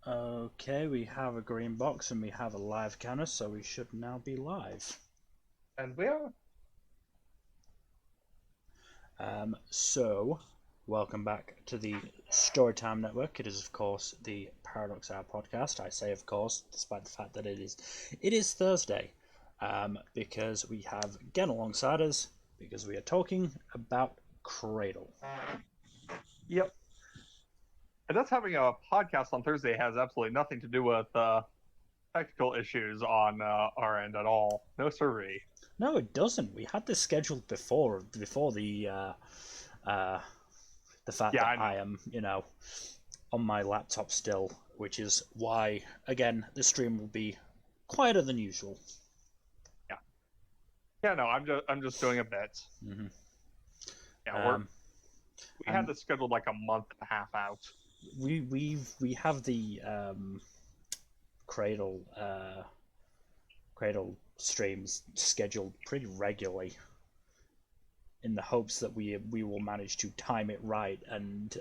Okay, we have a green box and we have a live camera, so we should now be live. And we are. So, welcome back to the Storytime Network. It is, of course, the Paradox Hour podcast. I say, of course, despite the fact that it is Thursday, because we have Gen alongside us, because we are talking about Cradle. Yep. And us having a podcast on Thursday has absolutely nothing to do with technical issues on our end at all. No survey. No, it doesn't. We had this scheduled before the fact Yeah, that I know. I am, on my laptop still, which is why, again, the stream will be quieter than usual. Yeah. Yeah, no, I'm just doing a bit. Mm-hmm. Yeah, we had And this scheduled like a month and a half out. we have the Cradle Cradle streams scheduled pretty regularly, in the hopes that we will manage to time it right and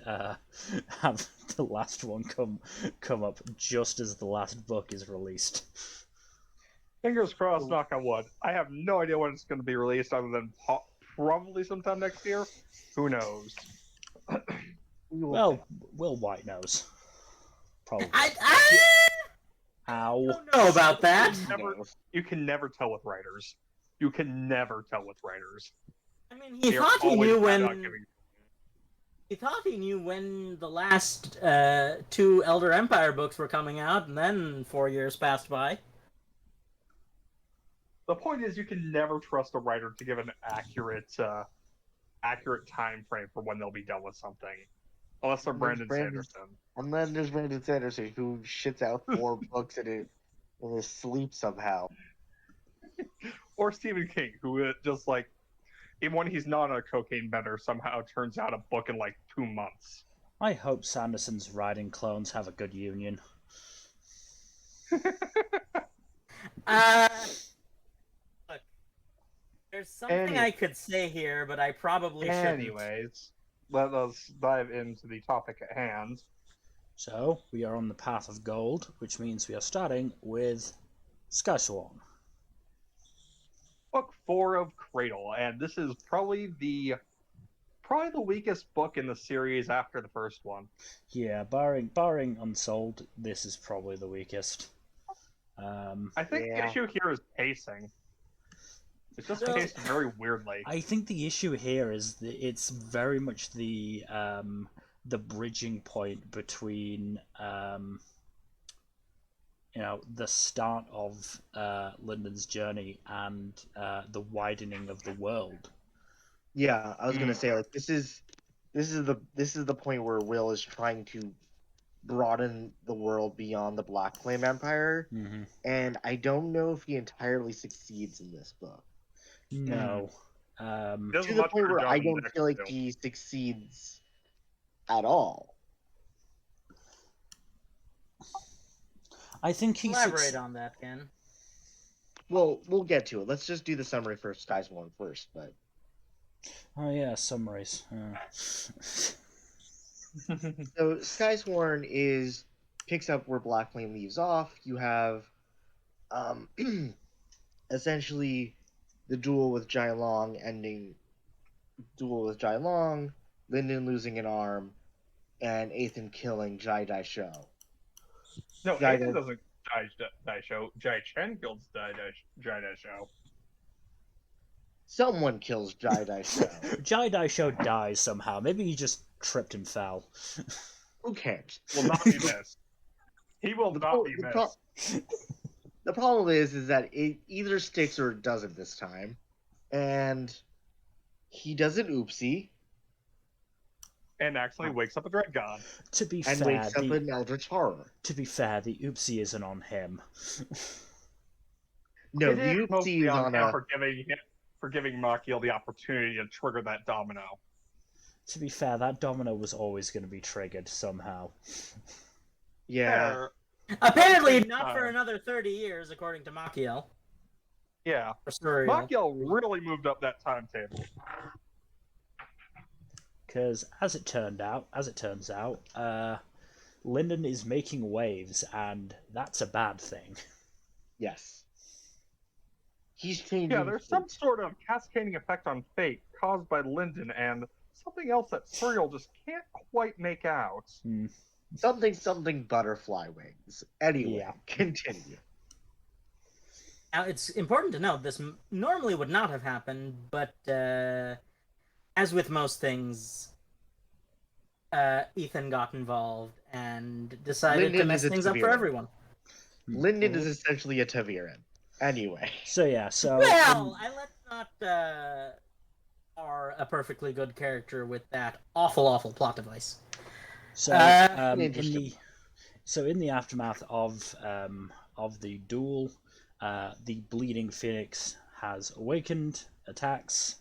have the last one come up just as the last book is released. Fingers crossed, knock on wood. I have no idea when it's going to be released other than probably sometime next year. Who knows? Well, Will Wight knows. Probably. Ow. don't know about that. You can never tell with writers. You can never tell with writers. I mean, he They're thought he always knew bad at when giving- he thought he knew when the last two Elder Empire books were coming out, and then 4 years passed by. The point is, you can never trust a writer to give an accurate time frame for when they'll be done with something, unless they're Brandon Sanderson. And then there's Brandon Sanderson, who shits out 4 books in his sleep somehow. Or Stephen King, who just like, even when he's not a cocaine bender, somehow turns out a book in like 2 months. I hope Sanderson's writing clones have a good union. Look, there's something I could say here, but I probably shouldn't. Anyways, let us dive into the topic at hand. So, we are on the path of gold, which means we are starting with Skysworn. Book 4 of Cradle, and this is probably the weakest book in the series after the first one. Yeah, barring Unsold, this is probably the weakest. I think the issue here is pacing. It's just paced very weirdly. I think the issue here is that it's very much the bridging point between the start of Lyndon's journey and the widening of the world. Yeah, I was gonna say, like, this is the point where Will is trying to broaden the world beyond the Black Flame Empire, and I don't know if he entirely succeeds in this book. No. To the point where I don't feel like he succeeds at all. I think he Elaborate on that, Ken. Well, we'll get to it. Let's just do the summary for Skysworn first, but... Oh yeah, summaries. So Skysworn picks up where Black Flame leaves off. You have essentially the duel with Jai Long ending. Duel with Jai Long, Lyndon losing an arm, and Ethan killing Jai Daisho. No, Ethan doesn't Jai Daisho. Jai Chen kills Jai Daisho. Someone kills Jai Daisho. Jai Daisho dies somehow. Maybe he just tripped and fell. Who cares? Will not be missed. He will not be missed. The problem is that it either sticks or it doesn't this time. And he does an oopsie. And actually wakes up a Dread God. To be and fair, wakes up an Eldritch Horror. To be fair, the oopsie isn't on him. No, it the is oopsie mostly is on on him for giving Machiel the opportunity to trigger that domino. To be fair, that domino was always going to be triggered somehow. Yeah. Apparently not for another 30 years, according to Machiel. Yeah. Machiel really moved up that timetable. Because as it turns out, Lyndon is making waves, and that's a bad thing. Yes. He's changing. Yeah, there's some sort of cascading effect on fate caused by Lyndon and something else that Serial just can't quite make out. Something butterfly wings. Anyway, Yeah. continue. Now, it's important to note this normally would not have happened, but as with most things, Ethan got involved and decided to Lyndon mess is a things up for Taviran. everyone. Lyndon is essentially a Taviran. Anyway. So yeah, Well, let's not are a perfectly good character with that awful plot device. Interesting. In the aftermath of the duel, the Bleeding Phoenix has awakened, attacks.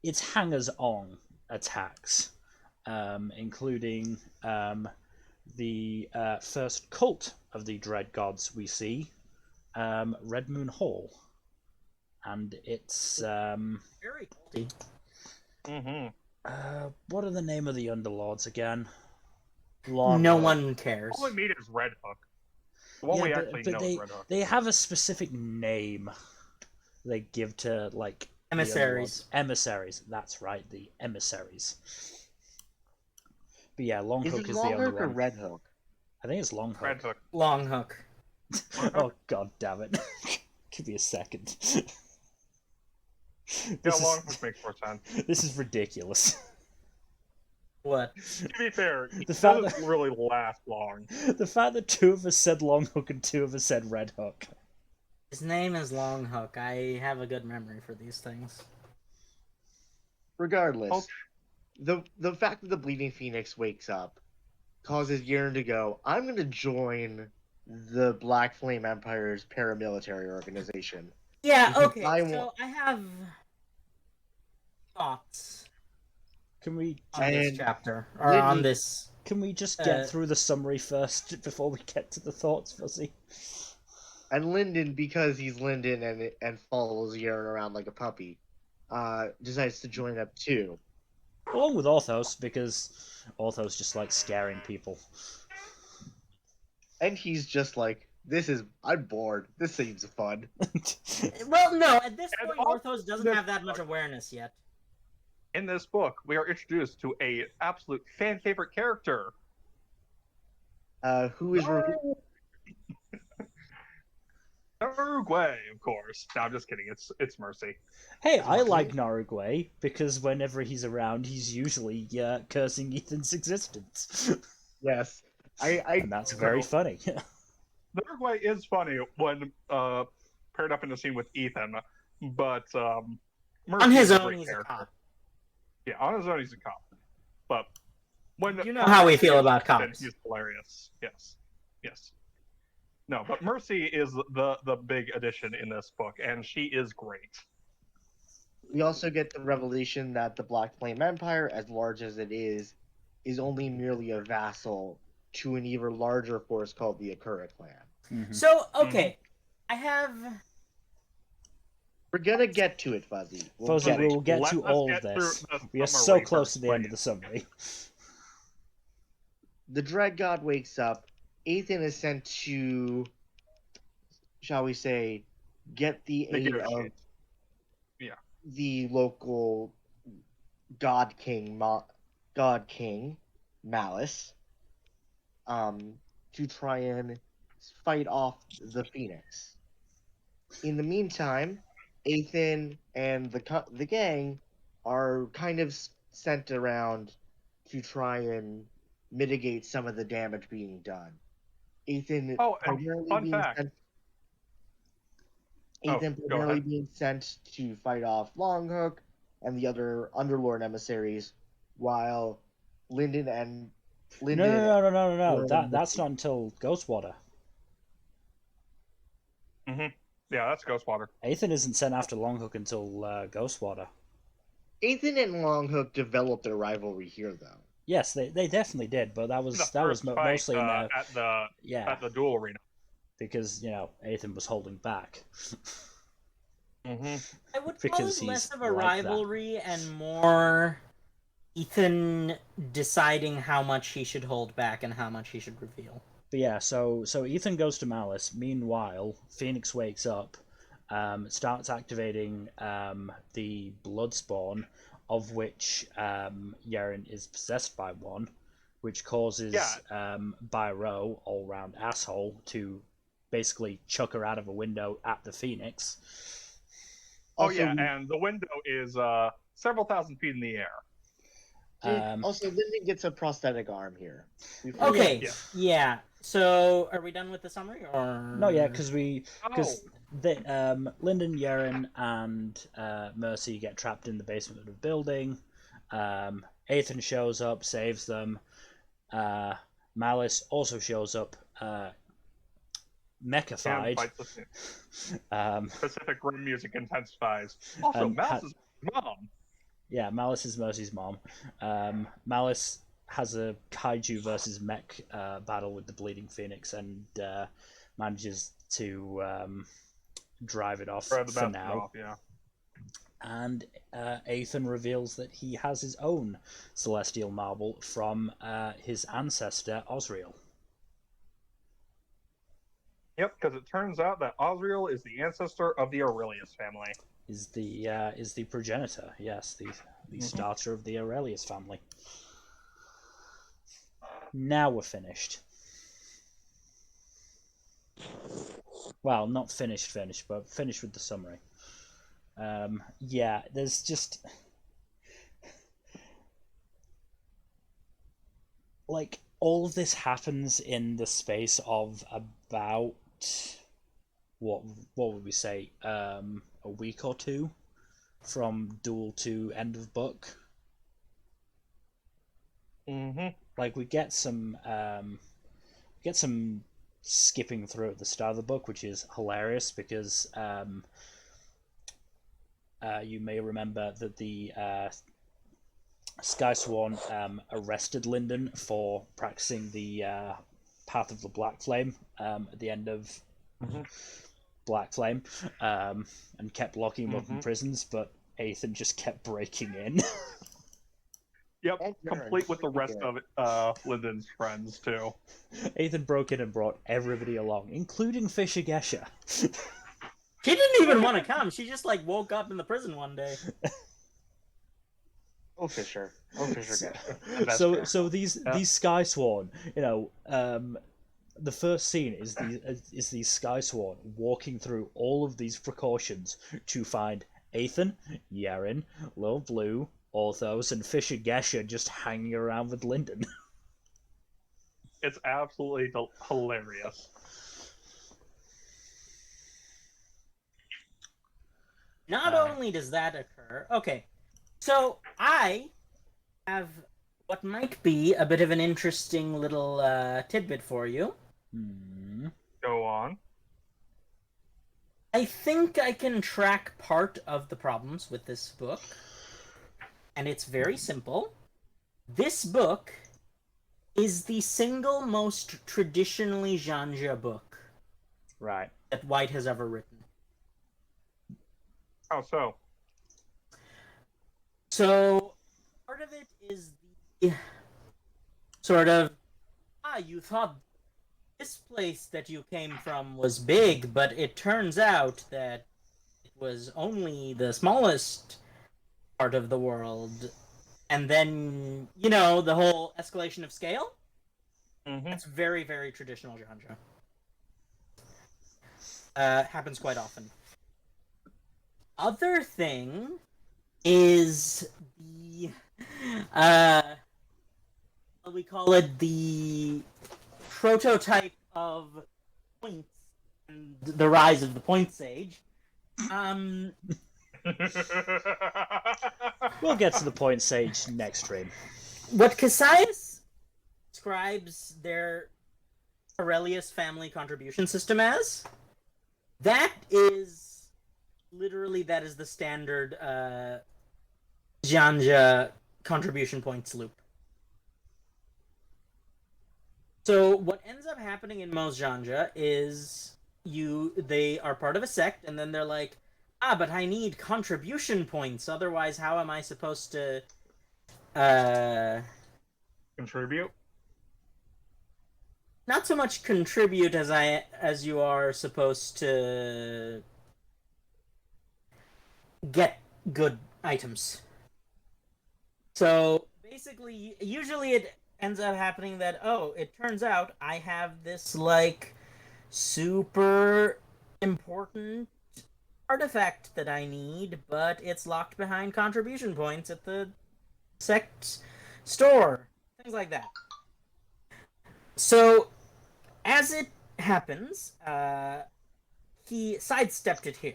Its hangers-on attacks, including the first cult of the Dread Gods we see, Red Moon Hall, and it's very culty. What are the name of the Underlords again? No one cares. All we meet is Red Hook. The one we actually know is Red Hook. They have a specific name they give to, like, emissaries. Emissaries, that's right, the emissaries. But yeah, Longhook is the Long only Hook or one. Red Hook? I think it's Longhook. Red Hook. Longhook. Oh god damn it. Give me a second. Longhook makes more sense. This is ridiculous. What? To be fair, it The fact doesn't really last long. The fact that two of us said Longhook and two of us said Red Hook. His name is Longhook. I have a good memory for these things. Regardless, the fact that the Bleeding Phoenix wakes up causes Yearn to go, I'm going to join the Black Flame Empire's paramilitary organization. Yeah, okay, I have thoughts Can we on this chapter, or on this... Can we just get through the summary first before we get to the thoughts, Fuzzy? And Lyndon, because he's Lyndon and follows Yearn around like a puppy, decides to join up too. Along with Orthos, because Orthos just likes scaring people. And he's just like, I'm bored. This seems fun. Well, no, at this point, Orthos doesn't have that much awareness yet. In this book, we are introduced to a absolute fan favorite character. Who is Narugwe, of course. No, I'm just kidding. It's Mercy. Hey, I like Narugwe because whenever he's around, he's usually cursing Ethan's existence. Yes, and that's very funny. Narugwe is funny when paired up in the scene with Ethan, but Mercy on his is a own, great he's character. a cop. Yeah, on his own, he's a cop. But when you know how we feel about cops, he's hilarious. Yes. No, but Mercy is the big addition in this book, and she is great. We also get the revelation that the Black Flame Empire, as large as it is only merely a vassal to an even larger force called the Akura clan. Mm-hmm. So, okay, I have... We're gonna get to it, Fuzzy. We'll get to all of this. We are so close to the end of the summary. The Dread God wakes up. Ethan is sent to, shall we say, get the aid of the local God King Malice, to try and fight off the Phoenix. In the meantime, Ethan and the gang are kind of sent around to try and mitigate some of the damage being done. Ethan primarily being sent to fight off Longhook and the other Underlord emissaries, while Lyndon. No. That's not until Ghostwater. Mm-hmm. Yeah, that's Ghostwater. Ethan isn't sent after Longhook until Ghostwater. Ethan and Longhook developed their rivalry here, though. Yes, they definitely did, but that was mostly in at the duel arena, because Ethan was holding back. I would call it less of a rivalry and more Ethan deciding how much he should hold back and how much he should reveal. But yeah, so Ethan goes to Malice. Meanwhile, Phoenix wakes up, starts activating the Bloodspawn, of which Yaren is possessed by one, which causes Byro, all-round asshole, to basically chuck her out of a window at the Phoenix. Also, and the window is several thousand feet in the air. Also, Lyndon gets a prosthetic arm here. Okay, yeah. So, are we done with the summary, or no? Yeah, because Lyndon, Yaren, and Mercy get trapped in the basement of the building. Ethan shows up, saves them. Malice also shows up, mechified. Pacific Rim music intensifies. Also, Malice's mom. Yeah, Malice is Mercy's mom. Malice has a kaiju versus mech battle with the Bleeding Phoenix and manages to drive it off for now. And Ethan reveals that he has his own celestial marble from his ancestor Osriel. Yep, because it turns out that Osriel is the ancestor of the Aurelius family. Is the progenitor? Yes, the starter of the Aurelius family. Now we're finished. Well, not finished, but finished with the summary. Yeah, there's just like all of this happens in the space of about what would we say, a week or two from duel to end of book. Like we get some skipping through at the start of the book, which is hilarious because you may remember that the Skysworn arrested Lyndon for practicing the Path of the Black Flame at the end of Black Flame, and kept locking him up in prisons, but Ethan just kept breaking in. Yep, complete with the rest of Lyndon's friends, too. Ethan broke in and brought everybody along, including Fisher Gesher. She didn't even want to come. She just, like, woke up in the prison one day. Oh, Fisher. So these Skysworn, the first scene is these Skysworn walking through all of these precautions to find Ethan, Yaren, Lil Blue, Orthos, and Fisher Gesher just hanging around with Lyndon. It's absolutely hilarious. Not only does that occur... Okay, so I have what might be a bit of an interesting little tidbit for you. Go on. I think I can track part of the problems with this book. And it's very simple. This book is the single most traditionally genre book that Wight has ever written. How so? So, part of it is the sort of, you thought this place that you came from was big, but it turns out that it was only the smallest part of the world. And then, the whole escalation of scale? That's very, very traditional genre. Happens quite often. Other thing is the, we call it the prototype of points and the rise of the Points Age. We'll get to the Points Age next stream. What Cassius describes their Aurelius family contribution system as, that is the standard genre contribution points loop. So what ends up happening in most genre is they are part of a sect, and then they're like, but I need contribution points, otherwise how am I supposed to Contribute? not so much contribute as you are supposed to get good items. So basically, usually it ends up happening that, oh, it turns out I have this like super important artifact that I need, but it's locked behind contribution points at the sect store. Things like that. So, as it happens, he sidestepped it here.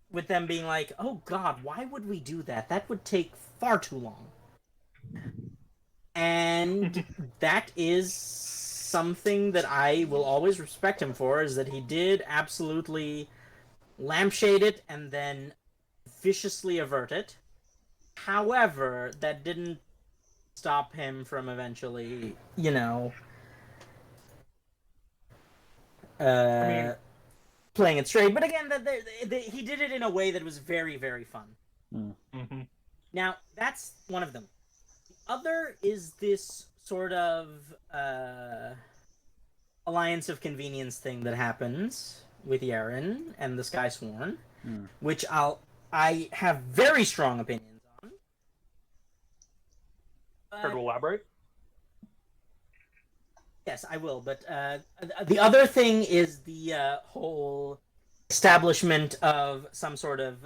With them being like, oh god, why would we do that? That would take far too long. And that is something that I will always respect him for, is that he did absolutely lampshade it and then viciously avert it. However, that didn't stop him from eventually, playing it straight. But again, he did it in a way that was very, very fun. Mm-hmm. Now, that's one of them. The other is this sort of alliance of convenience thing that happens with Yaren and the Skysworn, which I have very strong opinions on. Care to elaborate? Yes, I will. But the other thing is the whole establishment of some sort of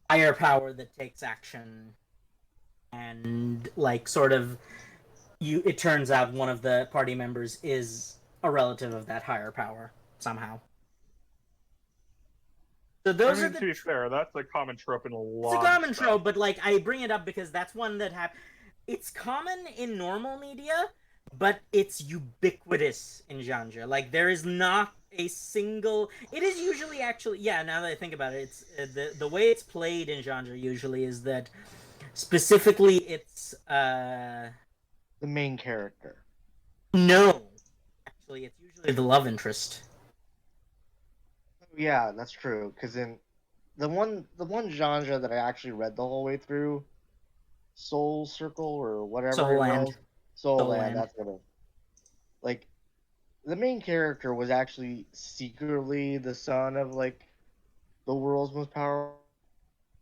higher power that takes action, and like sort of it turns out one of the party members is a relative of that higher power somehow. So those are to be fair, that's a common trope in a lot. It's a common trope, but like I bring it up because that's one that it's common in normal media, but it's ubiquitous in genre. Like there is not a single. It is usually actually, yeah. Now that I think about it, it's the way it's played in genre usually is that specifically it's the main character. No, actually, it's usually the love interest. Yeah, that's true. Because in the one genre that I actually read the whole way through, Soul Circle or whatever Soul it Land. was, Soul Land. That's what it. Like, the main character was actually secretly the son of like the world's most powerful,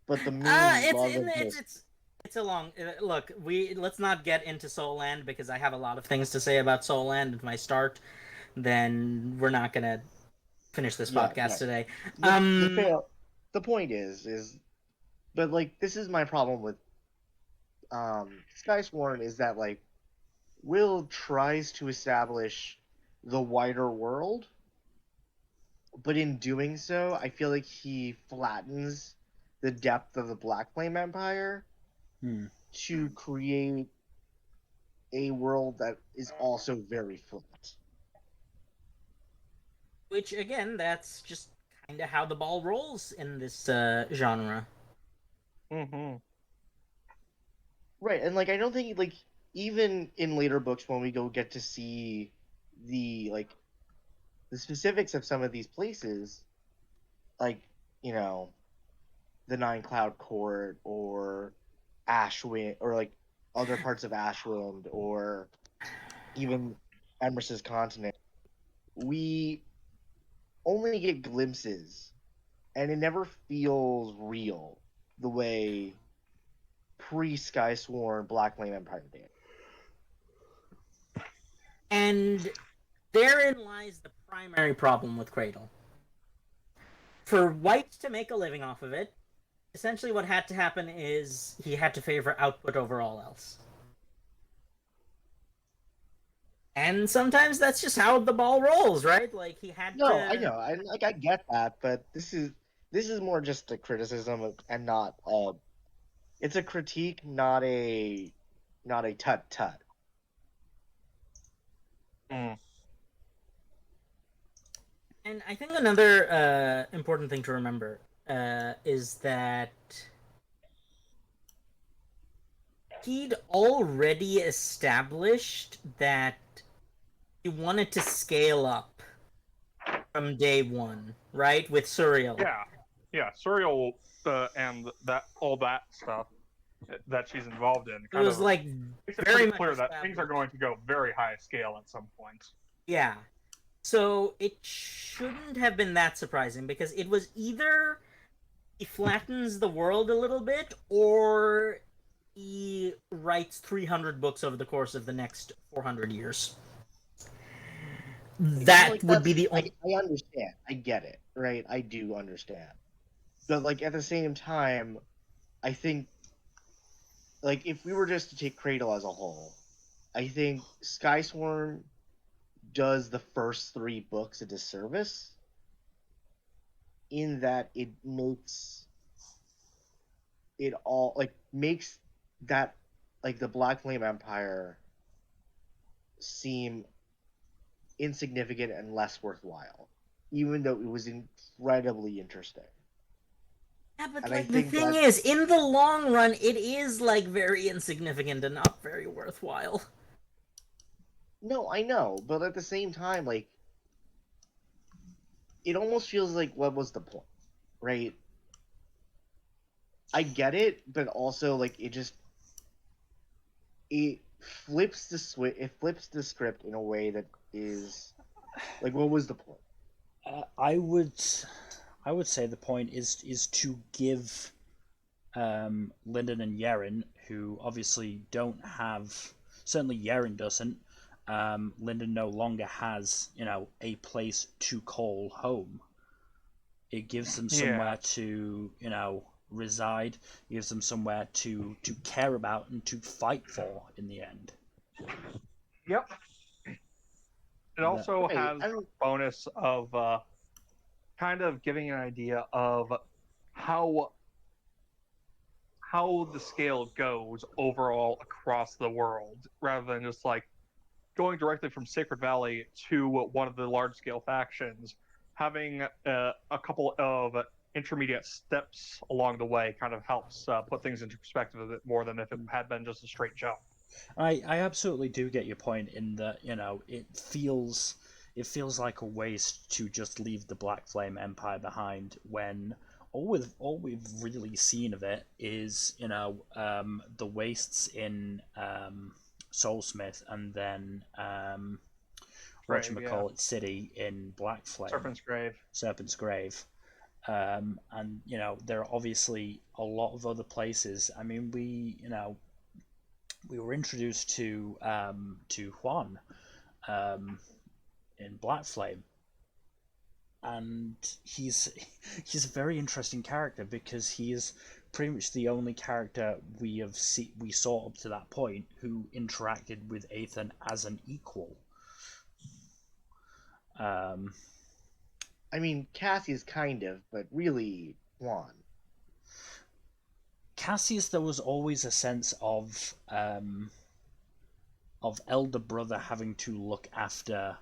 but the main love interest. It's a long look. Let's not get into Soul Land because I have a lot of things to say about Soul Land. If I start, then we're not gonna finish this podcast today. The point is, but like this is my problem with Skysworn is that like Will tries to establish the wider world, but in doing so, I feel like he flattens the depth of the Black Flame Empire to create a world that is also very flat. Which, again, that's just kind of how the ball rolls in this genre. Mm-hmm. Right, and like I don't think like even in later books when we go get to see the specifics of some of these places, like the Nine Cloud Court or Ashwind or like other parts of Ashwind or even Emers's continent, we only get glimpses, and it never feels real the way pre-Skysworn Black Flame Empire did. And therein lies the primary problem with Cradle. For Wight to make a living off of it, essentially what had to happen is he had to favor output over all else. And sometimes that's just how the ball rolls, right? Like he had to. No, I know, I get that, but this is more just a criticism and not it's a critique, not a tut. And I think another important thing to remember is that he'd already established that he wanted to scale up from day one, right? With Surreal. Suriel and all that stuff that she's involved in It kind was of like makes it very pretty much clear that things are established. going to go very high scale at some point. Yeah. So it shouldn't have been that surprising because it was either he flattens the world a little bit or he writes 300 books over the course of the next 400 years. That like, would be the only. I understand. I get it, right? I do understand. But like at the same time, I think like if we were just to take Cradle as a whole, I think Skysworn does the first 3 books a disservice in that it makes it all like makes that like the Black Flame Empire seem insignificant and less worthwhile, even though it was incredibly interesting. Yeah, but And I like the think thing that is, in the long run, it is like very insignificant and not very worthwhile. no, I know, but at the same time, like it almost feels like what was the point, right? I get it, but also like it flips the it flips the script in a way that is like what was the point? I would say the point is to give Lyndon and Yeren, who obviously don't have, certainly Yeren doesn't. Lyndon no longer has, a place to call home. It gives them somewhere to, reside. It gives them somewhere to care about and to fight for in the end. Yep. It also Right, has the bonus of kind of giving an idea of how the scale goes overall across the world, rather than just like going directly from Sacred Valley to one of the large scale factions. Having a couple of intermediate steps along the way kind of helps put things into perspective a bit more than if it had been just a straight jump. I absolutely do get your point in that, it feels like a waste to just leave the Black Flame Empire behind when all we've really seen of it is, the wastes in Soulsmith, and then whatchamacallit City in Black Flame. Serpent's Grave. And there are obviously a lot of other places. I mean, we were introduced to Juan in Black Flame, and he's a very interesting character because he is pretty much the only character we saw up to that point who interacted with Ethan as an equal. I mean, Cassius kind of, but really Juan. Cassius, there was always a sense of elder brother having to look after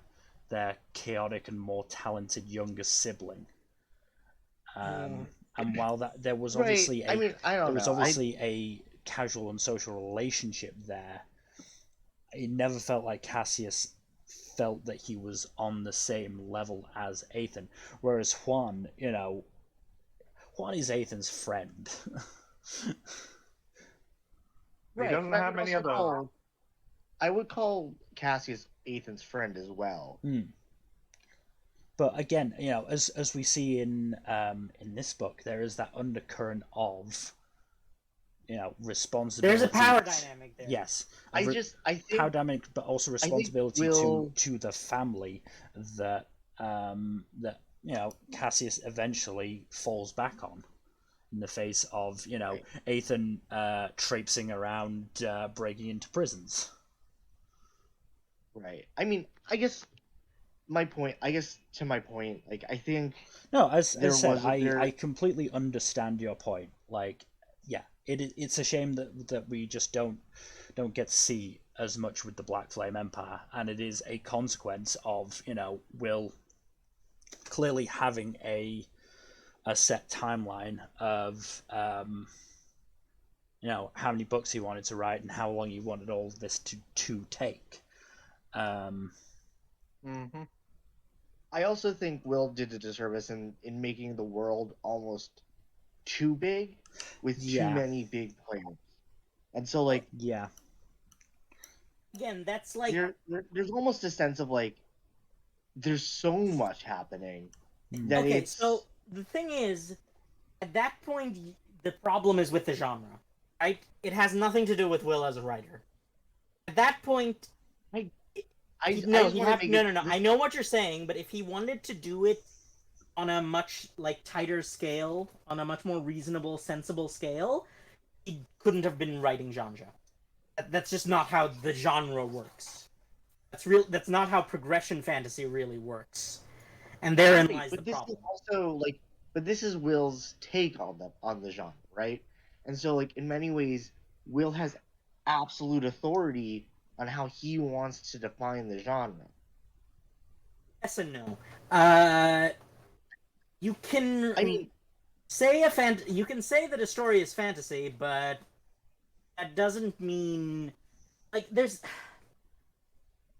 their chaotic and more talented younger sibling. And while that there was obviously a casual and social relationship there, it never felt like Cassius felt that he was on the same level as Ethan. Whereas Juan, Juan is Ethan's friend. He doesn't have many of those. I would call Cassius Ethan's friend as well. But again, as we see in this book, there is that undercurrent of, responsibility. There's a power dynamic there. Yes, I think power dynamic, but also responsibility to the family that Cassius eventually falls back on in the face of Ethan traipsing around, breaking into prisons. Right. I mean, I guess to my point, like I think no, as I said, I completely understand your point. Like, yeah, it's a shame that we just don't get to see as much with the Black Flame Empire, and it is a consequence of Will clearly having a set timeline of how many books he wanted to write and how long he wanted all this to take. I also think Will did a disservice in making the world almost too big with too many big players, and so like Yeah. Again, that's like there's almost a sense of like there's so much happening that okay. it's So the thing is, at that point, the problem is with the genre, right? It has nothing to do with Will as a writer. At that point, I no, just he'd wanna have make no, it- no, no. I know what you're saying, but if he wanted to do it on a much like tighter scale, on a much more reasonable, sensible scale, he couldn't have been writing genre. That's just not how the genre works. That's not how progression fantasy really works. And therein lies the But this is problem. also like, but this is Will's take on the genre, right? And so like in many ways, Will has absolute authority on how he wants to define the genre. Yes and no. You can I mean, say you can say that a story is fantasy, but that doesn't mean like there's.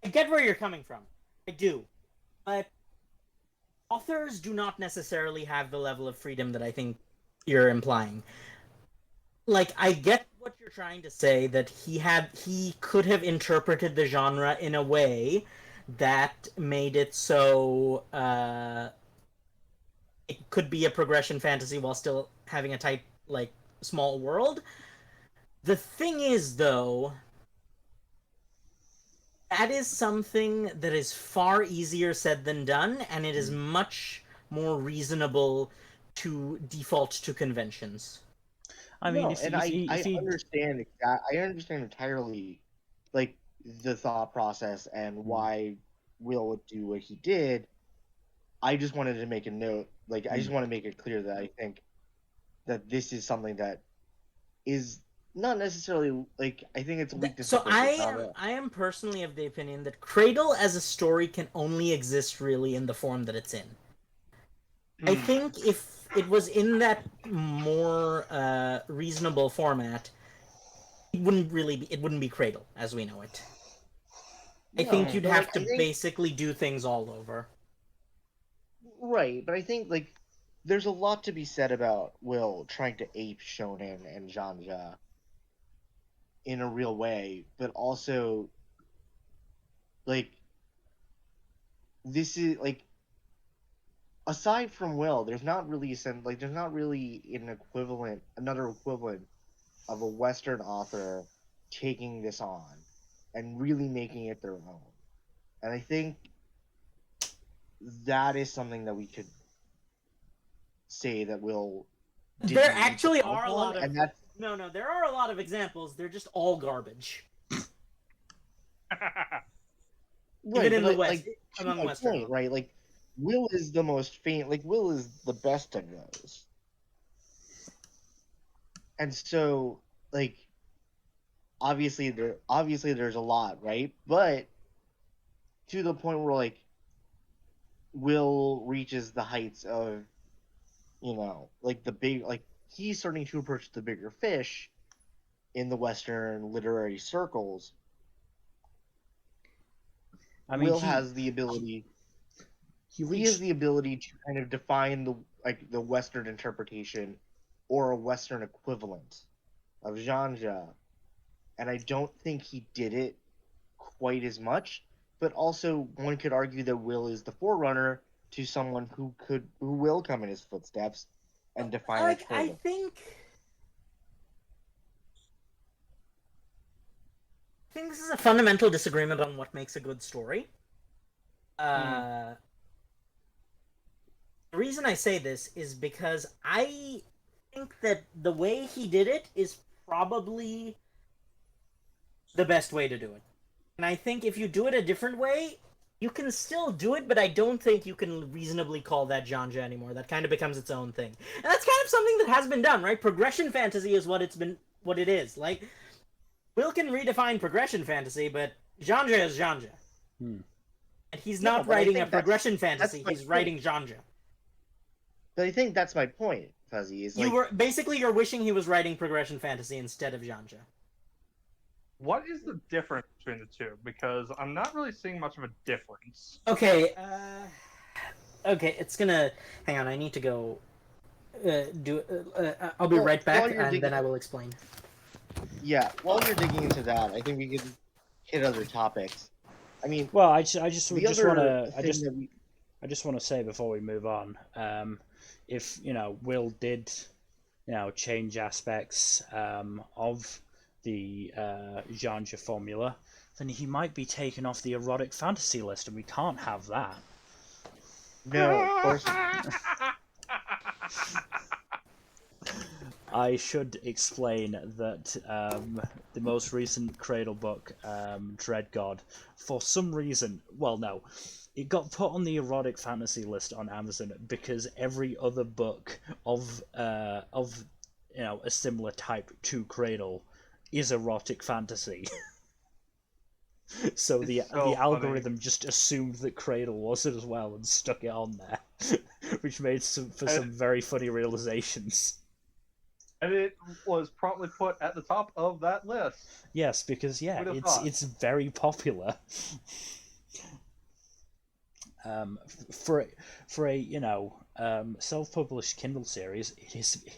I get where you're coming from. I do, but authors do not necessarily have the level of freedom that I think you're implying. Like, I get what you're trying to say, that he could have interpreted the genre in a way that made it so it could be a progression fantasy while still having a tight, like, small world. The thing is, though, that is something that is far easier said than done, and it is much more reasonable to default to conventions. I mean, no, and I if you understand I understand entirely, like the thought process and why Will would do what he did. I just wanted to make a note, like I just want to make it clear that I think that this is something that is not necessarily like I think it's a weakness So of the genre. I am personally of the opinion that Cradle as a story can only exist really in the form that it's in. I think if it was in that more reasonable format, it wouldn't be Cradle as we know it. I think you'd but have like to I think basically do things all over. right, but I think like there's a lot to be said about Will trying to ape shonen and genre in a real way, but also like this is like aside from Will, there's not really there's not really another equivalent of a Western author taking this on and really making it their own. And I think that is something that we could say that Will There didn't reach actually a are a on, lot of and that's no, there are a lot of examples. They're just all garbage. right, Even in but the West, like to among my Western point, authors. right? Like Will is the most famous. Like Will is the best of those, and so like obviously there's a lot, right? But to the point where like Will reaches the heights of like the big like he's starting to approach the bigger fish in the Western literary circles. I mean, Will has the ability. he He has reached. the ability to kind of define the Western interpretation or a Western equivalent of genre, and I don't think he did it quite as much. But also, one could argue that Will is the forerunner to someone who will come in his footsteps and define it Like further. I think this is a fundamental disagreement on what makes a good story. The reason I say this is because I think that the way he did it is probably the best way to do it. And I think if you do it a different way, you can still do it, but I don't think you can reasonably call that genre anymore. That kind of becomes its own thing. And that's kind of something that has been done, right? Progression fantasy is what it is. Like, Will can redefine progression fantasy, but genre is genre. And he's not writing a progression fantasy, he's writing genre. But I think that's my point, Fuzzy. Is like You're wishing he was writing progression fantasy instead of genre. What is the difference between the two? Because I'm not really seeing much of a difference. Okay, okay, it's gonna... Hang on, I need to go I'll be right back, while you're and digging, then I will explain. yeah, while you're digging into that, I think we could hit other topics. I mean, Well, I just the just other want to thing that we, I just want to say before we move on, if Will did change aspects of the genre formula, then he might be taken off the erotic fantasy list, and we can't have that. no, of course, I should explain that the most recent Cradle book, Dread God, for some reason, well, no, it got put on the erotic fantasy list on Amazon because every other book of a similar type to Cradle is erotic fantasy. So the It's so algorithm just assumed that Cradle was it as well and stuck it on there, which made some very funny realizations. And it was promptly put at the top of that list. Yes, because Who'd have it's thought? very popular. For a self-published Kindle series, it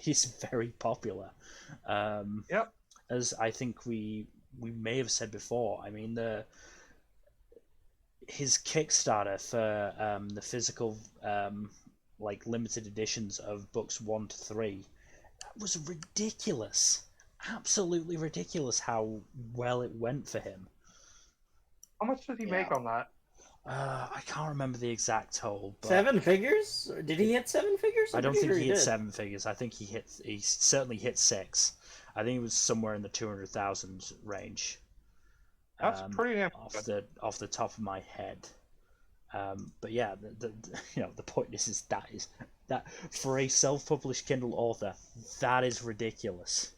is very popular. Yep. As I think we may have said before. I mean his Kickstarter for the physical like limited editions of books 1 to 3, that was ridiculous. Absolutely ridiculous how well it went for him. How much did he make on that? I can't remember the exact total, but 7 figures? Did he hit 7 figures? I don't think he hit did. 7 figures. I think he certainly hit 6. I think it was somewhere in the 200,000 range. That's pretty damn off the top of my head. But yeah, the point is that for a self-published Kindle author, that is ridiculous.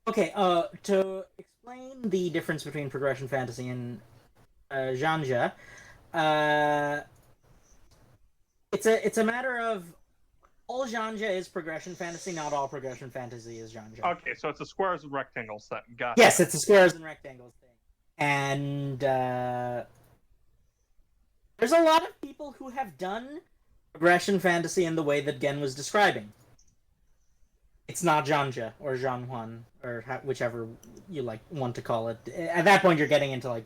Okay, to explain the difference between progression fantasy and genre, it's a matter of all genre is progression fantasy, not all progression fantasy is genre. Okay, so it's a squares and rectangles thing. Gotcha. Yes, it's a squares and rectangles thing. And there's a lot of people who have done progression fantasy in the way that Gen was describing. It's not genre or Zhanhuan or whichever you want to call it. At that point, you're getting into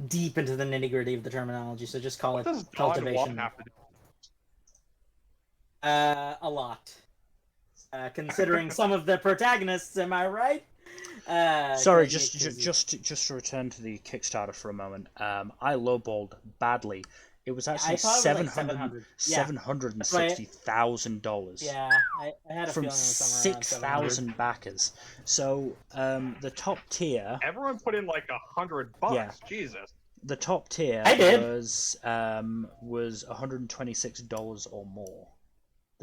deep into the nitty gritty of the terminology. So just call What it does cultivation. have to do? A lot. Considering some of the protagonists, am I right? Sorry, just to return to the Kickstarter for a moment. I lowballed badly. It was actually $760,000. Yeah, I had a from feeling it was somewhere around 6,000 backers. So the top tier. Everyone put in like $100. Yeah. Jesus. The top tier I did. was $126 or more.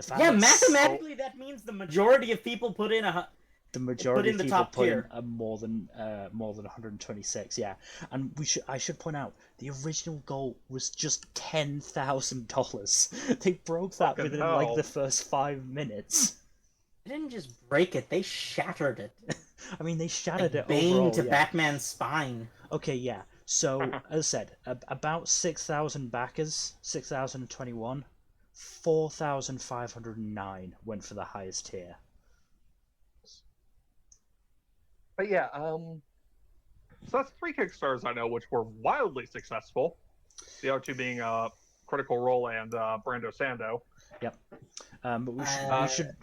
Mathematically that means the majority of people put in the majority of people put in more than 126. Yeah, and I should point out the original goal was just $10,000. They broke that within the first 5 minutes. They didn't just break it; they shattered it. I mean, they shattered it Bane overall. to Batman's spine. Okay, yeah. So as I said, about 6,000 backers, 6,021. 4,509 went for the highest tier. But yeah, so that's 3 Kickstarters I know which were wildly successful. The other 2 being Critical Role and Brando Sando. Yep. But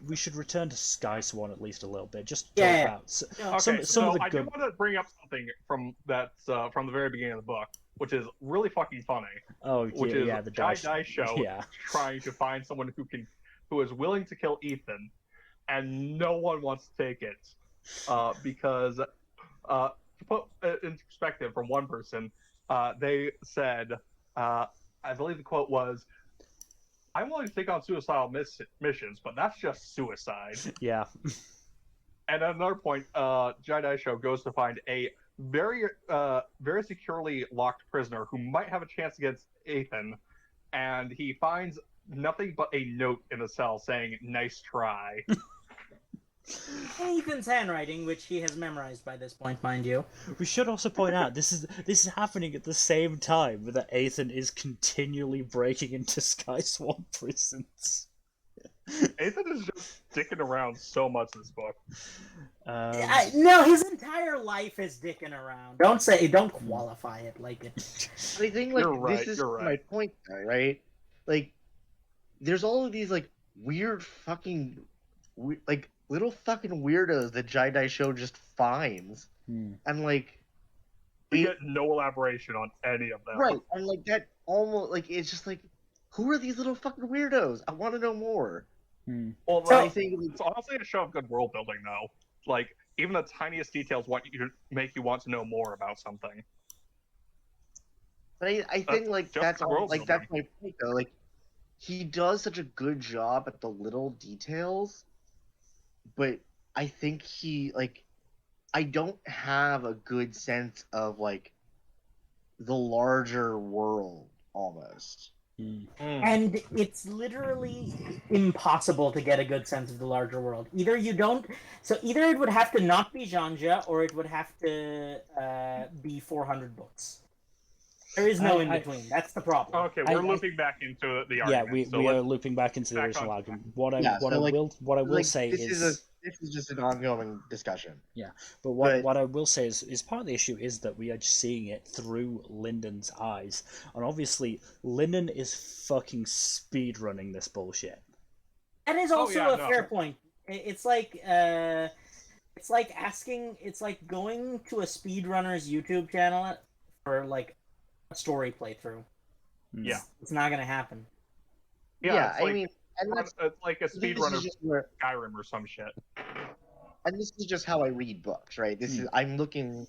we should return to Skysworn at least a little bit. Just talk about some of the I good. do want to bring up something from from the very beginning of the book, which is really fucking funny. Oh, which is the Dice Show trying to find someone who is willing to kill Ethan, and no one wants to take it because to put it in perspective from one person, they said, I believe the quote was, "I'm willing to take on suicidal missions, but that's just suicide." Yeah. And at another point, Jedi Show goes to find a very securely locked prisoner who might have a chance against Ethan, and he finds nothing but a note in the cell saying, "Nice try." Ethan's handwriting, which he has memorized by this point, mind you. We should also point out this is happening at the same time that Ethan is continually breaking into Skysworn prisons. Ethan is just dicking around so much in this book. No, his entire life is dicking around. Don't qualify it like it. But I think like You're right, this is you're my right. point, though, right? Like, there's all of these like weird fucking, like little fucking weirdos that Jai Show just finds, and like We get no elaboration on any of them. right, and like that almost like it's just like, who are these little fucking weirdos? I want to know more. Well, But I think it's honestly a show of good world building, though. Like even the tiniest details make you want to know more about something. But I think like just that's the all, world like building. that's my point though. Like he does such a good job at the little details, but I think he like I don't have a good sense of like the larger world almost. And it's literally impossible to get a good sense of the larger world. Either you don't, so either it would have to not be Janja, or it would have to be 400 books. There is no in between. That's the problem. Okay, we're looping back into the argument. Yeah, we are looping back into the original argument. What I will say is this is just an ongoing discussion. Yeah, but what I will say is part of the issue is that we are just seeing it through Lyndon's eyes, and obviously Lyndon is fucking speedrunning this bullshit. That is also a fair point. It's like going to a speedrunner's YouTube channel for like a story playthrough. Yeah, it's not gonna happen. Yeah, I mean, and it's like a speedrunner Skyrim or some shit. And this is just how I read books, right? This is I'm looking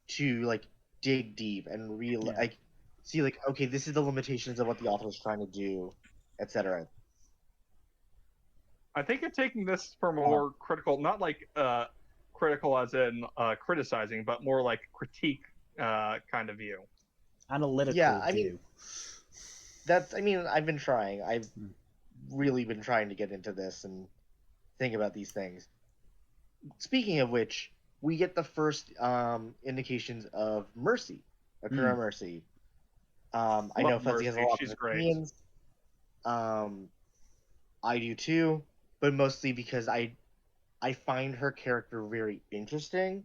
to like dig deep and like see like, okay, this is the limitations of what the author is trying to do, etc. I think you're taking this from a more critical, not like critical as in criticizing, but more like critique kind of view. Analytical view. I mean, I've been trying. I've really been trying to get into this and think about these things. Speaking of which, we get the first indications of Mercy, Akira Mercy. I know Fuzzy has a lot of opinions. I do too, but mostly because I find her character very interesting.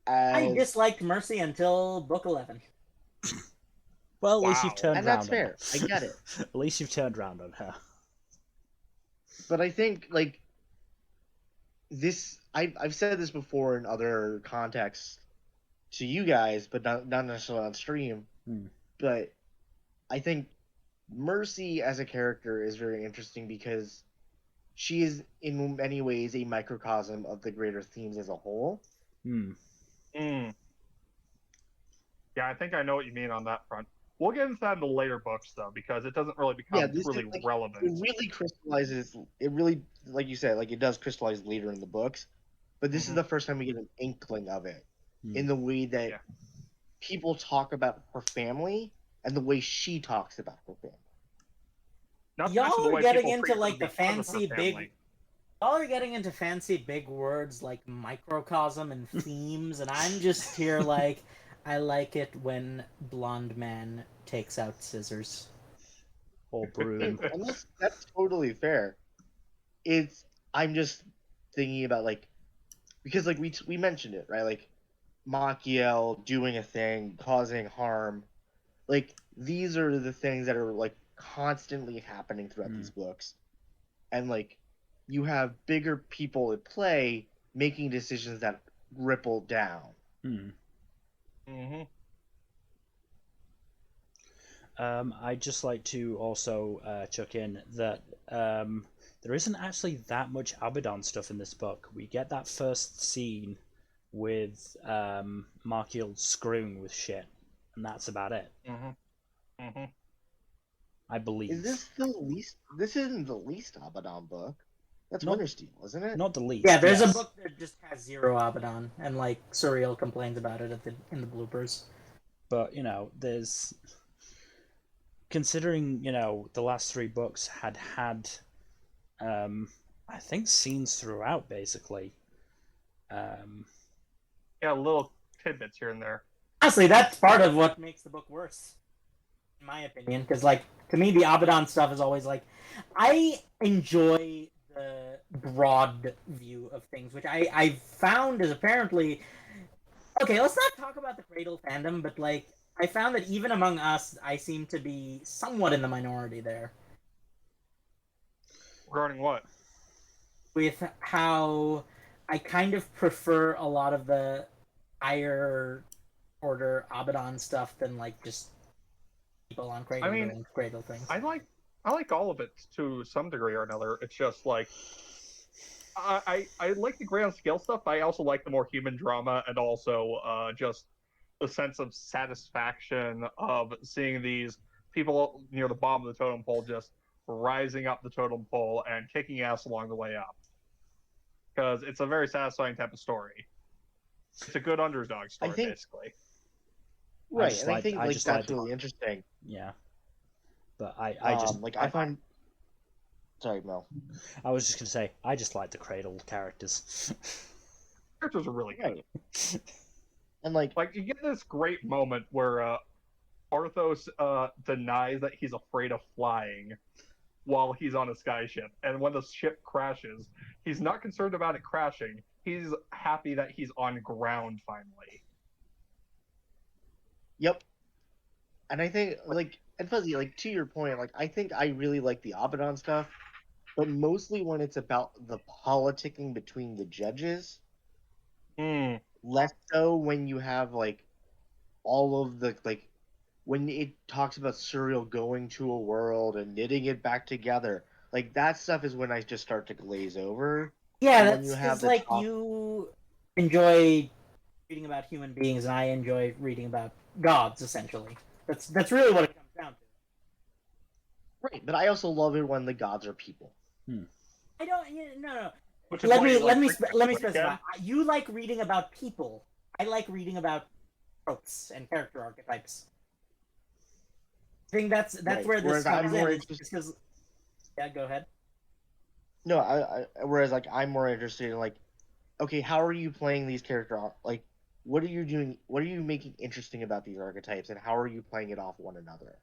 I disliked Mercy until book 11. Well, at least you've turned and around. That's fair. I get it. At least you've turned around on her. But I think like this, I've said this before in other contexts to you guys, but not necessarily on stream. But I think Mercy as a character is very interesting because she is in many ways a microcosm of the greater themes as a whole. Yeah, I think I know what you mean on that front. We'll get into that in the later books, though, because it doesn't really become really relevant. It really crystallizes. It really, like you said, like it does crystallize later in the books. But this is the first time we get an inkling of it in the way that people talk about her family and the way she talks about her family. Y'all are getting into like the fancy big. Y'all are getting into fancy big words like microcosm and themes, and I'm just here like, I like it when blonde man takes out scissors. Or broom. And that's totally fair. I'm just thinking about like, because like we mentioned it, right? Like Machiel doing a thing, causing harm. Like these are the things that are like constantly happening throughout these books. And like you have bigger people at play making decisions that ripple down. I'd just like to also chuck in that there isn't actually that much Abaddon stuff in this book. We get that first scene with Markiel screwing with shit, and that's about it. I believe. Is this the least? This isn't the least Abaddon book. That's Wintersteel, isn't it? Not the least. Yeah, there's a book that just has 0 Abaddon, and like Surreal complains about it in the bloopers. But there's, considering the last 3 books had I think scenes throughout basically. Yeah, little tidbits here and there. Honestly, that's part of what makes the book worse. in my opinion, because like to me the Abaddon stuff is always like I enjoy the broad view of things, which I found is apparently okay. Let's not talk about the Cradle fandom, but like I found that even among us, I seem to be somewhat in the minority there Regarding what? with how I kind of prefer a lot of the higher order Abaddon stuff than like just people on Cradle I mean, doing Cradle things. I like all of it to some degree or another. It's just like I like the grand scale stuff. But I also like the more human drama and also just the sense of satisfaction of seeing these people near the bottom of the totem pole just rising up the totem pole and kicking ass along the way up. Because it's a very satisfying type of story. It's a good underdog story, basically. Right, and I think I like just that's like really interesting. Yeah, but I just like I find. Sorry, Mel. I was just gonna say I just like the Cradle characters. Characters are really good. Right. And like you get this great moment where Arthos denies that he's afraid of flying while he's on a skyship, and when the ship crashes, he's not concerned about it crashing. He's happy that he's on ground finally. Yep. And I think like and Fuzzy, like to your point, like I think I really like the Abaddon stuff, but mostly when it's about the politicking between the judges. Less so when you have like all of the like when it talks about Surreal going to a world and knitting it back together. Like that stuff is when I just start to glaze over. Yeah, And that's when you have because the like top... you enjoy reading about human beings, and I enjoy reading about gods. Essentially, that's really what it comes down to. Right, but I also love it when the gods are people. I don't. No. Which Let me specify. You like reading about people. I like reading about tropes and character archetypes. I think that's Right. where this Whereas I'm comes more in. interested... Because yeah, go ahead. No, I whereas like I'm more interested in like, okay, how are you playing these like, what are you doing? What are you making interesting about these archetypes, and how are you playing it off one another?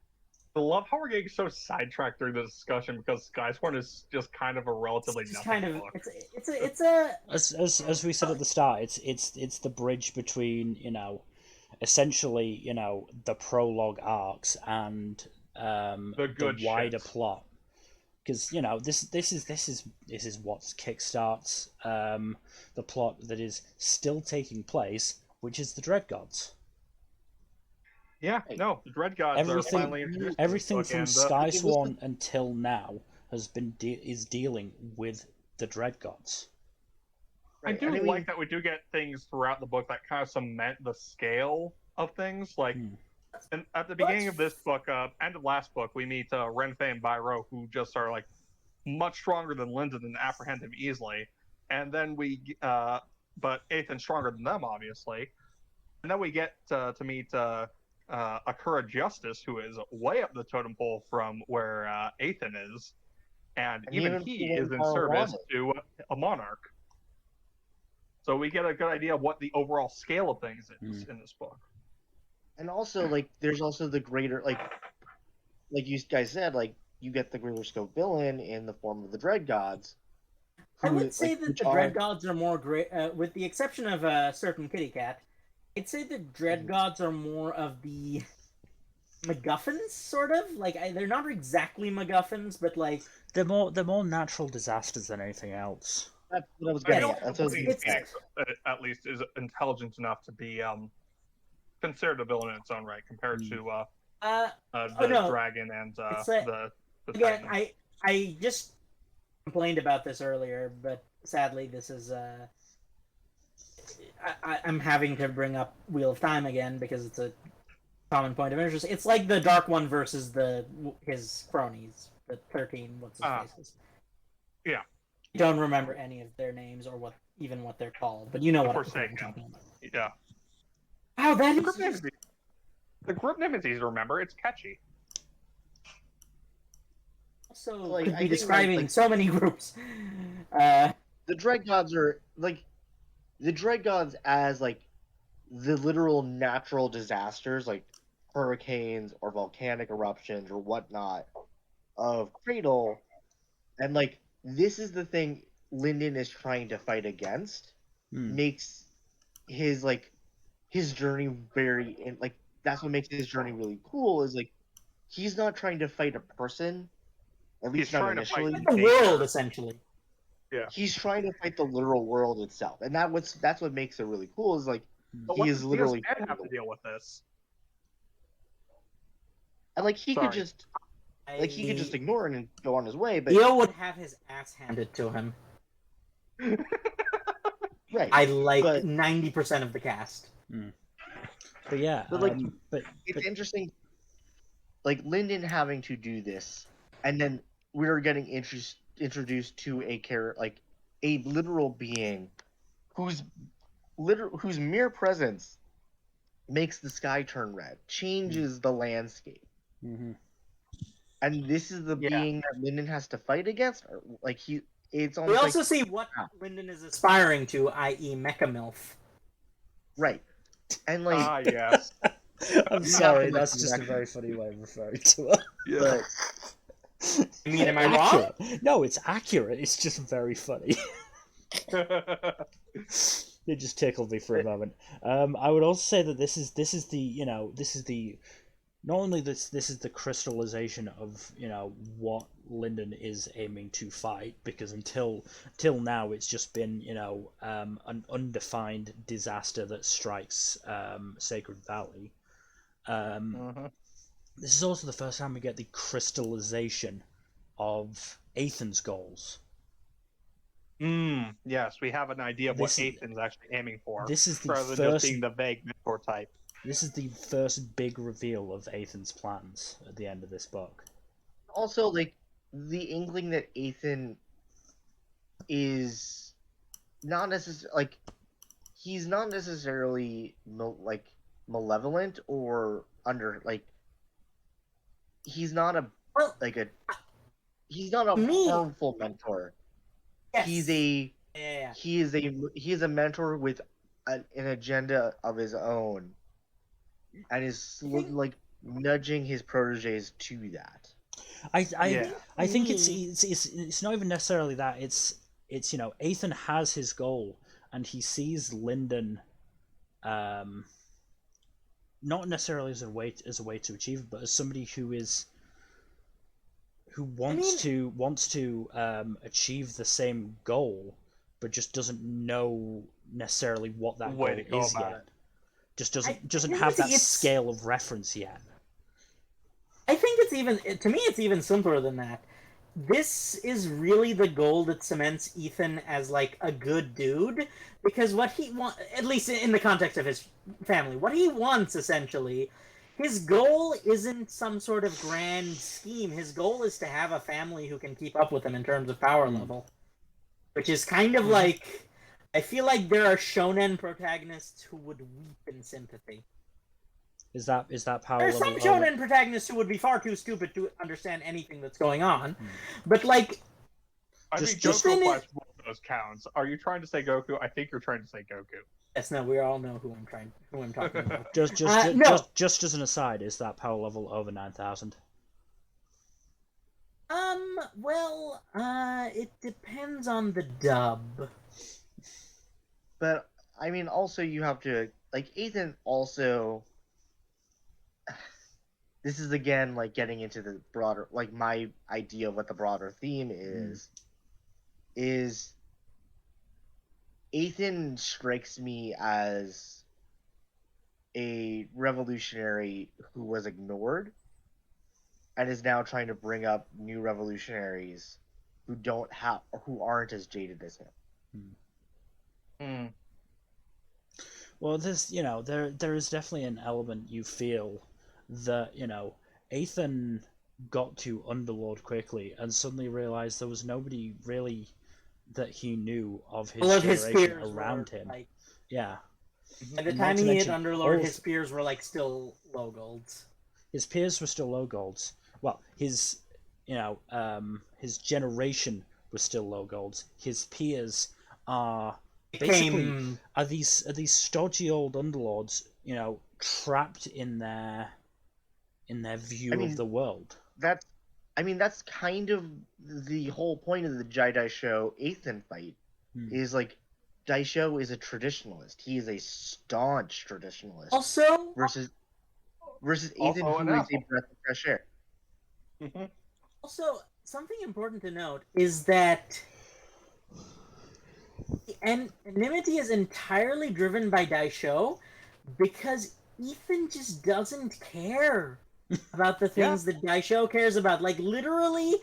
I love how we're getting so sidetracked during the discussion because Skysworn is just kind of a relatively It's nothing kind of book. it's a As we said at the start, it's the bridge between essentially the prologue arcs and the wider plot, because this is what kickstarts the plot that is still taking place, which is the Dread Gods. Yeah, no, the Dread Gods are finally introduced. Everything from Skysworn until now has been is dealing with the Dread Gods. I do like that we do get things throughout the book that kind of cement the scale of things. Like, and at the beginning of this book, end of last book, we meet Renfei and Byro, who just are like much stronger than Linden and apprehend him easily. And then but Ethan's stronger than them, obviously. And then we get to meet Akura Justice, who is way up the totem pole from where Ethan is, and even he is in service to a monarch. So we get a good idea of what the overall scale of things is in this book. And also, like, there's also the greater, like you guys said, like, you get the greater scope villain in the form of the Dread Gods. I would say that the Dread Gods are more great, with the exception of a certain kitty cat. I'd say the Dread Gods are more of the MacGuffins, sort of. Like they're not exactly MacGuffins, but like they're more natural disasters than anything else. That's what I was getting at. That's at least is intelligent enough to be considered a villain in its own right, compared to dragon and the again. I just complained about this earlier, but sadly, this is I'm having to bring up Wheel of Time again because it's a common point of interest. It's like the Dark One versus his cronies, the 13 what's his faces. Yeah. I don't remember any of their names or what they're called, but you know what I'm talking about. Yeah. Oh, that the group name is easy to remember. It's catchy. Also, could be describing so many groups. The Dread Gods are like the Dread Gods as like the literal natural disasters, like hurricanes or volcanic eruptions or whatnot of Cradle, and like this is the thing Lyndon is trying to fight against, makes his his journey that's what makes his journey really cool, is like he's not trying to fight a person, at least not initially. The world, essentially. Yeah. He's trying to fight the literal world itself, and that's what makes it really cool. Is like he is literally have to deal with this, and like he could just ignore it and go on his way. But Leo would have his ass handed to him. Right. I like 90% of the cast. But yeah, but it's interesting. Like Lyndon having to do this, and then we're getting introduced to a character, like a literal being, whose mere presence makes the sky turn red, changes the landscape, and this is the being that Lyndon has to fight against. Like it's almost. We also see what Lyndon is aspiring to, i.e., Mecha MILF. Right, and like yes. I'm sorry, that's just a very funny way of referring to her. Yeah. I mean, am I wrong? No, it's accurate. It's just very funny. It just tickled me for a moment. I would also say that this is the not only this is the crystallization of what Lyndon is aiming to fight, because until now it's just been an undefined disaster that strikes Sacred Valley. This is also the first time we get the crystallization of Ethan's goals. Yes, we have an idea of what Ethan's actually aiming for. This is the rather than just being the vague mentor type. This is the first big reveal of Ethan's plans at the end of this book. Also, like the inkling that Ethan is not necessarily he's not necessarily malevolent or he's not a harmful mentor. Yes. He is a mentor with an agenda of his own, and is nudging his proteges to that. I think it's not even necessarily that. It's Ethan has his goal, and he sees Lyndon not necessarily as a way to achieve it, but as somebody who wants to achieve the same goal, but just doesn't know necessarily what that goal is yet. Just doesn't have that scale of reference yet. I think it's even simpler than that. This is really the goal that cements Ethan as a good dude, because what he wants, at least in the context of his family, what he wants essentially, his goal isn't some sort of grand scheme. His goal is to have a family who can keep up with him in terms of power level, which is kind of I feel like there are shonen protagonists who would weep in sympathy. Is that power? There are some shonen protagonists who would be far too stupid to understand anything that's going on, but Goku applies to both those counts. Are you trying to say Goku? I think you're trying to say Goku. Yes, no, we all know who I'm talking about. Just as an aside, is that power level over 9,000? Well, it depends on the dub. But I mean, also you have to Ethan also. This is again getting into the broader my idea of what the broader theme is Ethan strikes me as a revolutionary who was ignored and is now trying to bring up new revolutionaries who aren't as jaded as him. Well, there is definitely an element you feel that Ethan got to Underlord quickly and suddenly realized there was nobody really that he knew of his generation around him. Yeah. By the time he hit Underlord, his peers were still low golds. His peers were still low golds. Well, his generation was still low golds. His peers are these stodgy old Underlords, trapped in their in their view of the world. That's kind of the whole point of the Jedi show Ethan fight. Is like Daisho is a traditionalist. He is a staunch traditionalist. Also, versus Ethan, Also who an is a asshole. breath of fresh air. Also, something important to note is that anonymity is entirely driven by Daisho because Ethan just doesn't care about the things that Daisho cares about. Like, literally,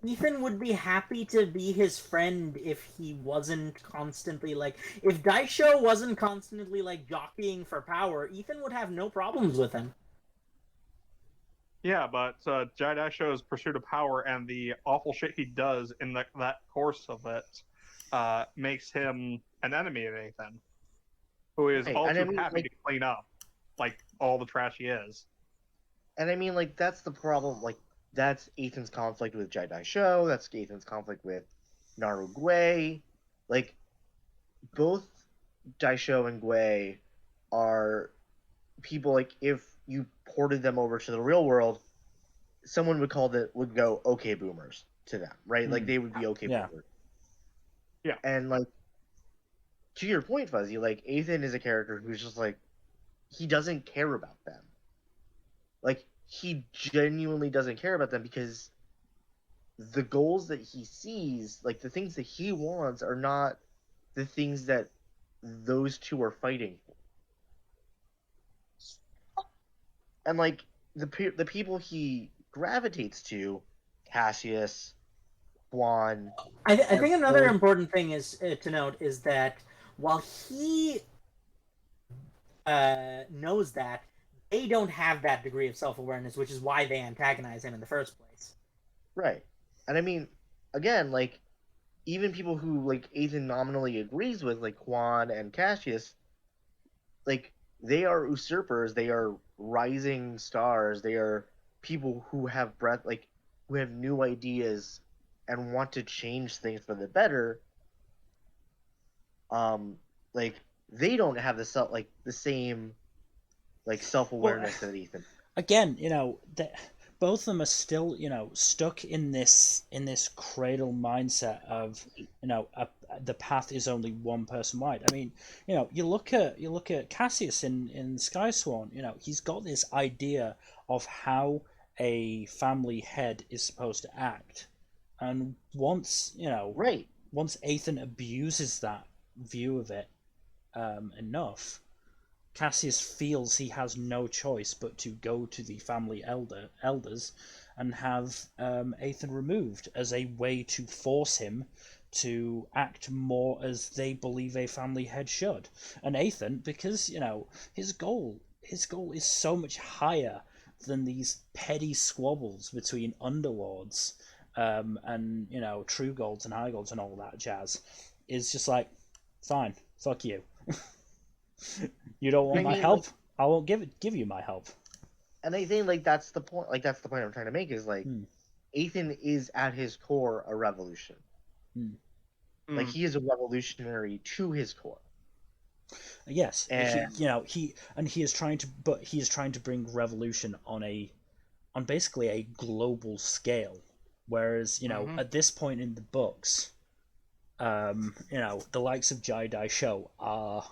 Ethan would be happy to be his friend if he wasn't constantly, like... If Daisho wasn't constantly, like, jockeying for power, Ethan would have no problems with him. Yeah, but Jedi Show's pursuit of power and the awful shit he does in that course of it makes him an enemy of Ethan, who is Right, all and too I mean, happy to clean up, like, all the trash he is. And I mean, like, that's the problem. Like, that's Ethan's conflict with Jedi Show. That's Ethan's conflict with Naru Gui. Like, both Daisho and Gui are people, like, if you ported them over to the real world, someone would go okay boomers to them, right? Like, they would be okay boomers. Yeah. And, like, to your point, Fuzzy, like, Ethan is a character who's just, like, he doesn't care about them. Like, he genuinely doesn't care about them because the goals that he sees, like, the things that he wants are not the things that those two are fighting for. And, like, the people he gravitates to, Cassius, Juan... I think another important thing is to note is that while he knows that, they don't have that degree of self-awareness, which is why they antagonize him in the first place. Right. And I mean, again, like, even people who, like, Ethan nominally agrees with, like Juan and Cassius, like, they are usurpers, they are rising stars, they are people who have who have new ideas and want to change things for the better. Like, they don't have the same self-awareness that Ethan. Again, both of them are still, stuck in this cradle mindset of, the path is only one person wide. I mean, you look at Cassius in Skysworn. He's got this idea of how a family head is supposed to act, and once Ethan abuses that view of it enough, Cassius feels he has no choice but to go to the family elders and have Ethan removed as a way to force him to act more as they believe a family head should. And Ethan, because his goal is so much higher than these petty squabbles between underlords and true golds and high golds and all that jazz, is just like, fine, fuck you. You don't want my help? I won't give you my help. And I think that's the point. Like, that's the point I'm trying to make is like, Ethan is at his core a revolution. Like, he is a revolutionary to his core. Yes, and he is trying to bring revolution on basically a global scale. Whereas at this point in the books, the likes of Jedi Show are.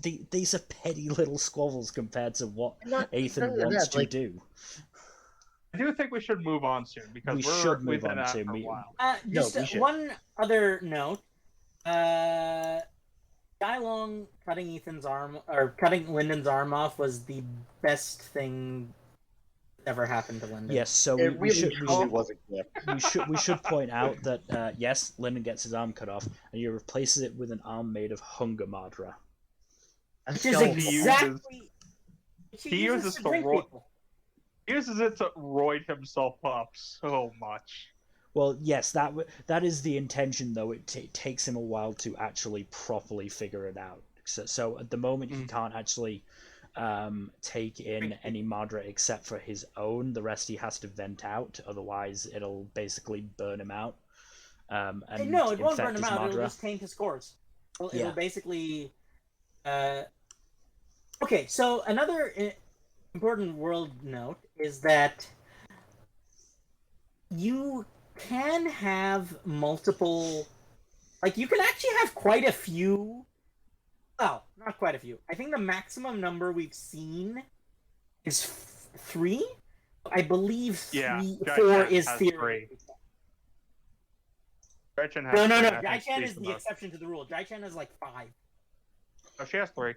These are petty little squabbles compared to what Ethan wants to do. I do think we should move on soon because we've been at it for a while. One other note: Long cutting Ethan's arm or cutting Lyndon's arm off was the best thing ever happened to Lyndon. Yes, so we should point out that yes, Lyndon gets his arm cut off, and he replaces it with an arm made of Hunger Madra. Which is exactly he uses it to roid himself up so much. Well, yes, that is the intention, though. It takes him a while to actually properly figure it out. So at the moment, he can't actually take in any Madra except for his own. The rest he has to vent out, otherwise it'll basically burn him out. And no, it won't burn him out. Madra. It'll just taint his cores. It'll basically. Okay, so another important world note is that you can have multiple, like, you can actually have quite a few. Well, not quite a few. I think the maximum number we've seen is 3. I believe Yeah, 4 Jai-Chen is has theoretically. 3. Jai-Chen has No, 3, no. and I think Jai-Chen she's is the the most. exception to the rule. Jai-Chen has like 5. Oh, she has 3.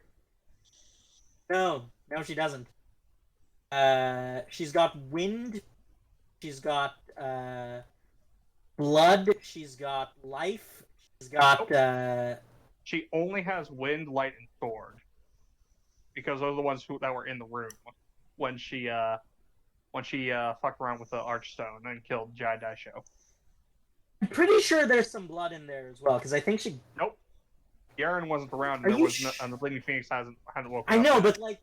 No, she doesn't. She's got wind. She's got blood. She's got life. She's got. She only has wind, light, and sword. Because those are the ones that were in the room when she fucked around with the Archstone and killed Jai Daisho. I'm pretty sure there's some blood in there as well, because I think she. Nope. Yaren wasn't around, Are and you and the Bleeding Phoenix hadn't woken up. I know, yet. but like.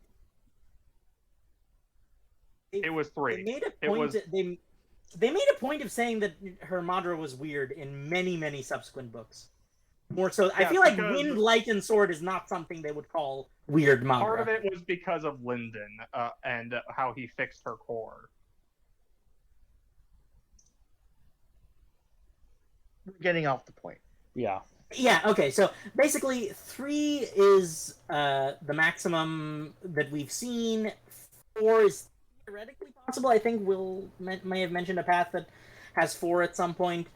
It was 3. They made a It point. was They made a point of saying that her Madara was weird in many subsequent books. More so, I feel like wind, light, and sword is not something they would call weird Madara. Part of it was because of Linden and how he fixed her core. We're getting off the point. Yeah. Yeah, okay, so basically 3 is the maximum that we've seen. 4 is theoretically possible. I think Will may have mentioned a path that has 4 at some point.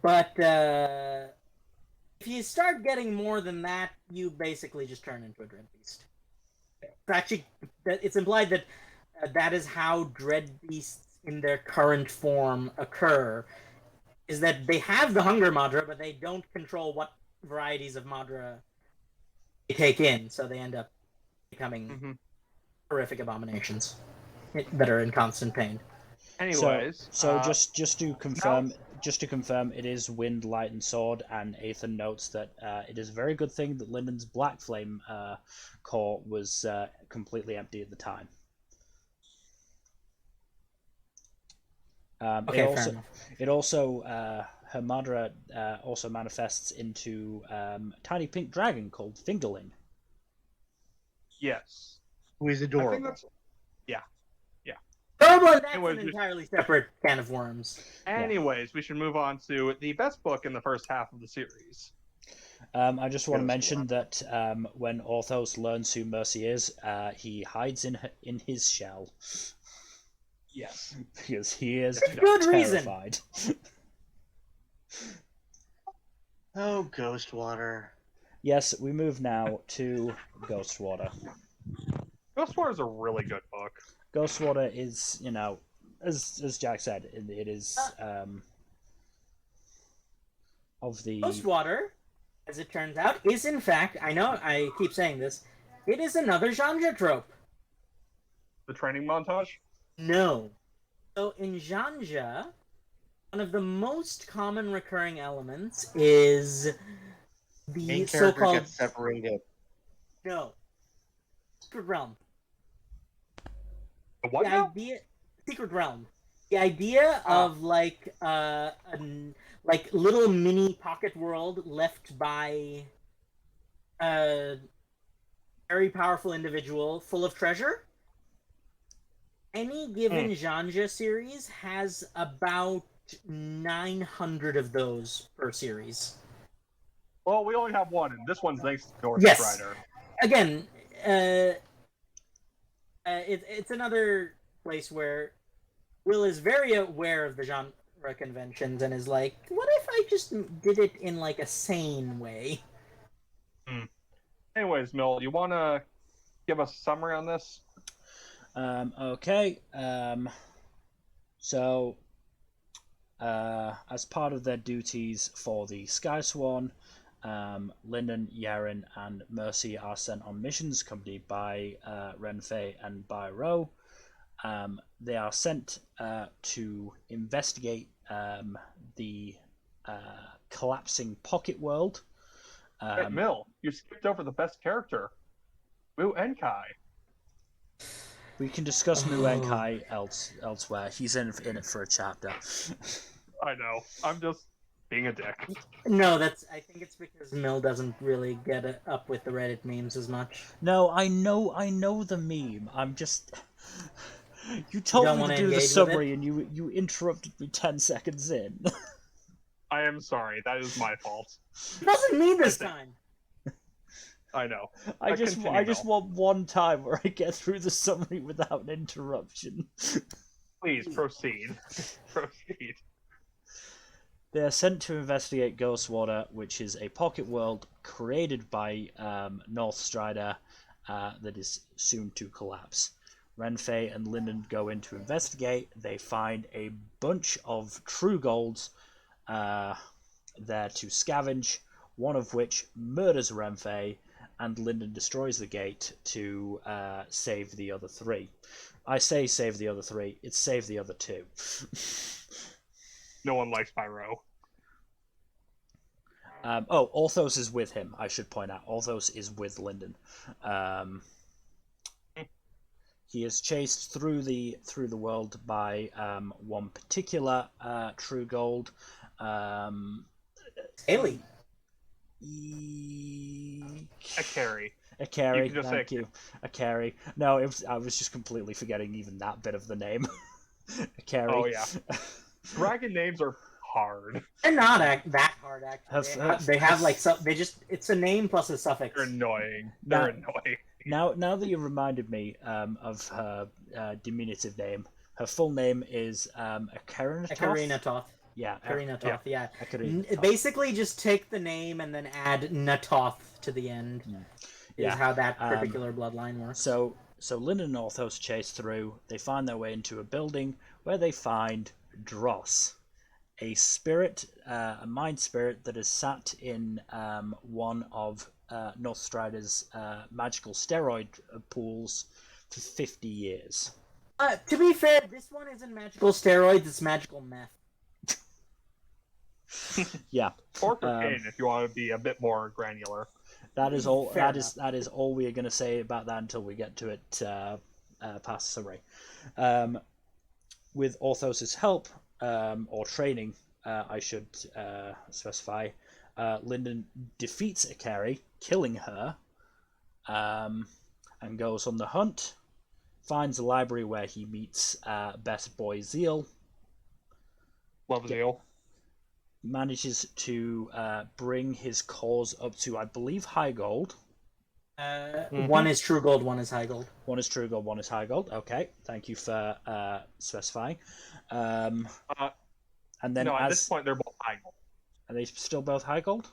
But if you start getting more than that, you basically just turn into a Dread Beast. Actually, it's implied that that is how Dread Beasts in their current form occur. Is that they have the Hunger Madara, but they don't control what varieties of Madara they take in, so they end up becoming horrific abominations that are in constant pain. Anyways, so just to confirm, it is wind, light, and sword. And Ethan notes that it is a very good thing that Linden's Black Flame core was completely empty at the time. It also her Madara also manifests into tiny pink dragon called Fingerling. Yes. Who is adorable. Adorable, that's an entirely separate can of worms. Anyways, we should move on to the best book in the first half of the series. I just want to mention that when Orthos learns who Mercy is, he hides in his shell. Yes. Because he is terrified. Oh, Ghostwater. Yes, we move now to Ghostwater. Ghostwater is a really good book. Ghostwater is, as Jack said, it is of the... Ghostwater, as it turns out, is in fact, I know I keep saying this, it is another genre trope. The training montage? No. So in genre, one of the most common recurring elements is the main character so-called... gets separated. No. Secret Realm. What now? Secret Realm. The idea of like little mini pocket world left by a very powerful individual full of treasure. Any given genre series has about 900 of those per series. Well, we only have one, and this one's thanks to North Strider. Again, it's another place where Will is very aware of the genre conventions and is like, what if I just did it in like a sane way? Anyways, Mill, you want to give us a summary on this? Okay. So, as part of their duties for the Skysworn, Linden, Yaren, and Mercy are sent on missions accompanied by Renfei and by Ro. They are sent to investigate the collapsing pocket world. Hey, Mill, you skipped over the best character, Wu Enkai. We can discuss Mu Enkai elsewhere. He's in it for a chapter. I know. I'm just being a dick. No, I think it's because Mill doesn't really get up with the Reddit memes as much. No, I know the meme. I'm just You told don't me wanna to do the engage with summary, it? and you interrupted me 10 seconds in. I am sorry. That is my fault. It wasn't me this think- time. I know. I just Continue, want one time where I get through the summary without an interruption. Please proceed. Proceed. They are sent to investigate Ghostwater, which is a pocket world created by North Strider that is soon to collapse. Renfei and Linden go in to investigate. They find a bunch of true golds there to scavenge, one of which murders Renfei, and Linden destroys the gate to save the other three. I say save the other three, it's save the other two. No one likes Pyro. Orthos is with him, I should point out. Orthos is with Linden. He is chased through the world by one particular true gold. Haley. A carry. A carry, You can just thank say you. A carry. No, I was just completely forgetting even that bit of the name. A carry. Oh yeah. Dragon names are hard. They're not that hard actually. They have like it's a name plus a suffix. They're annoying. They're annoying. Now that you reminded me of her diminutive name, her full name is Akarina Toth. Yeah, Akarina Toth. Yeah. Toth. Basically, just take the name and then add Natoth to the end. Is how that particular bloodline works. So Linden and Orthos chase through. They find their way into a building where they find Dross, a spirit, a mind spirit that has sat in one of North Strider's magical steroid pools for 50 years. To be fair, this one isn't magical steroids; it's magical meth. Yeah. Or cocaine, if you want to be a bit more granular. That is all. Fair That is all we are going to say about that until we get to it past summary. With Orthos's help or training, I should specify, Linden defeats Akari, killing her, and goes on the hunt. Finds a library where he meets Best Boy Zeal. Love Zeal. Manages to bring his cause up to, I believe, high gold. One is true gold, one is high gold. One is true gold, one is high gold. Okay, thank you for specifying. And then at this point, they're both high gold. Are they still both high gold?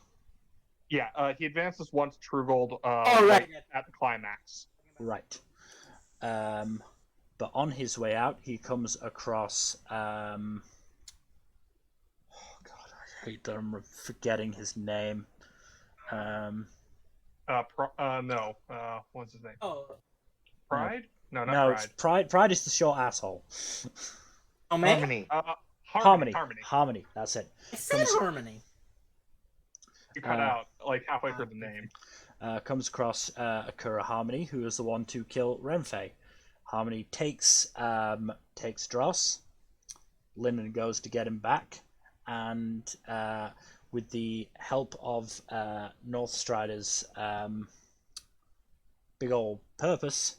Yeah, he advances one to true gold right. at the climax. Right. But on his way out, he comes across... I hate that I'm forgetting his name. No. What's his name? Oh. Pride? No, not No, Pride. it's Pride. Pride is the short asshole. Harmony. Harmony. That's it. I said Harmony. You cut out like halfway through the name. Comes across Akura Harmony, who is the one to kill Renfei. Harmony takes Dross. Linden goes to get him back, and with the help of North Strider's big old purpose,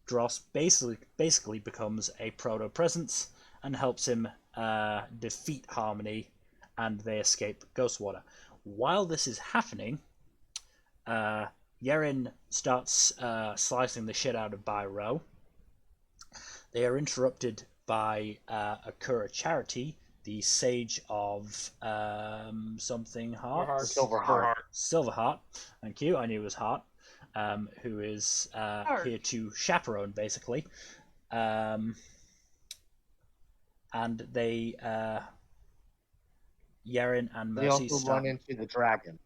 Dross basically becomes a proto-presence and helps him defeat Harmony, and they escape Ghostwater. While this is happening, Yerin starts slicing the shit out of Byro. They are interrupted by Akura Charity, the Sage of something Heart? Silverheart. Thank you. I knew it was Heart. Who is here to chaperone, basically. And they... Yerin and Mercy run into the dragon.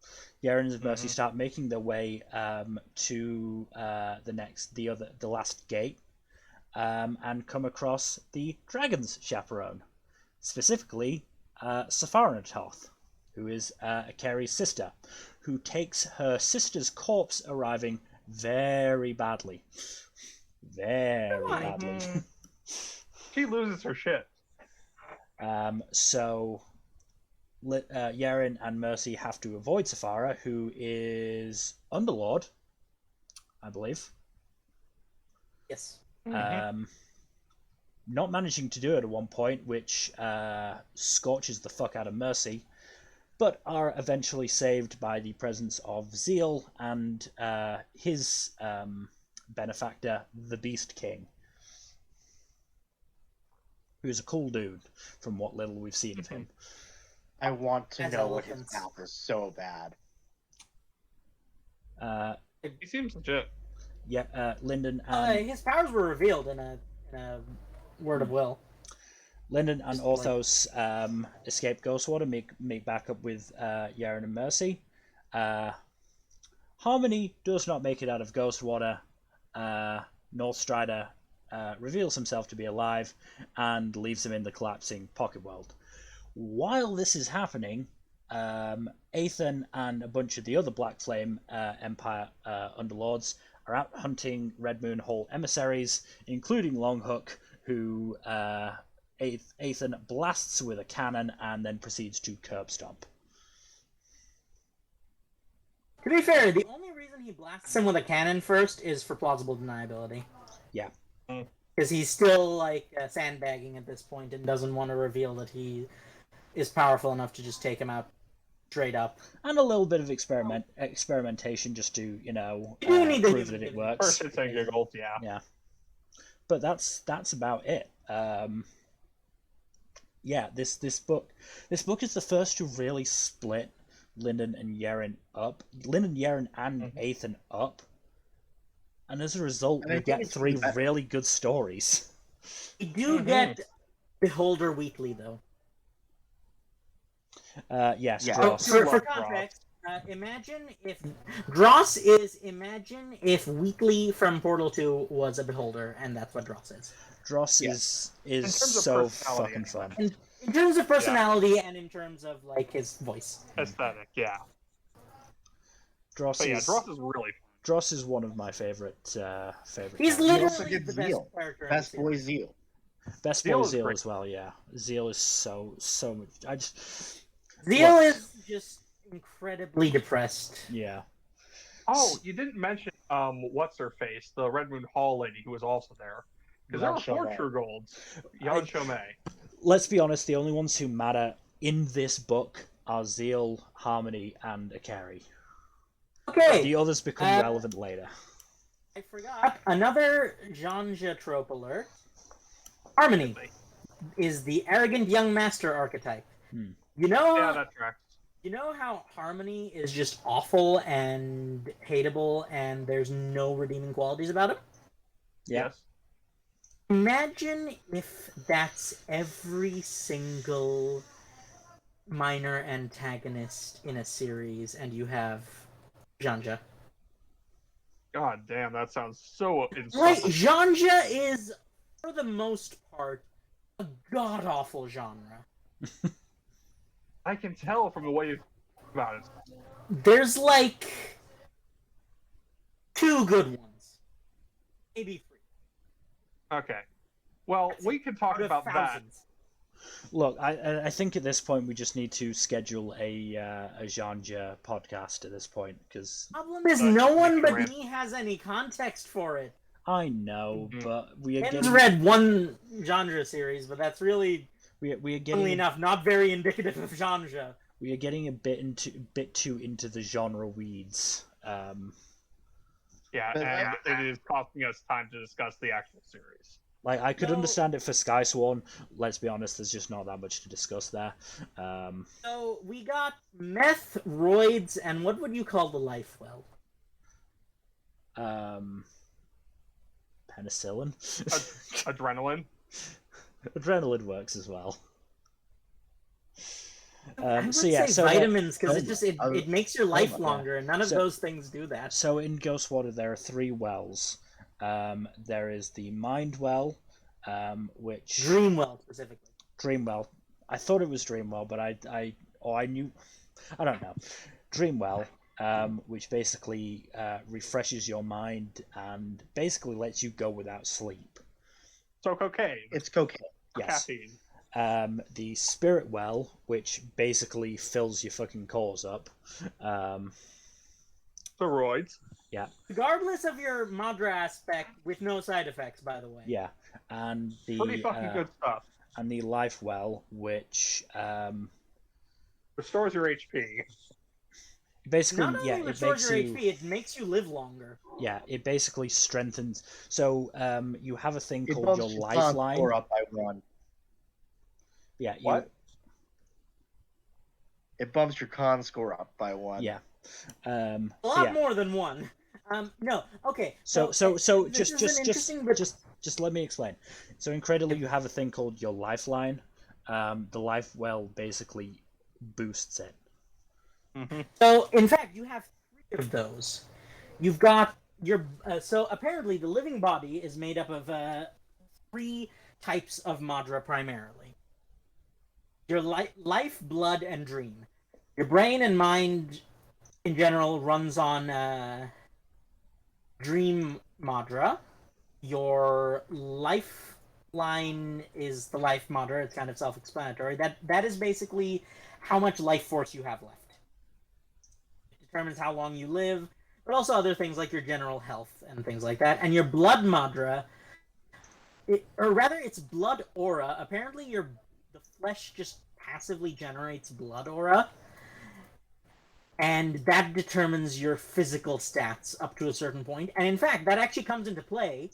Yerin and Mercy start making their way to the last gate, and come across the dragon's chaperone, specifically Safaranatoth, who is Akari's sister, who takes her sister's corpse arriving very badly. Very badly. She loses her shit. So Yerin and Mercy have to avoid Safara, who is Underlord, I believe. Yes. Not managing to do it at one point, which scorches the fuck out of Mercy, but are eventually saved by the presence of Zeal and his benefactor, the Beast King, who's a cool dude from what little we've seen of him. I want to As know what his elephants. mouth is so bad. He seems legit. Yeah, Lyndon and His powers were revealed in a word of will. Lyndon and Just like- Orthos escape Ghostwater, meet back up with Yaren and Mercy. Harmony does not make it out of Ghostwater. Northstrider reveals himself to be alive and leaves him in the collapsing pocket world. While this is happening, Ethan and a bunch of the other Black Flame Empire Underlords are out hunting Red Moon Hall emissaries, including Longhook, who Ethan blasts with a cannon and then proceeds to curb stomp. To be fair, the only reason he blasts him with a cannon first is for plausible deniability. Yeah. Because he's still, like, sandbagging at this point and doesn't want to reveal that he is powerful enough to just take him out straight up. And a little bit of experimentation just to, You do need the prove human that it gimmick. works. First hits and giggles, yeah. Yeah. But that's about it. Yeah, this book is the first to really split Lyndon and Yaren up. Lyndon, Yaren, and Ethan up. And as a result, And I we think get it's three better. really good stories. We do get Beholder weekly, though. Yes, Yeah. Dross. For Dross. context, imagine if Weekly from Portal 2 was a Beholder, and that's what Dross is. Dross Yes. is In terms of so personality, fucking fun. In terms of personality and in terms of, like, his voice. Aesthetic, yeah. Dross But yeah, is Dross is really fun. Dross is one of my favorite He's characters. He also literally gets the best Zeal. character in the Best boy series. Zeal. Best Zeal boy is Zeal great. as well. Yeah, Zeal is so much. Zeal Look. is just incredibly depressed. Yeah. Oh, you didn't mention what's her face, the Red Moon Hall lady who was also there. Because there were Jan 4 Chomei. true golds. Jan Chomei. Let's be honest. The only ones who matter in this book are Zeal, Harmony, and Akari. Okay, The others become Uh, relevant later. I forgot. Another Janja trope alert. Harmony is the arrogant young master archetype. Hmm. You know, Yeah, that tracks. you know how Harmony is just awful and hateable, and there's no redeeming qualities about him? Yeah. Yes. Imagine if that's every single minor antagonist in a series, and you have Janja. God damn, that sounds so Right, insufferable. Janja is, for the most part, a god-awful genre. I can tell from the way you think about it. There's, like, 2 good ones. Maybe 3. Okay. Well, we can talk Out of about that. thousands. Look, I think at this point we just need to schedule a Janja podcast at this point because Problem is, That's no one but ignorant. me has any context for it. I know, Mhm. but we are Ben's getting read one genre series, but that's really, we are funnily getting enough, not very indicative of genre. we are getting a bit too into the genre weeds. Yeah, But and it is costing us time to discuss the actual series. Like I could No. understand it for Skysworn. Let's be honest, there's just not that much to discuss there. So, we got meth, roids, and what would you call the life well? Penicillin. Adrenaline. Adrenaline works as well. I would So yeah, say so vitamins, because Oh, it makes your life yeah. longer, and none of So- those things do that. So in Ghostwater there are 3 wells. There is the Mind Well, which Dreamwell, specifically. Dreamwell. I thought it was Dreamwell, but I don't know. Dreamwell, which basically refreshes your mind and basically lets you go without sleep. So cocaine. It's cocaine. Yes. Caffeine. The Spirit Well, which basically fills your fucking cores up. Steroids. Yeah. Regardless of your Madra aspect, with no side effects, by the way. Yeah, and Pretty the fucking good stuff. and the life well, which Restores your HP. basically Not only it restores makes your you HP, it makes you live longer. it basically strengthens. So you have a thing It called bumps your your con lifeline. score up by 1. Yeah, What? It bumps your con score up by 1. Yeah. A lot more than 1. No, okay. So this is an interesting, but just let me explain. So in Cradle, you have a thing called your lifeline. The life well basically boosts it. Mm-hmm. So in fact, you have 3 of those. You've got your so apparently the living body is made up of 3 types of Madra primarily. Your life, blood, and dream. Your brain and mind, in general, runs on dream Madra. Your lifeline is the life Madra. It's kind of self-explanatory. That is basically how much life force you have left. It determines how long you live, but also other things like your general health and things like that. And your blood Madra, or rather, it's blood aura. Apparently, the flesh just passively generates blood aura, and that determines your physical stats up to a certain point. And in fact, that actually comes into play.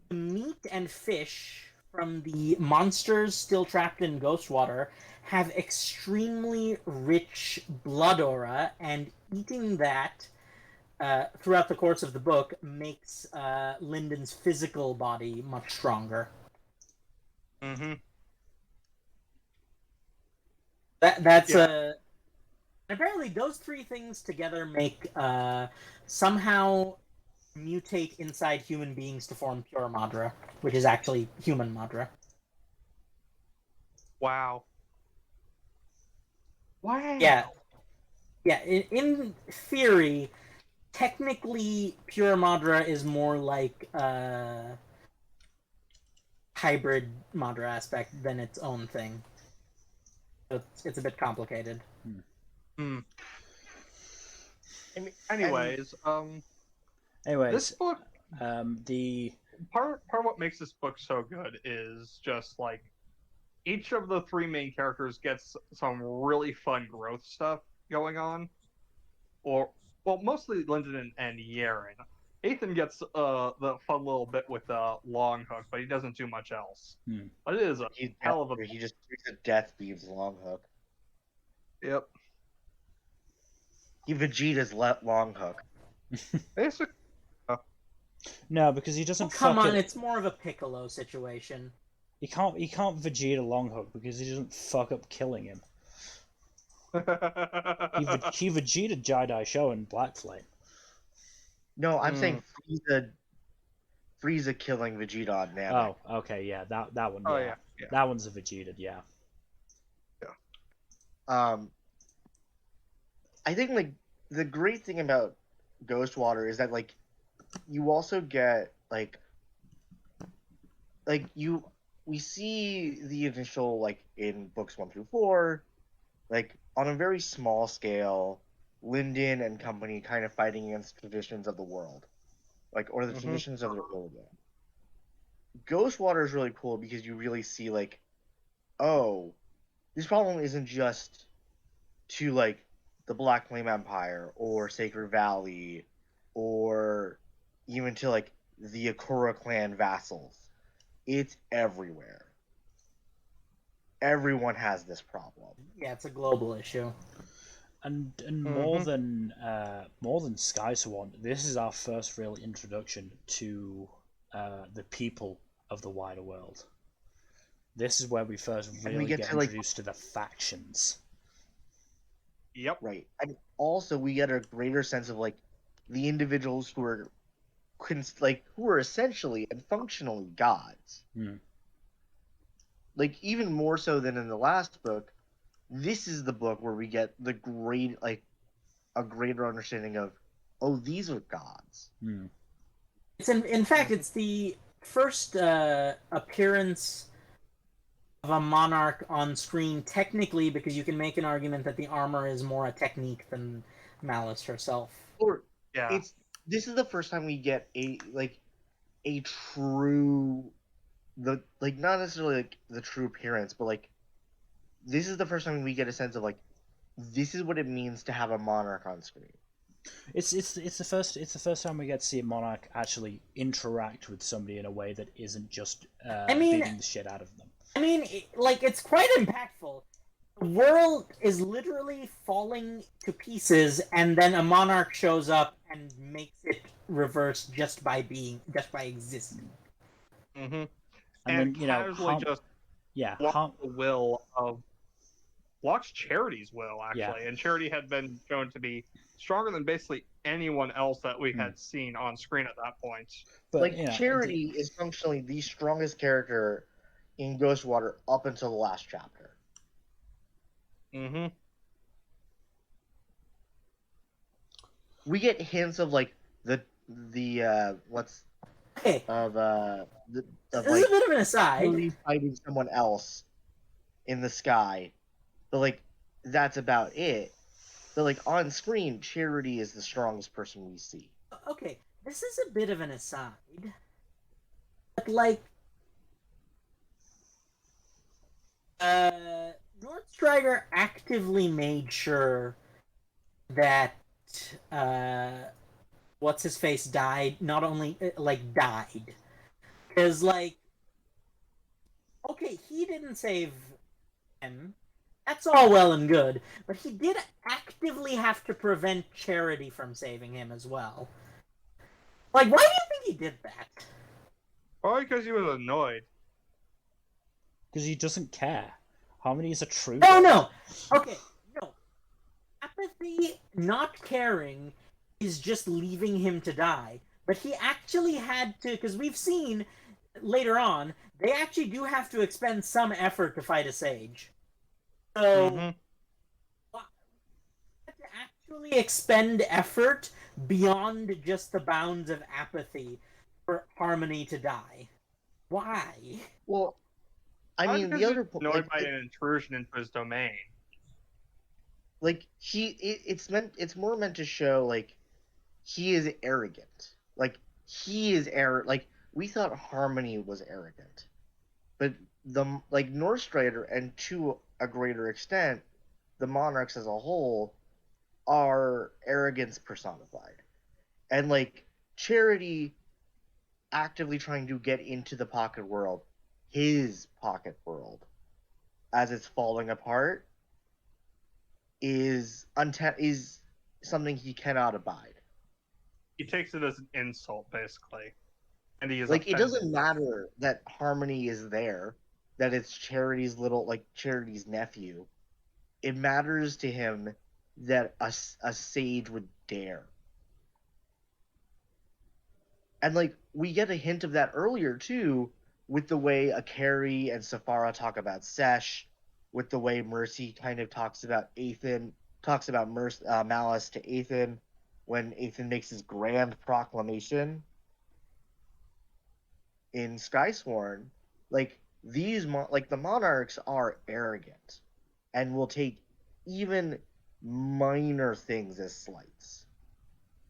The meat and fish from the monsters still trapped in Ghostwater have extremely rich blood aura, and eating that throughout the course of the book makes Lyndon's physical body much stronger. Mm-hmm. That's apparently those 3 things together make somehow mutate inside human beings to form pure Madra, which is actually human Madra. Wow. Wow. Yeah. In theory, technically, pure Madra is more like hybrid Madra aspect than its own thing. It's a bit complicated. Hmm. I mean, Anyways, this book, the part of what makes this book so good is just like each of the 3 main characters gets some really fun growth stuff going on. Or, well, mostly Lyndon and Yaren. Ethan gets the fun little bit with the long hook, but he doesn't do much else. But it is a hell of a. He just takes a death beams long hook. Yep. He Vegeta's long hook. Basically, no, because he doesn't. Come on, it's more of a Piccolo situation. He can't Vegeta long hook because he doesn't fuck up killing him. He Vegeta Jedi Show in Black Flame. No, I'm saying Frieza killing Vegeta on Namek. Oh, okay, yeah, that one. Oh, yeah. That one's a Vegeta, yeah. I think like the great thing about Ghostwater is that like you also get we see the initial like in books 1 through 4, like on a very small scale, Lyndon and company kind of fighting against traditions of the world, or the traditions of the world. Ghostwater is really cool because you really see like, oh, this problem isn't just to like the Black Flame Empire or Sacred Valley or even to like the Akura clan vassals. It's everywhere. Everyone has this problem. Yeah, it's a global issue. And more than Skysworn, this is our first real introduction to the people of the wider world. This is where we first really get introduced to the factions. Yep. Right. And also we get a greater sense of like the individuals who are who are essentially and functionally gods. Like even more so than in the last book, this is the book where we get a greater understanding of, oh, these are gods. It's in fact it's the first appearance of a monarch on screen, technically, because you can make an argument that the armor is more a technique than Malice herself. Or yeah, this is the first time we get a true not necessarily like the true appearance, but like this is the first time we get a sense of like this is what it means to have a monarch on screen. It's the first time we get to see a monarch actually interact with somebody in a way that isn't just beating the shit out of them. I mean, it's quite impactful. The world is literally falling to pieces, and then a monarch shows up and makes it reverse just by existing. Mm-hmm. And then casually just blocks the will of blocks Charity's will actually, and Charity had been shown to be stronger than basically anyone else that we had seen on screen at that point. But Charity is functionally the strongest character in Ghostwater up until the last chapter. Mm-hmm. We get hints of like the what's of this is a bit of an aside. Fighting someone else in the sky, but like that's about it. But like on screen, Charity is the strongest person we see. Okay, this is a bit of an aside, but like, Northstrider actively made sure that what's his face died. Not only died, because like, okay, he didn't save him. That's all well and good, but he did actively have to prevent Charity from saving him as well. Like, why do you think he did that? Probably because he was annoyed. Because he doesn't care. Harmony is a true. No. Okay, no. Apathy, not caring, is just leaving him to die. But he actually had to, because we've seen later on, they actually do have to expend some effort to fight a sage. So, to actually expend effort beyond just the bounds of apathy for Harmony to die. Why? Well, I mean, the other point, annoyed by an intrusion into his domain. Like it's more meant to show like he is arrogant. Like he is like we thought Harmony was arrogant, but Northstrider and to a greater extent, the monarchs as a whole are arrogance personified, and like Charity actively trying to get into the pocket world, his pocket world, as it's falling apart, is something he cannot abide. He takes it as an insult, basically, and he is like offended. It doesn't matter that Harmony is there, that it's Charity's Charity's nephew. It matters to him that a sage would dare. And like we get a hint of that earlier too, with the way Akari and Safara talk about Sesh, with the way Mercy kind of talks about Malice to Ethan when Ethan makes his grand proclamation in Skysworn. Like the monarchs are arrogant and will take even minor things as slights.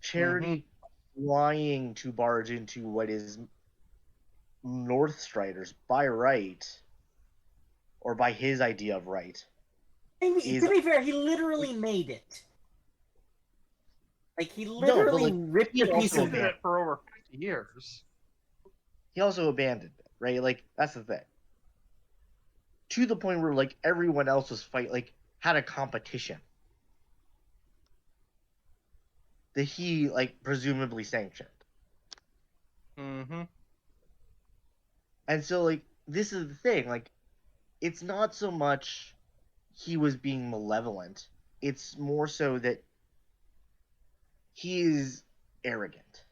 Charity trying to barge into what is Northstrider's by right, or by his idea of right. To be fair, he literally made it. Like, he literally ripped a piece of it for over 50 years. He also abandoned it, right? Like, that's the thing. To the point where, like, everyone else was had a competition that he, like, presumably sanctioned. Mm-hmm. And so, like, this is the thing. Like, it's not so much he was being malevolent. It's more so that he is arrogant.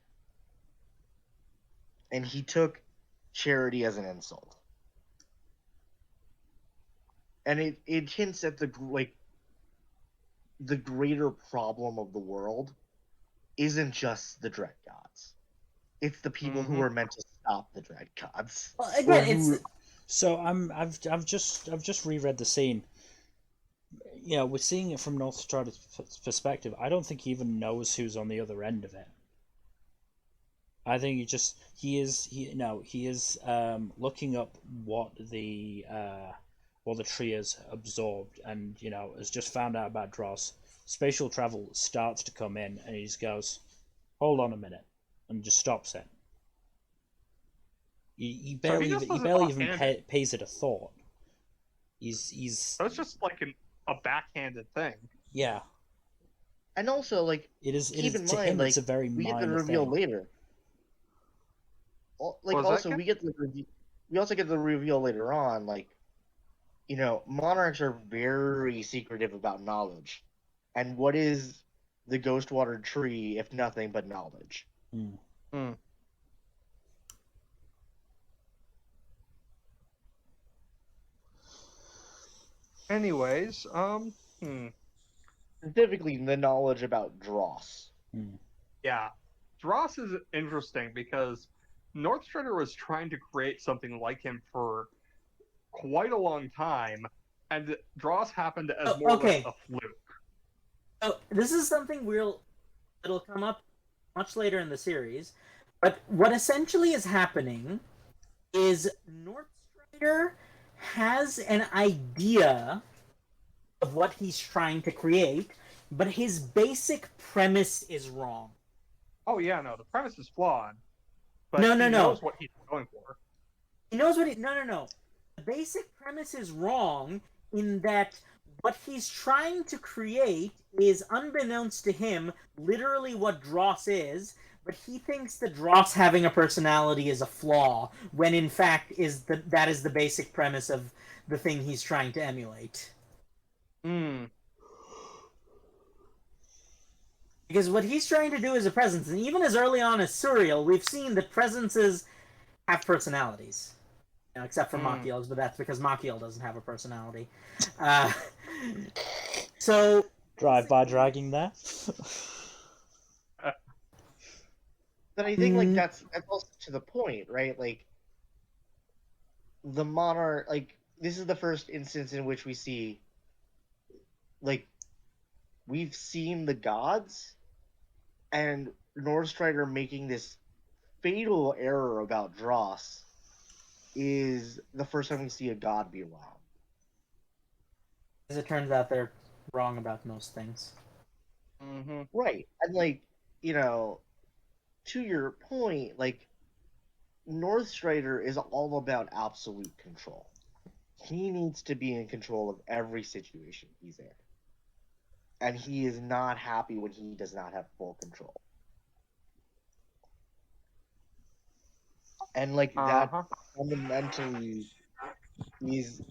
And he took Charity as an insult. And it hints at the greater problem of the world isn't just the Dread Gods. It's the people who are meant to stop the Dread Gods. Well, again, So I've just reread the scene. You know, we're seeing it from Northstrider's perspective. I don't think he even knows who's on the other end of it. I think he is looking up what the tree has absorbed, and has just found out about Dross. Spatial travel starts to come in, and he just goes, "Hold on a minute," and just stops it. He So he barely just he does it barely even offhanded. pays it a thought. He's That's just like a backhanded thing. yeah. And also, like, It keep is in to mind, him. It's like, a very we get the minor reveal thing. later. Like, What was that also, again? we also get the reveal later on, like, monarchs are very secretive about knowledge. And what is the Ghostwater tree if nothing but knowledge? Mm. Hmm. Anyways, Specifically, the knowledge about Dross. Mm. yeah. Dross is interesting because Northstrider was trying to create something like him for quite a long time, and Dross happened as Oh, more or less okay. a fluke. So this is something it'll come up much later in the series. But what essentially is happening is Northstrider has an idea of what he's trying to create, but his basic premise is wrong. Oh yeah, no, the premise is flawed, but No, he no, no. knows what he's going for. He knows what he. No, no, no. The basic premise is wrong in that what he's trying to create is, unbeknownst to him, literally what Dross is, but he thinks that Dross having a personality is a flaw, when in fact that is the basic premise of the thing he's trying to emulate. Hmm. Because what he's trying to do is a presence, and even as early on as Surreal, we've seen that presences have personalities. Except for Machiel's, but that's because Machiel doesn't have a personality. Uh, so Drive by dragging there. But I think, like, that's also to the point, right? Like, the monarch, like, this is the first instance in which we see, like, we've seen the gods, and Nordstrider making this fatal error about Dross is the first time we see a god be wrong. as it turns out, they're wrong about most things. Mm-hmm. Right. And, like, to your point, like, Northstrider is all about absolute control. He needs to be in control of every situation he's in. And he is not happy when he does not have full control. And, like, that Uh-huh. fundamentally is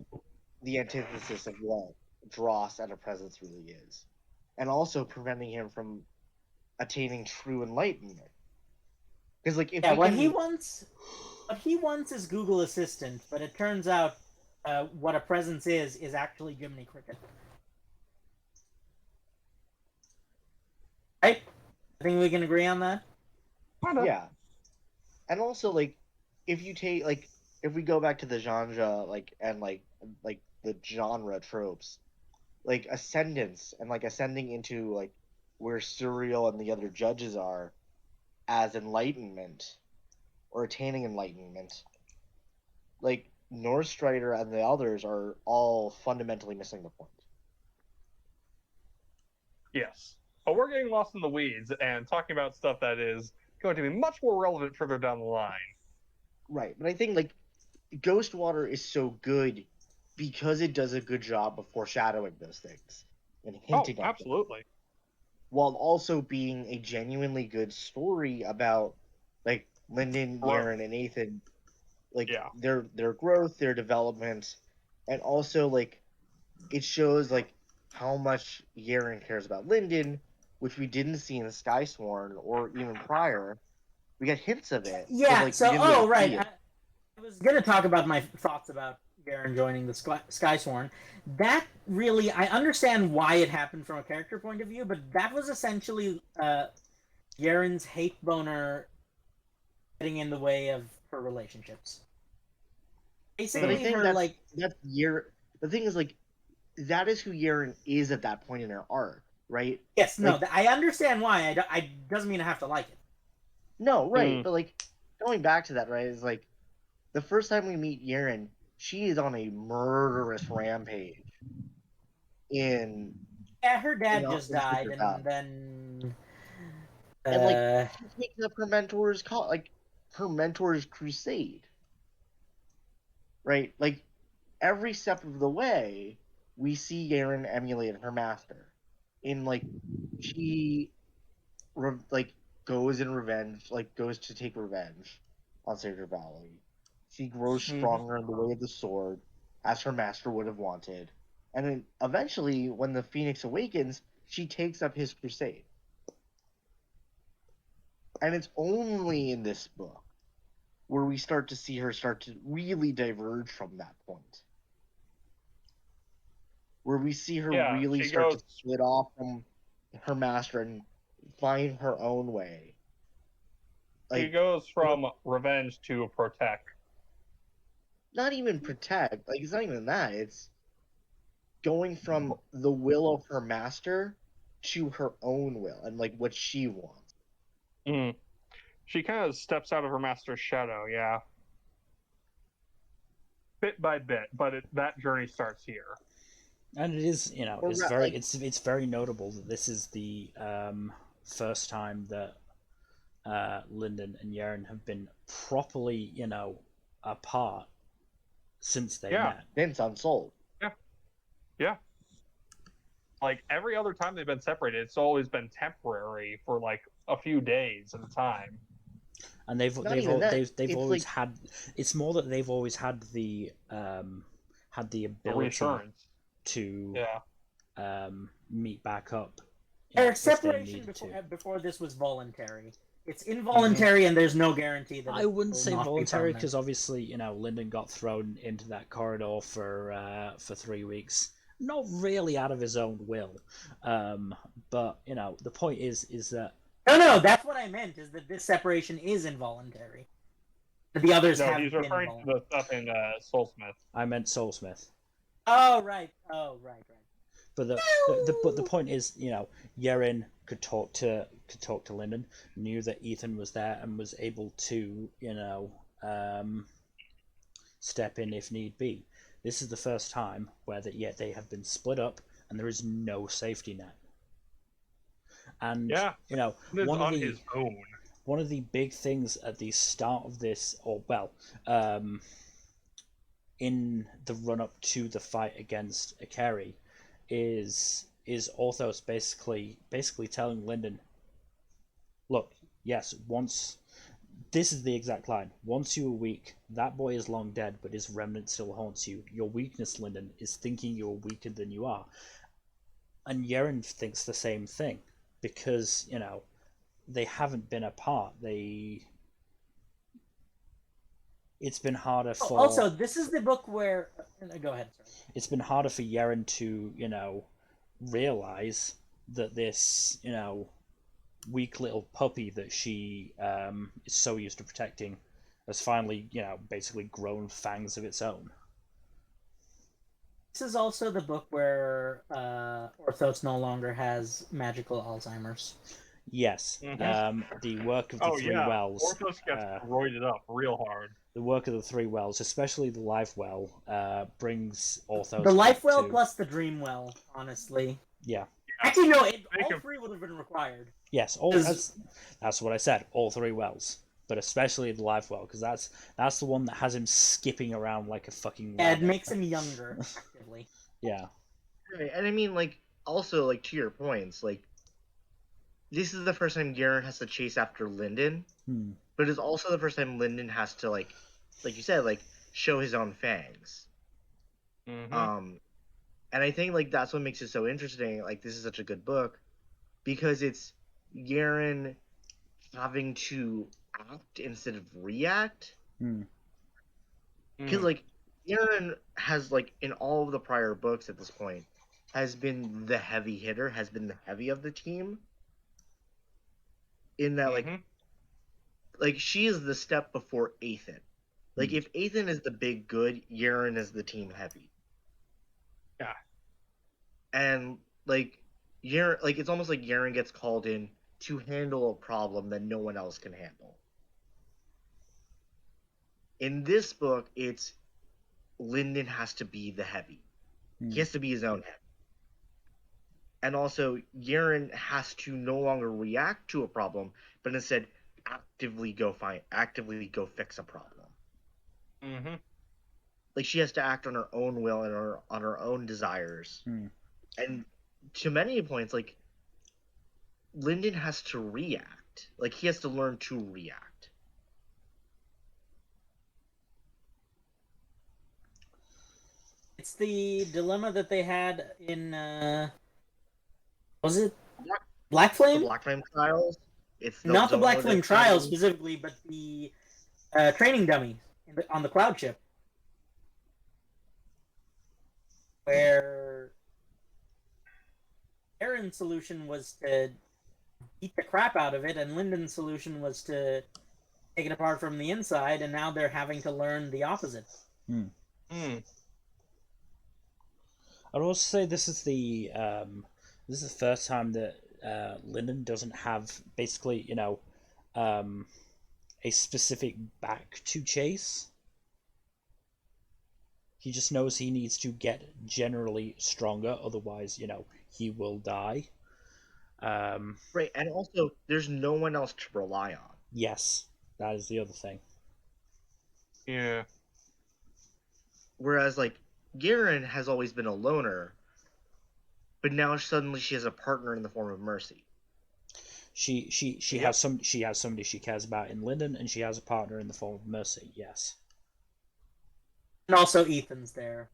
the antithesis of what Dross at a presence really is. And also preventing him from attaining true enlightenment. Because, like, if Yeah, he what he wants is Google Assistant, but it turns out what a presence is actually Jiminy Cricket. Right? I think we can agree on that. Yeah. And also, like, if you take, like, if we go back to the genre, like, and like the genre tropes, like ascendance and like ascending into like where Suriel and the other judges are as enlightenment or attaining enlightenment, like Northstrider and the others are all fundamentally missing the point. Yes. But we're getting lost in the weeds and talking about stuff that is going to be much more relevant further down the line. Right, but I think like Ghostwater is so good because it does a good job of foreshadowing those things and Oh, hinting at them, absolutely. while also being a genuinely good story about like Lyndon, Growth. Yaren, and Ethan, like Yeah. their growth, their development, and also like it shows like how much Yaren cares about Lyndon, which we didn't see in Skysworn or even prior. We got hints of it, but Yeah, like we so, didn't oh, really right. see it. I was going to talk about my thoughts about Garen joining the Skysworn. That really, I understand why it happened from a character point of view, but that was essentially Garen's hate boner getting in the way of her relationships. But I Basically, think her, like... that's Yaren. The thing is, like, that is who Yaren is at that point in her arc, right? Yes, no, Like, I understand why. I doesn't mean I have to like it. No, right, but like going back to that, right, is like the first time we meet Yeren, she is on a murderous rampage in Yeah, her dad in just died, Secret Valley. and then And like she takes up her mentor's her mentor's crusade. Right? Like every step of the way, we see Yeren emulate her master. In like she like goes in revenge, like goes to take revenge on Sacred Valley. She grows stronger in the way of the sword, as her master would have wanted. And then eventually, when the Phoenix awakens, she takes up his crusade. And it's only in this book where we start to see her start to really diverge from that point. Where we see her really start to split off from her master and find her own way. She goes from revenge to protect. Not even protect. Like, it's not even that. It's going from the will of her master to her own will and like what she wants. Mm. She kind of steps out of her master's shadow, yeah. Bit by bit, but that journey starts here. And it is, it's very notable that this is the first time that Lyndon and Yeren have been properly, apart since they met. Since Unsold. Yeah. Like every other time they've been separated, it's always been temporary for like a few days at a time. And they've always had. It's more that they've always had the ability to meet back up. Their separation before this was voluntary. It's involuntary, and there's no guarantee that I wouldn't say voluntary because obviously, Lyndon got thrown into that corridor for 3 weeks. Not really out of his own will, but the point is that no, that's what I meant. Is that this separation is involuntary? The others have he's referring to the stuff in Soulsmith. I meant Soulsmith. Oh right. But the point is, Yeren could talk to Lyndon, knew that Ethan was there, and was able to, step in if need be. This is the first time where they have been split up, and there is no safety net. And one of the big things at the start of this, in the run up to the fight against Akari, is Orthos basically telling Lyndon, look, yes, this is the exact line. Once you are weak, that boy is long dead, but his remnant still haunts you. Your weakness, Lyndon, is thinking you are weaker than you are. And Yeren thinks the same thing, because, they haven't been apart. It's been harder for... Also, this is the book where... Go ahead, sorry. It's been harder for Yeren to, realize that this, weak little puppy that she is so used to protecting has finally, basically grown fangs of its own. This is also the book where Orthos no longer has magical Alzheimer's. Yes. The work of the Three Wells. Orthos gets roided up real hard. The work of the Three Wells, especially the Life Well, brings Orthos. The Life Well plus the Dream Well, honestly. Yeah. Actually, no. All three would have been required. Yes, that's what I said. All 3 wells, but especially the Life Well, because that's the one that has him skipping around like a fucking. Yeah, it makes him younger, effectively. Yeah. And I mean, like, also, like, to your points, like, this is the first time Yeren has to chase after Lyndon, but it's also the first time Lyndon has to, like you said, like, show his own fangs. And I think, like, that's what makes it so interesting. Like, this is such a good book because it's Yeren having to act instead of react. Because, like, Yeren has, like, in all of the prior books at this point, has been the heavy hitter, has been the heavy of the team. In that, like, she is the step before Ethan. Like, if Ethan is the big good, Yeren is the team heavy. Yeah. And, like, Yeren, like, it's almost like Yeren gets called in to handle a problem that no one else can handle. In this book, it's Lyndon has to be the heavy. He has to be his own heavy. And also, Garen has to no longer react to a problem, but instead actively go fix a problem. Mm-hmm. Like, she has to act on her own will and on her own desires. And to many points, like, Lyndon has to react. Like, he has to learn to react. It's the dilemma that they had in was it Black Flame? The Black Flame Trials. It's Not the Black Flame Trials training. specifically, but the training dummy on the Cloud ship, where Aaron's solution was to beat the crap out of it, and Lyndon's solution was to take it apart from the inside, and now they're having to learn the opposite. I'd also say this is the first time that Lyndon doesn't have basically, a specific back to chase. He just knows he needs to get generally stronger, otherwise, he will die. Right, and also there's no one else to rely on. Yes, that is the other thing. Yeah. Whereas, like, Garen has always been a loner, but now suddenly she has a partner in the form of Mercy. She has somebody she cares about in Lyndon, and she has a partner in the form of Mercy. Yes. And also Ethan's there.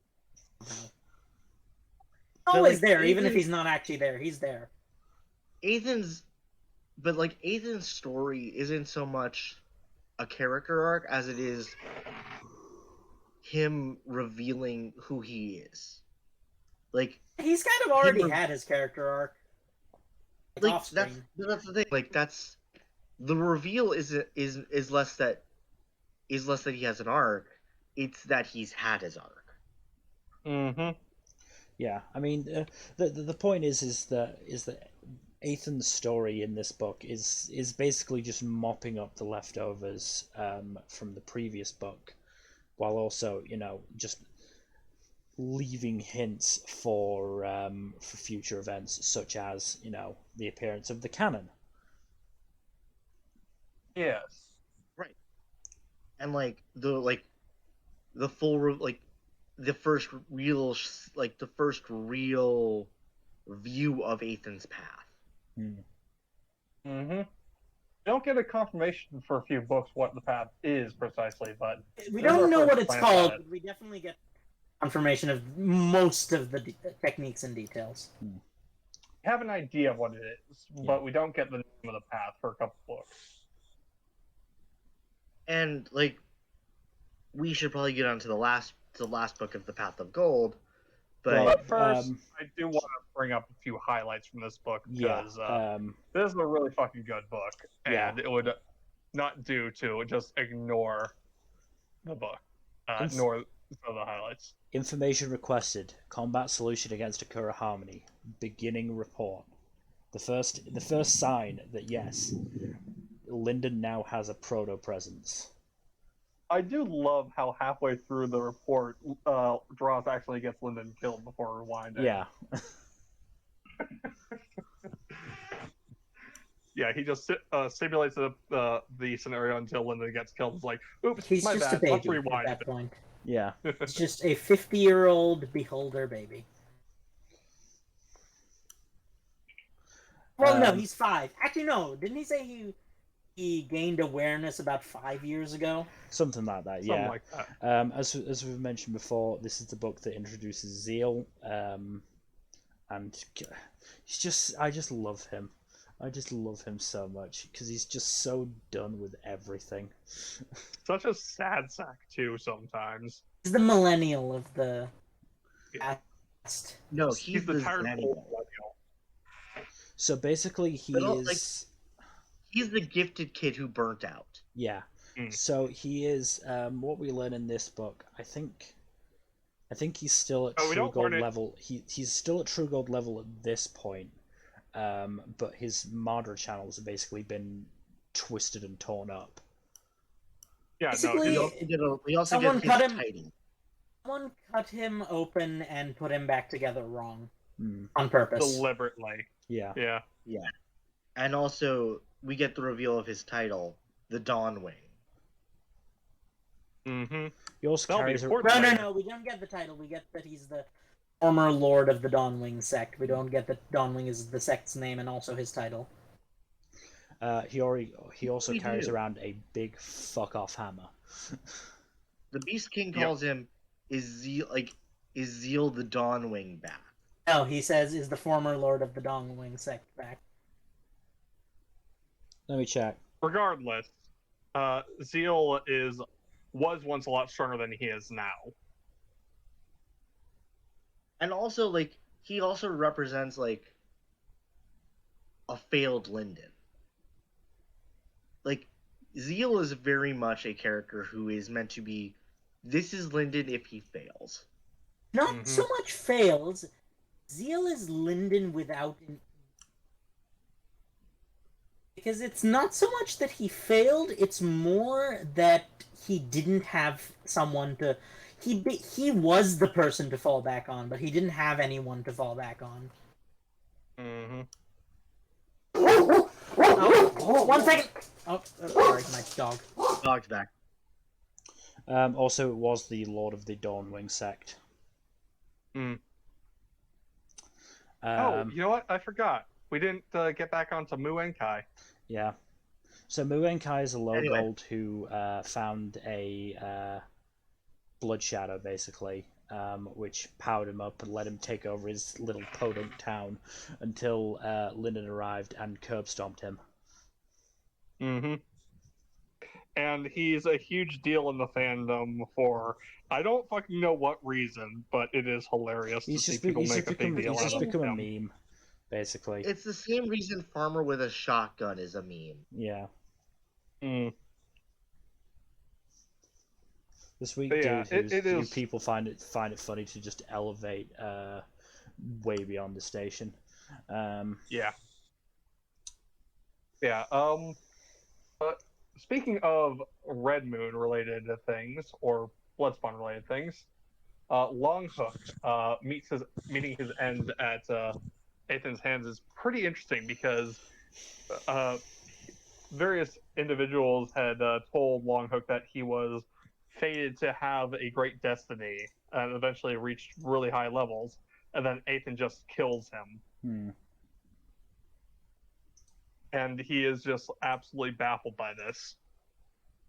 Always like, there, even if he's not actually there. He's there. Ethan's story isn't so much a character arc as it is him revealing who he is. Like, he's kind of already had his character arc. Like, that's the thing. Like, that's the reveal is less that he has an arc. It's that he's had his arc. Mm-hmm. Yeah, I mean, the point is that Ethan's story in this book is basically just mopping up the leftovers from the previous book, while also just leaving hints for future events, such as the appearance of the cannon. Yes. Right. And the full the first real view of Ethan's path. Mm-hmm. We don't get a confirmation for a few books what the path is precisely, but we don't know what it's called. But we definitely get confirmation of most of the techniques and details. We have an idea of what it is, but we don't get the name of the path for a couple books. And we should probably get on to the last book of the Path of Gold. But first, I do want to bring up a few highlights from this book because this is a really fucking good book, and it would not do to just ignore the book, nor the highlights. Information requested. Combat solution against Akura Harmony. Beginning report. The first sign that yes, Lyndon now has a proto presence. I do love how halfway through the report, Dross actually gets Lyndon killed before rewinding. Yeah. Yeah, he just simulates the scenario until Lyndon gets killed. It's like, oops, he's my just bad. a baby Let's rewind at that point. Yeah. He's just a 50-year-old beholder baby. Well, no, he's 5. Actually, no. Didn't he say he gained awareness about 5 years ago? Something like that, yeah. Something like that. As we've mentioned before, this is the book that introduces Zeal, and I just love him. I just love him so much because he's just so done with everything. Such a sad sack too. Sometimes he's the millennial of the past. No, he's the tired millennial. So basically, he's the gifted kid who burnt out. Yeah. So he is. What we learn in this book, I think he's still at True Gold level. He's still at True Gold level at this point. but his Marder channels have basically been twisted and torn up. Yeah, Basically, we also someone get his cut him. title. Someone cut him open and put him back together wrong Mm. on purpose. deliberately. Yeah. Yeah. Yeah. And also, we get the reveal of his title, the Dawnwing. Mm-hmm. He also That'll be carries a... important. No, we don't get the title. We get that he's the former lord of the Dawnwing sect. We don't get that Dawnwing is the sect's name and also his title. He also carries around a big fuck off hammer. The Beast King calls him is Zeal the Dawnwing back? No, he says is the former lord of the Dawnwing sect back. Let me check. Regardless, Zeal was once a lot stronger than he is now. And also, like, he also represents, like, a failed Linden. Like, Zeal is very much a character who is meant to be, this is Linden if he fails. Not so much fails. Zeal is Linden without an... Because it's not so much that he failed, it's more that he didn't have someone to... He was the person to fall back on, but he didn't have anyone to fall back on. Mm-hmm. Oh, 1 second! Oh, sorry, my dog. Dog's back. Also, it was the Lord of the Dawnwing sect. You know what? I forgot. We didn't get back onto Mu Enkai. Yeah. So Mu Enkai is a low Anyway. gold who found a blood shadow, basically, which powered him up and let him take over his little podunk town until Linden arrived and curb stomped him. Mm-hmm. And he's a huge deal in the fandom for I don't fucking know what reason, but it is hilarious to see people make a big deal He's out just of become a him. meme, basically. It's the same reason Farmer with a shotgun is a meme. Yeah. Mm. This week, But yeah, you people find it funny to just elevate way beyond the station. Yeah. Yeah. But speaking of Red Moon related things or Bloodspawn related things, Longhook meeting his end at Ethan's hands is pretty interesting because various individuals had told Longhook that he was fated to have a great destiny and eventually reached really high levels, and then Ethan just kills him. And he is just absolutely baffled by this.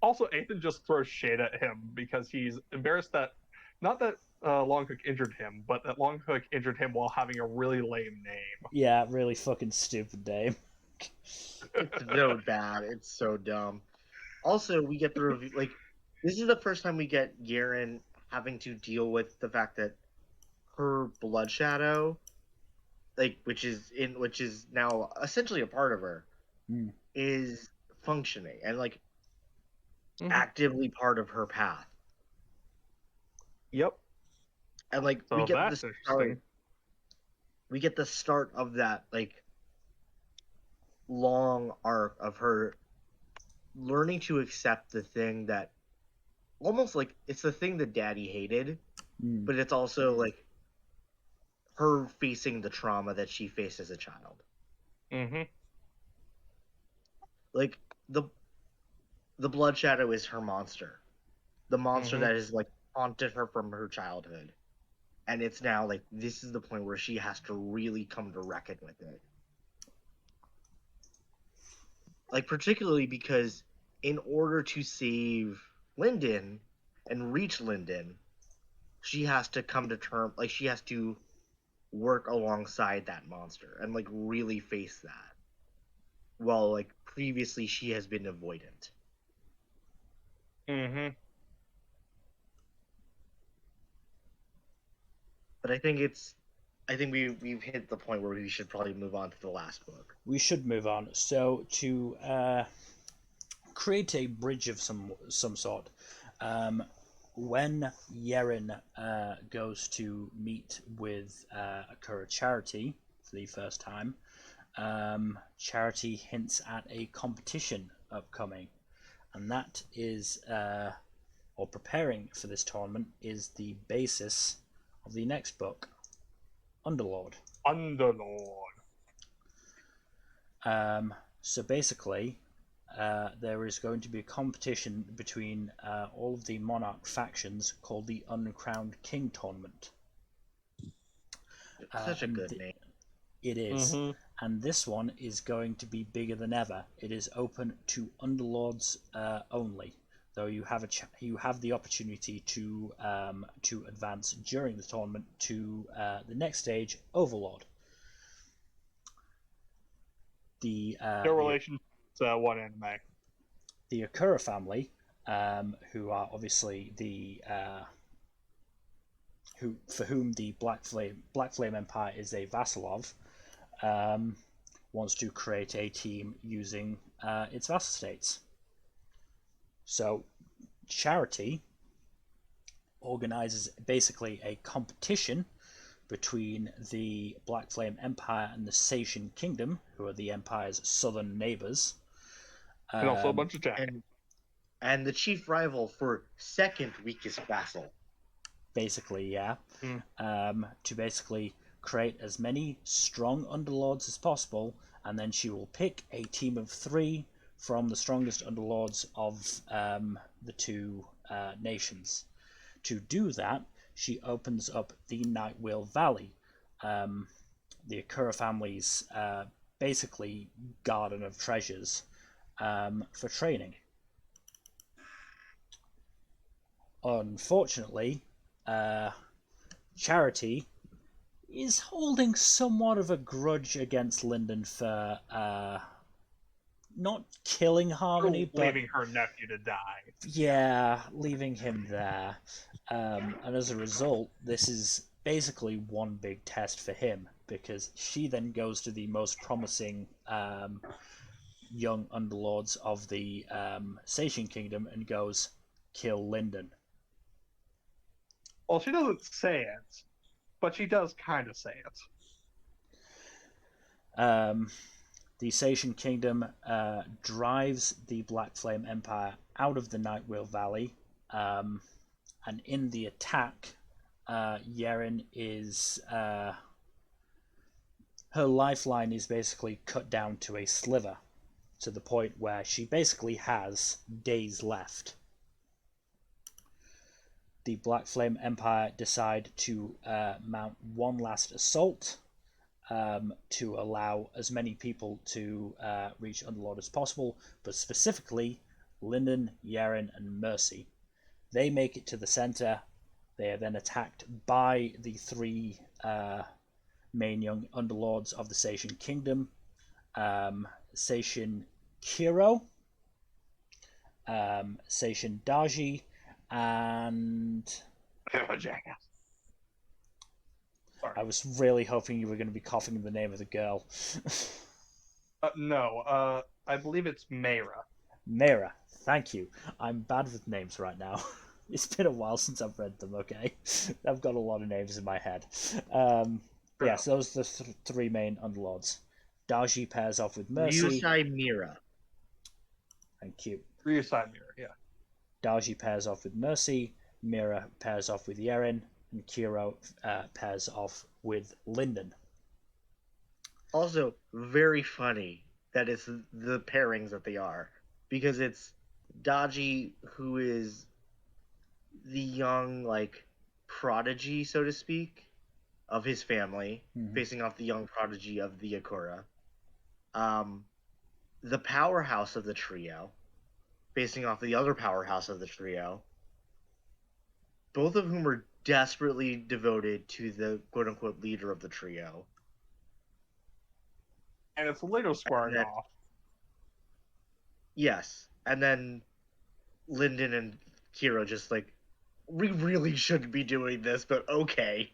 Also, Ethan just throws shade at him because he's embarrassed that, not that Longhook injured him, but that Longhook injured him while having a really lame name. Yeah, really fucking stupid name. It's so bad. It's so dumb. Also, we get the review. Like, this is the first time we get Garen having to deal with the fact that her blood shadow, like, which is now essentially a part of her, is functioning and like actively part of her path. Yep. And like So we get that's interesting. We get the start of that like long arc of her learning to accept the thing that almost like it's the thing that Daddy hated, but it's also like her facing the trauma that she faced as a child. Mm-hmm. Like the blood shadow is her monster, the monster that has like haunted her from her childhood, and it's now like this is the point where she has to really come to reckon with it. Like particularly because in order to save Linden and reach Linden, she has to come to terms, like she has to work alongside that monster and like really face that. While like previously she has been avoidant. But I think we've hit the point where we should probably move on to the last book. We should move on. So to create a bridge of some sort, when Yeren goes to meet with Akura Charity for the first time, Charity hints at a competition upcoming, and that is, or preparing for this tournament, is the basis of the next book, Underlord. Underlord. So basically, there is going to be a competition between all of the Monarch factions called the Uncrowned King Tournament. Such a good name. It is. And this one is going to be bigger than ever. It is open to Underlords only, though you have the opportunity to advance during the tournament to the next stage, Overlord. No relation to one anime. The Akura family, who are obviously for whom the Black Flame Empire is a vassal of, wants to create a team using its vassal states. So, Charity organizes basically a competition between the Black Flame Empire and the Seishin Kingdom, who are the Empire's southern neighbors. And also a bunch of jackets. And the chief rival for second weakest vassal. Basically, yeah. To basically create as many strong underlords as possible, and then she will pick a team of 3 from the strongest underlords of the 2 nations. To do that, she opens up the Nightwheel Valley, the Akura family's basically garden of treasures, for training. Unfortunately, Charity is holding somewhat of a grudge against Linden for not killing Harmony, but leaving her nephew to die. Yeah, leaving him there. And as a result, this is basically one big test for him, because she then goes to the most promising young underlords of the Seishin Kingdom and goes, kill Linden. Well, she doesn't say it, but she does kind of say it. The Seishin Kingdom drives the Black Flame Empire out of the Nightwheel Valley, and in the attack, Yeren is... her lifeline is basically cut down to a sliver, to the point where she basically has days left. The Black Flame Empire decide to mount one last assault, to allow as many people to reach Underlord as possible, but specifically Linden, Yeren, and Mercy. They make it to the center. They are then attacked by the 3 main young underlords of the Seishin Kingdom, Seishin Kiro, Seishin Daji, and... I was really hoping you were going to be coughing the name of the girl. No, I believe it's Mayra. Mayra, thank you. I'm bad with names right now. It's been a while since I've read them, okay? I've got a lot of names in my head. Yes, those are the 3 main underlords. Daji pairs off with Mercy. Ryusai Mira. Thank you. Ryusai Mira, yeah. Daji pairs off with Mercy. Mira pairs off with Yeren. And Kiro pairs off with Linden. Also, very funny that it's the pairings that they are. Because it's Daji, who is the young, prodigy, so to speak, of his family, facing off the young prodigy of the Akura. The powerhouse of the trio, facing off the other powerhouse of the trio. Both of whom are desperately devoted to the quote-unquote leader of the trio. And it's later squaring off. Yes. And then Linden and Kiro just we really shouldn't be doing this, but okay.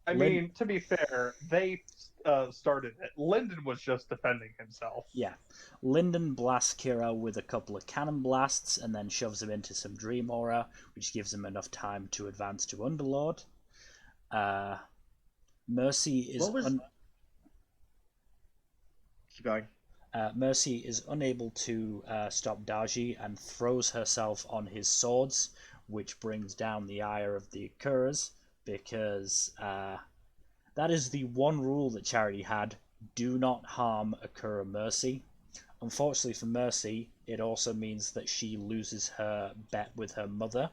I mean, to be fair, they started it. Linden was just defending himself. Yeah. Linden blasts Kiro with a couple of cannon blasts and then shoves him into some Dream Aura, which gives him enough time to advance to Underlord. Mercy is... Keep going. Mercy is unable to stop Daji and throws herself on his swords, which brings down the ire of the Akuras, because that is the one rule that Charity had: do not harm Akura Mercy. Unfortunately for Mercy, it also means that she loses her bet with her mother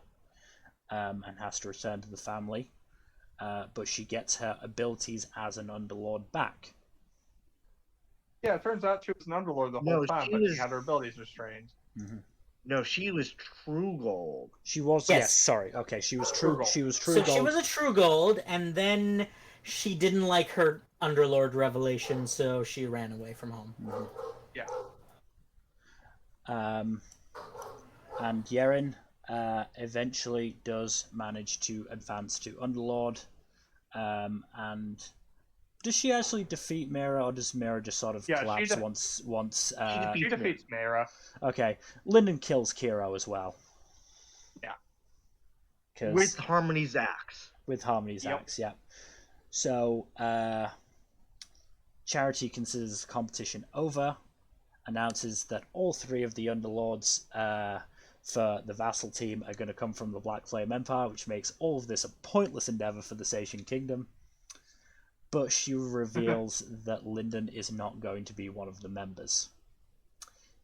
and has to return to the family, but she gets her abilities as an Underlord back. Yeah, it turns out she was an Underlord the whole time, but she had her abilities restrained. Mm-hmm. No, she was True Gold. She was, yes. Sorry. Okay, she was True Gold. She was True Gold. So she was a True Gold, and then she didn't like her Underlord revelation, so she ran away from home. Mm-hmm. Yeah. And Yeren eventually does manage to advance to Underlord. And does she actually defeat Mira, or does Mira just sort of collapse once? She defeats Mira. Okay, Lyndon kills Kiro as well. Yeah. With Harmony's axe. With Harmony's axe, yeah. So Charity considers the competition over, announces that all three of the Underlords for the vassal team are going to come from the Black Flame Empire, which makes all of this a pointless endeavor for the Seishin Kingdom. But she reveals that Lyndon is not going to be one of the members.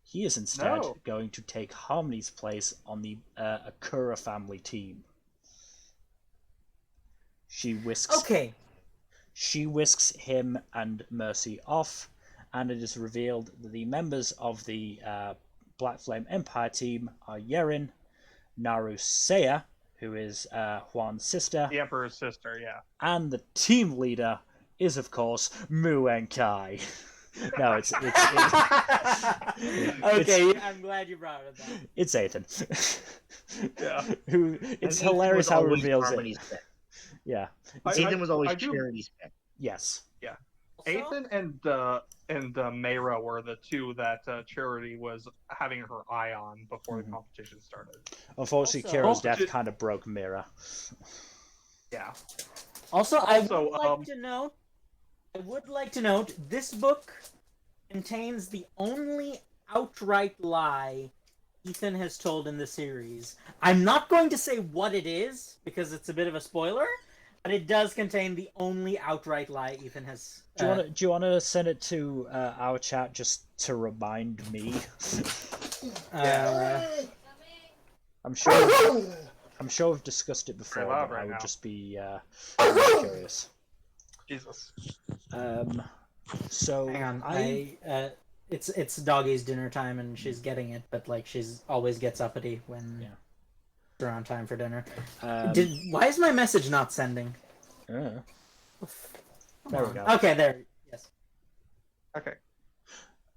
He is instead going to take Harmony's place on the Akura family team. She whisks him and Mercy off, and it is revealed that the members of the Black Flame Empire team are Yeren, Naru Seiya, who is Juan's sister. The Emperor's sister, yeah. And the team leader is, of course, Muwen Kai. No, it's okay, I'm glad you brought it up. It's Ethan. Yeah. Who it's hilarious how he reveals it. Pick. Yeah. Ethan was always Charity's pick. Yes. Yeah. Ethan and Mayra were the two that Charity was having her eye on before the competition started. Unfortunately, Kira's death kind of broke Mira. Yeah. Also, I would like to note this book contains the only outright lie Ethan has told in the series. I'm not going to say what it is because it's a bit of a spoiler, but it does contain the only outright lie Ethan has. Do you want to send it to our chat just to remind me? I'm sure we've discussed it before, but I would just be curious. Jesus. So hang on, it's Doggy's dinner time and she's getting it, but like she's always gets uppity when it's around time for dinner. Why is my message not sending? There we go. Okay, there. Yes. Okay.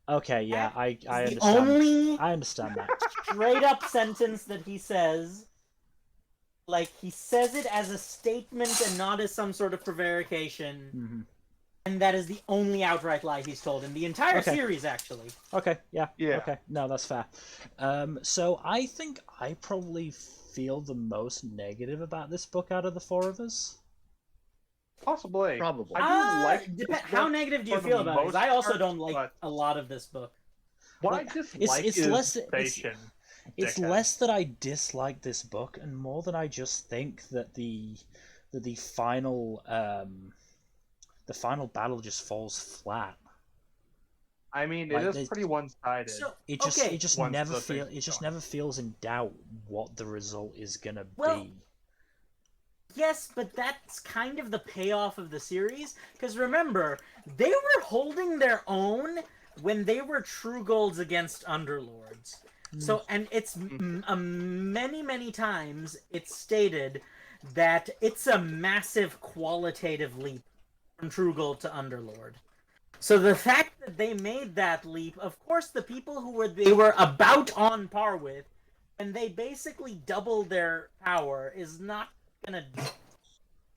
Okay, yeah, I understand. I understand that. Straight up sentence that he says. Like, he says it as a statement and not as some sort of prevarication. Mm-hmm. And that is the only outright lie he's told in the entire series, actually. Okay, yeah. Okay, no, that's fair. So I think I probably feel the most negative about this book out of the four of us. Possibly. Probably. I do like how negative do you feel about it? Because I also don't like a lot of this book. What I dislike is Station. It's less that I dislike this book, and more that I just think that the final battle just falls flat. I mean, it is pretty one-sided. So, it just never feels in doubt what the result is gonna be. Yes, but that's kind of the payoff of the series. Because remember, they were holding their own when they were True Golds against Underlords. So, and it's many, many times it's stated that it's a massive qualitative leap from True Gold to Underlord. So the fact that they made that leap, of course, the people who they were about on par with, and they basically doubled their power, is not gonna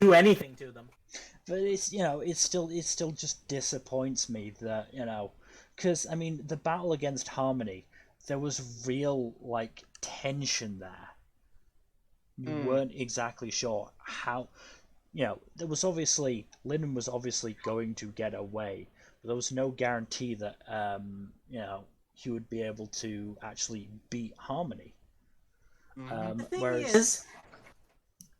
do anything to them. But it still just disappoints me that because I mean the battle against Harmony. There was real, tension there. You weren't exactly sure how... there was obviously... Lyndon was obviously going to get away, There was no guarantee that he would be able to actually beat Harmony. The thing Whereas, is,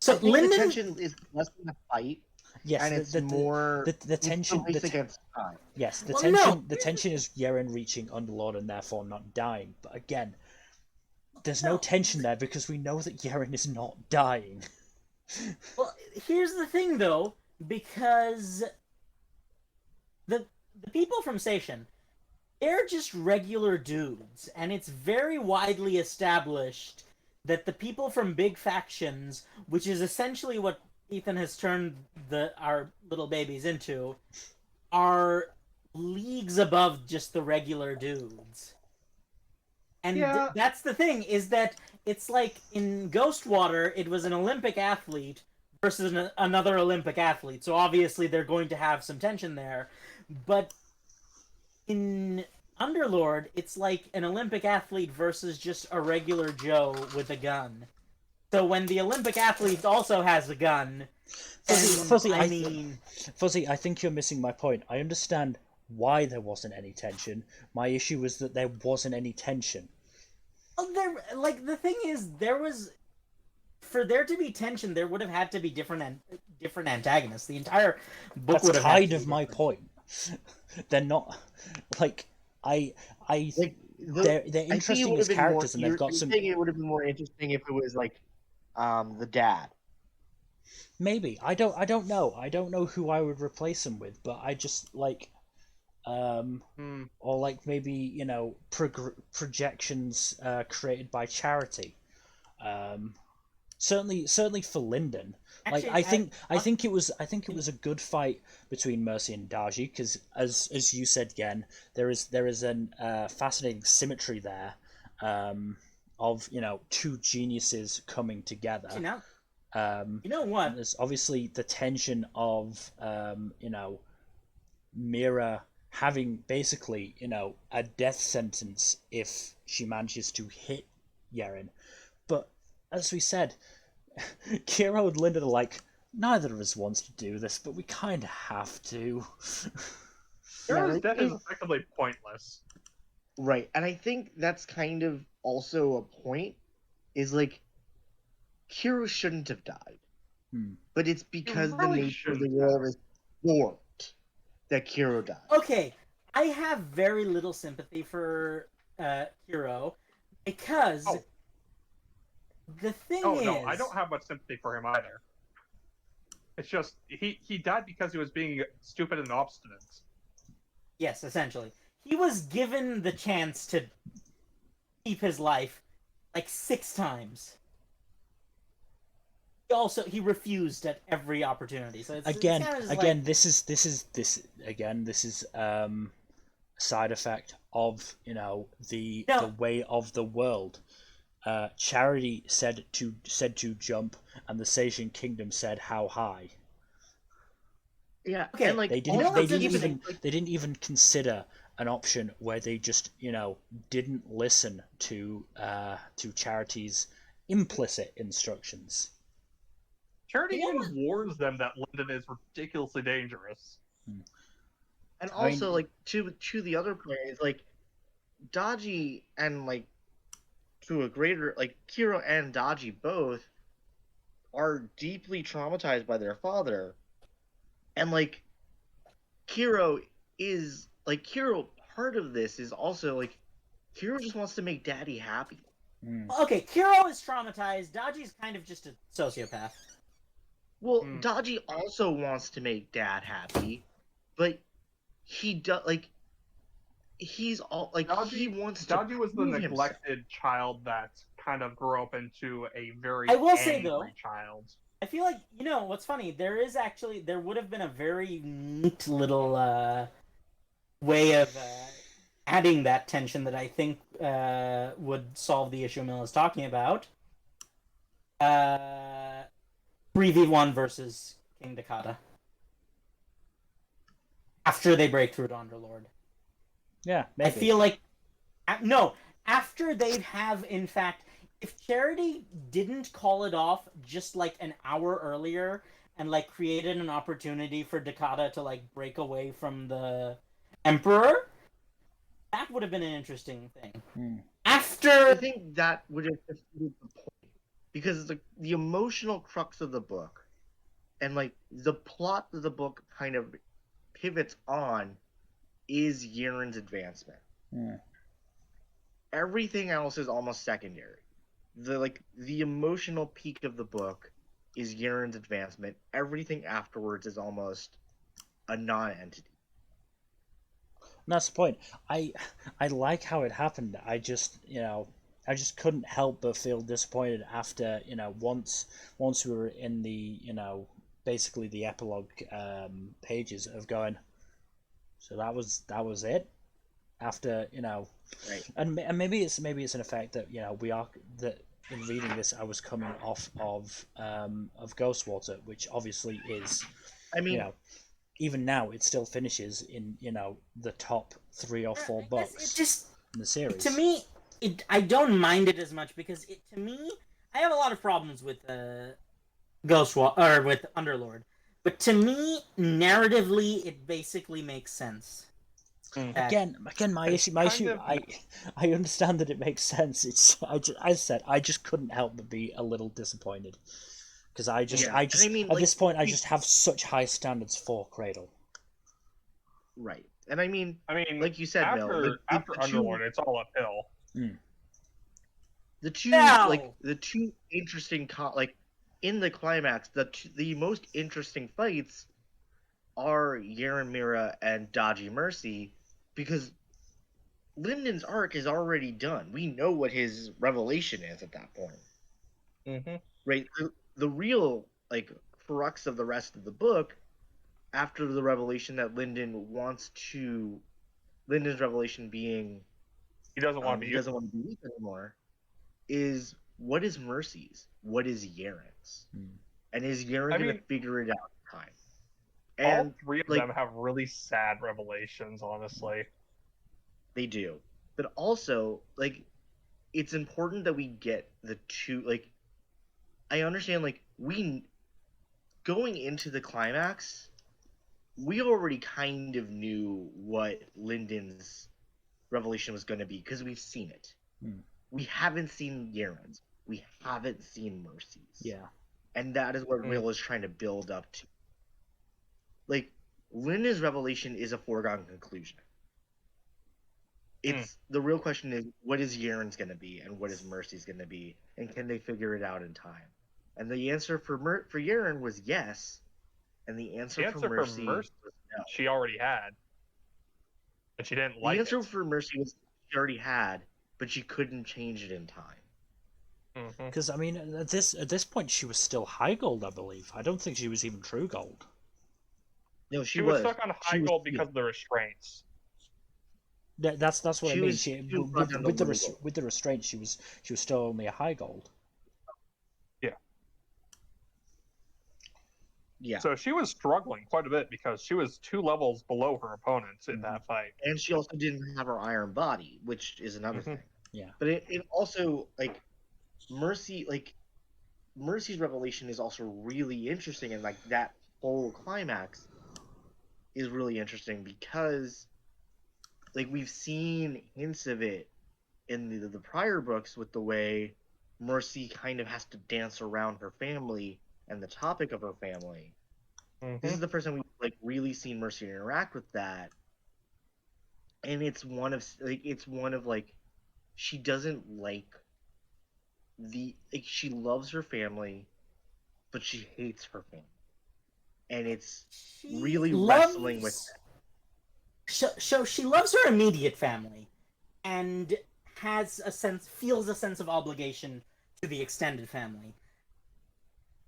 So so I think the Lyndon, tension is less in the fight, yes, and it's more the tension. it's the race against time. Yes, the Well, tension. no. The tension is Yeren reaching Underlord and therefore not dying. But again, there's no No. tension there because we know that Yeren is not dying. well, here's the thing though, because the people from Station, they're just regular dudes, and it's very widely established that the people from big factions, which is essentially what Ethan has turned our little babies into, are leagues above just the regular dudes. And Yeah. that's the thing, is that it's like in Ghostwater, it was an Olympic athlete versus another Olympic athlete, so obviously they're going to have some tension there. But in Underlord, it's like an Olympic athlete versus just a regular Joe with a gun. So when the Olympic athlete also has a gun, Fuzzy, Fuzzy, I think you're missing my point. I understand why there wasn't any tension. My issue was that there wasn't any tension. the thing is, for there to be tension, there would have had to be different antagonists. The entire book That's would have had to kind be of my different. point. They're not like Like they're I think it interesting would as have been more. characters and they've got You're some. saying it would have been more interesting if it was like the dad. Maybe I don't know. I don't know who I would replace him with, but I just like or like maybe projections created by Charity. Certainly for Lyndon. Like Actually, I think it was a good fight between Mercy and Darji because as you said, Gen, there is an fascinating symmetry there, of two geniuses coming together. you know what? There's obviously the tension of Mira having basically a death sentence if she manages to hit Yeren, but as we said, Kiro and Linda are like, neither of us wants to do this, but we kind of have to. Hero's like, death is effectively pointless. Right, and I think that's kind of also a point. Is like, Kiro shouldn't have died, but it's because the really nature of the shouldn't world have. is warped that Kiro died. Okay, I have very little sympathy for Kiro because the thing is. No, I don't have much sympathy for him either. It's just he died because he was being stupid and obstinate. Yes, essentially. He was given the chance to keep his life like 6 times. He refused at every opportunity. So it's Again, kind of just again, like, this is side effect of the way of the world. Charity said to jump, and the Seishin Kingdom said how high. Yeah, Okay, and like They didn't. also They keep didn't in- even. They didn't even consider an option where they just didn't listen to Charity's implicit instructions. Charity even warns them that Lyndon is ridiculously dangerous. And also, like, to the other point is like, Daji and like, to a greater, like, Kiro and Daji both are deeply traumatized by their father, and like, Kiro part of this is also like, Kiro just wants to make Daddy happy. Okay, Kiro is traumatized. Daji's kind of just a sociopath. Well, Daji also wants to make Dad happy, but he does he's all like Daji, he wants to. Daji was the prove neglected himself. child that kind of grew up into a very I will angry say, though, child. I feel like, what's funny, there would have been a very neat little way of adding that tension that I think would solve the issue Mill is talking about. 3v1 versus King Dakota. After they break through to Underlord. Yeah, maybe. I feel like... No, after they'd have, in fact... If Charity didn't call it off just like an hour earlier and like created an opportunity for Dakota to like break away from the emperor, that would have been an interesting thing. I After think that would have defeated the point because the emotional crux of the book and like the plot of the book kind of pivots on is Yaren's advancement. Everything else is almost secondary. The emotional peak of the book is Yaren's advancement. Everything afterwards is almost a non-entity. And that's the point. I like how it happened. I just couldn't help but feel disappointed after once we were in the basically the epilogue pages of going. So that was it. After Right. and maybe it's an effect that we are that in reading this I was coming off of Ghostwater, which obviously is I mean, even now it still finishes in the top 3 or 4 books in the series. To me, I don't mind it as much because to me, I have a lot of problems with Ghostwater or with Underlord, but to me, narratively, it basically makes sense. Again, my issue. I understand that it makes sense. It's I just couldn't help but be a little disappointed because at this point I just have such high standards for Cradle. Right, and I mean, like you said, after Underlord, it's all uphill. The two the two interesting in the climax, the most interesting fights are Yaren Mira and Dodgy Mercy, because Lyndon's arc is already done. We know what his revelation is at that point. Right? The real crux of the rest of the book, after the revelation that Lyndon's revelation being he doesn't want to be weak anymore, is what is Mercy's? What is Yaren's? And is Yaren going to figure it out in time? And all 3 of them have really sad revelations, honestly. They do. But also, it's important that we get the two, I understand, we, going into the climax, we already kind of knew what Lyndon's revelation was going to be, because we've seen it. We haven't seen Yaren's. We haven't seen Mercy's. Yeah. And that is what Will is trying to build up to. Lyndon's revelation is a foregone conclusion. It's the real question is, what is Yaren's going to be and what is Mercy's going to be, and can they figure it out in time? And the answer for Yaren was yes, and the answer for Mercy was no. She already had, but she didn't like it. The answer for Mercy was she already had, but she couldn't change it in time. Because I mean, at this point, she was still high gold, I believe. I don't think she was even true gold. No, she was stuck on high gold because of the restraints. That's what I mean. With the restraints, she was still only a high gold. Yeah. So she was struggling quite a bit because she was 2 levels below her opponents in that fight. And she also didn't have her iron body, which is another thing. Yeah. But it also, Mercy's revelation is also really interesting, and that whole climax is really interesting because we've seen hints of it in the prior books with the way Mercy kind of has to dance around her family and the topic of her family. This is the first time we've really seen Mercy interact with that, and it's one of she doesn't she loves her family, but she hates her family, and it's really wrestling with that. So she loves her immediate family, and feels a sense of obligation to the extended family.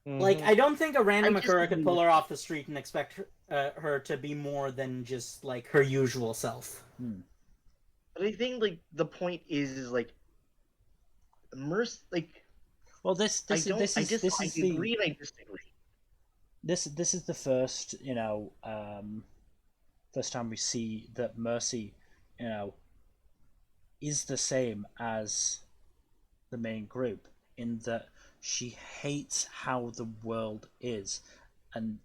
I don't think a random Akura could pull her off the street and expect her to be more than just her usual self. But I think the point is Mercy well, this is I agree and I disagree. This is the first first time we see that Mercy is the same as the main group, in that she hates how the world is and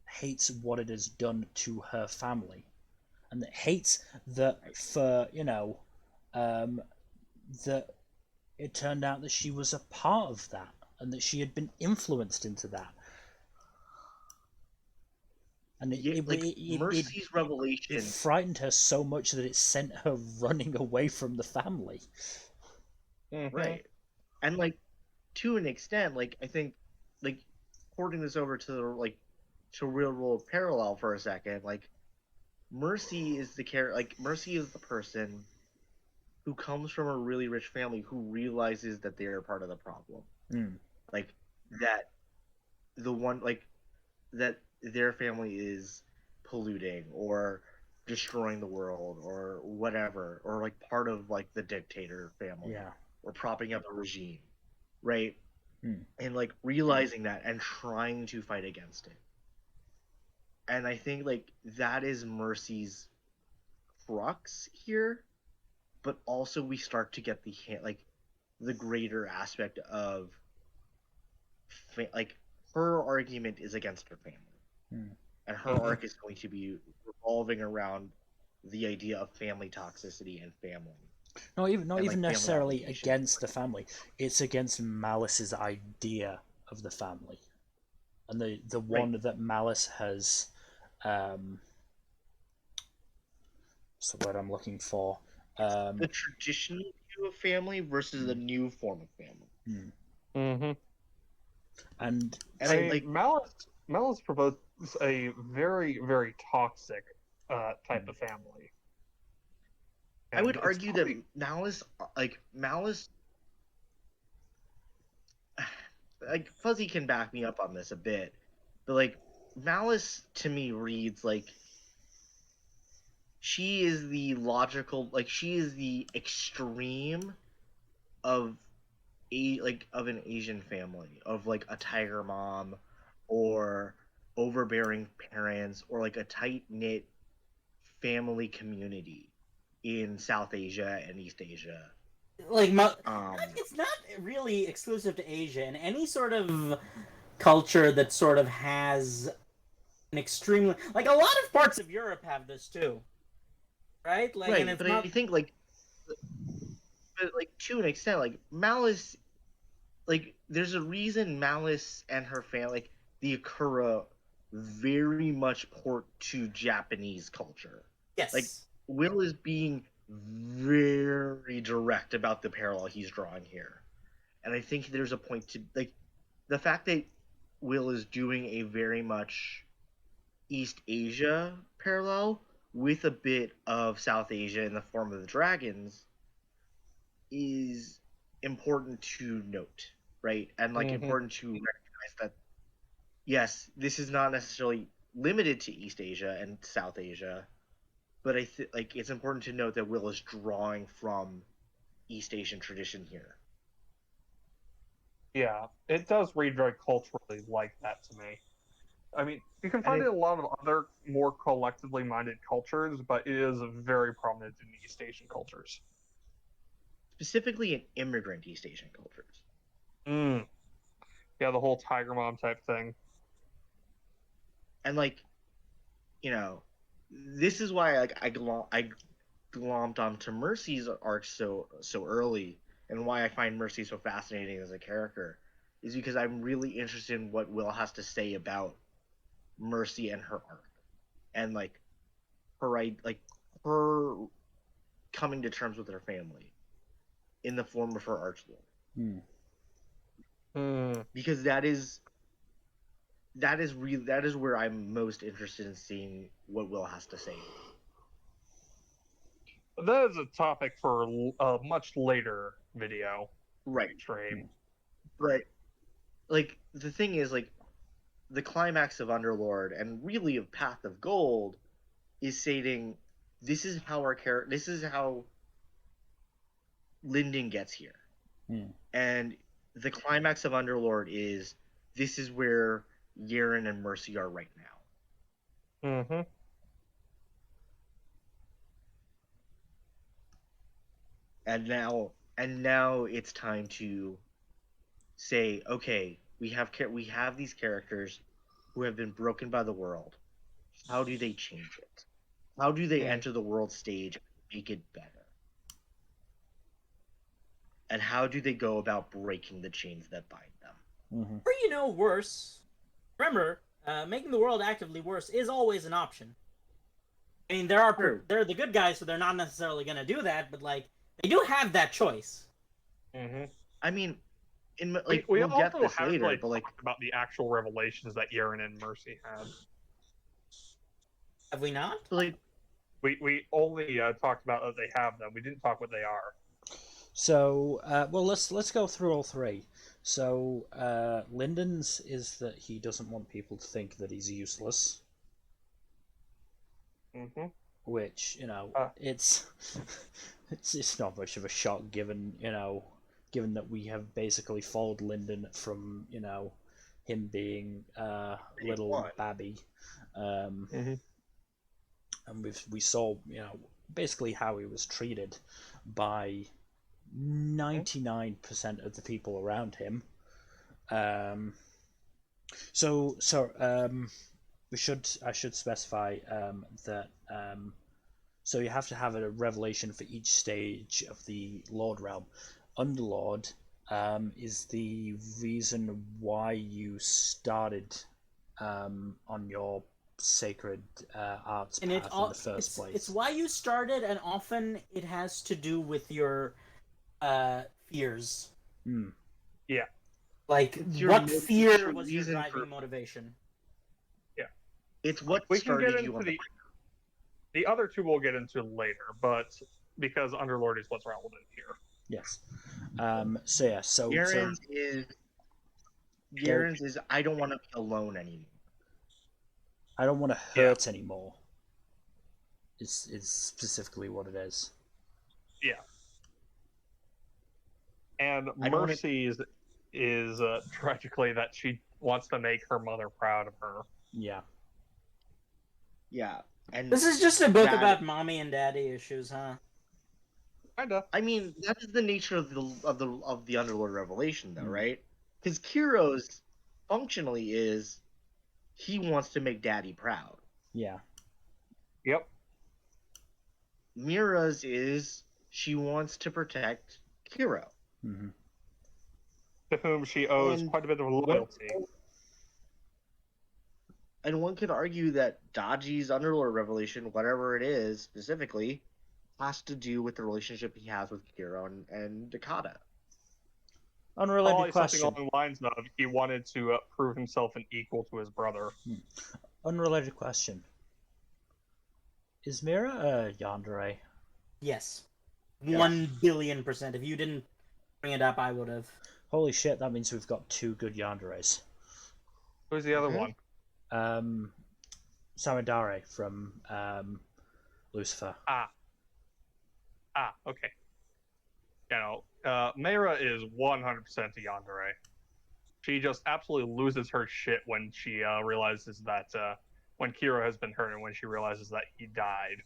hates what it has done to her family, and that hates that for that it turned out that she was a part of that and that she had been influenced into that. And Mercy's it revelation. frightened her so much that it sent her running away from the family. Right. And like to an extent, like I think like porting this over to like to real world parallel for a second, like Mercy is the Mercy is the person who comes from a really rich family who realizes that they are part of the problem. Like that the one like that their family is polluting or destroying the world or whatever, or like part of like the dictator family, or propping up a regime, right? And like realizing that and trying to fight against it. And I think like that is Mercy's crux here, but also we start to get the greater aspect of like her argument is against her family, and her arc is going to be revolving around the idea of family toxicity and family. Not even necessarily against the family. It's against Malice's idea of the family, and the one that Malice has. What's the word I'm looking for? The traditional view of family versus the new form of family. And I mean, Malice proposed a very, very toxic type of family. And I would argue that Malice, like Fuzzy can back me up on this a bit, but like Malice to me reads like she is the logical, like she is the extreme of of an Asian family, of like a tiger mom or overbearing parents, or like a tight knit family community in South Asia and East Asia. Like it's not really exclusive to Asia. In any sort of culture that sort of has an extremely, like, a lot of parts of Europe have this too, right? Like, right, and it's but not... I think like to an extent, like Malice, like there's a reason Malice and her family, like the Akura, very much port to Japanese culture. Yes. Like Will is being very direct about the parallel he's drawing here. And I think there's a point to like the fact that Will is doing a very much East Asia parallel with a bit of South Asia in the form of the dragons is important to note, right? And like important to recognize that yes, this is not necessarily limited to East Asia and South Asia, but like it's important to note that Will is drawing from East Asian tradition here. Yeah, it does read very culturally like that to me. I mean, you can find it in a lot of other more collectively minded cultures, but it is very prominent in East Asian cultures. Specifically in immigrant East Asian cultures. Yeah, the whole Tiger Mom type thing. And like, this is why like I glommed onto Mercy's arc so early, and why I find Mercy so fascinating as a character, is because I'm really interested in what Will has to say about Mercy and her arc, and like her coming to terms with her family in the form of her archlord. Because that is where I'm most interested in seeing what Will has to say. That is a topic for a much later video. Stream. But like the thing is, like the climax of Underlord and really of Path of Gold is stating this is how Lyndon gets here. And the climax of Underlord is this is where Yeren and Mercy are right now. And now it's time to say, okay, we have these characters who have been broken by the world. How do they change it? How do they enter the world stage and make it better? And how do they go about breaking the chains that bind them? Or, worse. Remember, making the world actively worse is always an option. I mean, they're the good guys, so they're not necessarily going to do that, but, like, they do have that choice. Mm-hmm. I mean, we we'll get also this haven't later, really but, like... talked about the actual revelations that Yeren and Mercy had. Have we not? Like, we only talked about that they have them. We didn't talk what they are. So, well, let's go through all three. So, Lyndon's is that he doesn't want people to think that he's useless. Mm-hmm. Which, it's it's not much of a shock given given that we have basically followed Lyndon from him being little babby, Mm-hmm. and we saw basically how he was treated by 99% of the people around him. I should specify that so you have to have a revelation for each stage of the Lord realm. Underlord is the reason why you started on your sacred arts path in the first place. It's why you started, and often it has to do with your fears. Yeah. Like, what fear was your driving motivation? Yeah. It's what we started can get you into on the other two we'll get into later, but because Underlord is what's relevant here. Yes. So Yaren's is I don't want to be alone anymore. I don't want to hurt anymore. Is specifically what it is. Yeah. And Mercy's is tragically that she wants to make her mother proud of her. Yeah. Yeah. And this is just a book about mommy and daddy issues, huh? Kinda. I mean, that is the nature of the Underlord revelation, though, right? Because Kiro's functionally is he wants to make daddy proud. Yeah. Yep. Mira's is she wants to protect Kiro. Mm-hmm. To whom she owes quite a bit of loyalty. And one could argue that Daji's Underlord revelation, whatever it is specifically, has to do with the relationship he has with Kiro and Dakota. Unrelated question. Something along the lines of he wanted to prove himself an equal to his brother. Unrelated question. Is Mira a yandere? Yes. 1,000,000,000%. If you didn't bring it up, I would have. Holy shit, that means we've got two good yanderes. Who's the other one? Samidare from Lucifer. Okay. Mira is 100% a yandere. She just absolutely loses her shit when she realizes that when Kiro has been hurt and when she realizes that he died.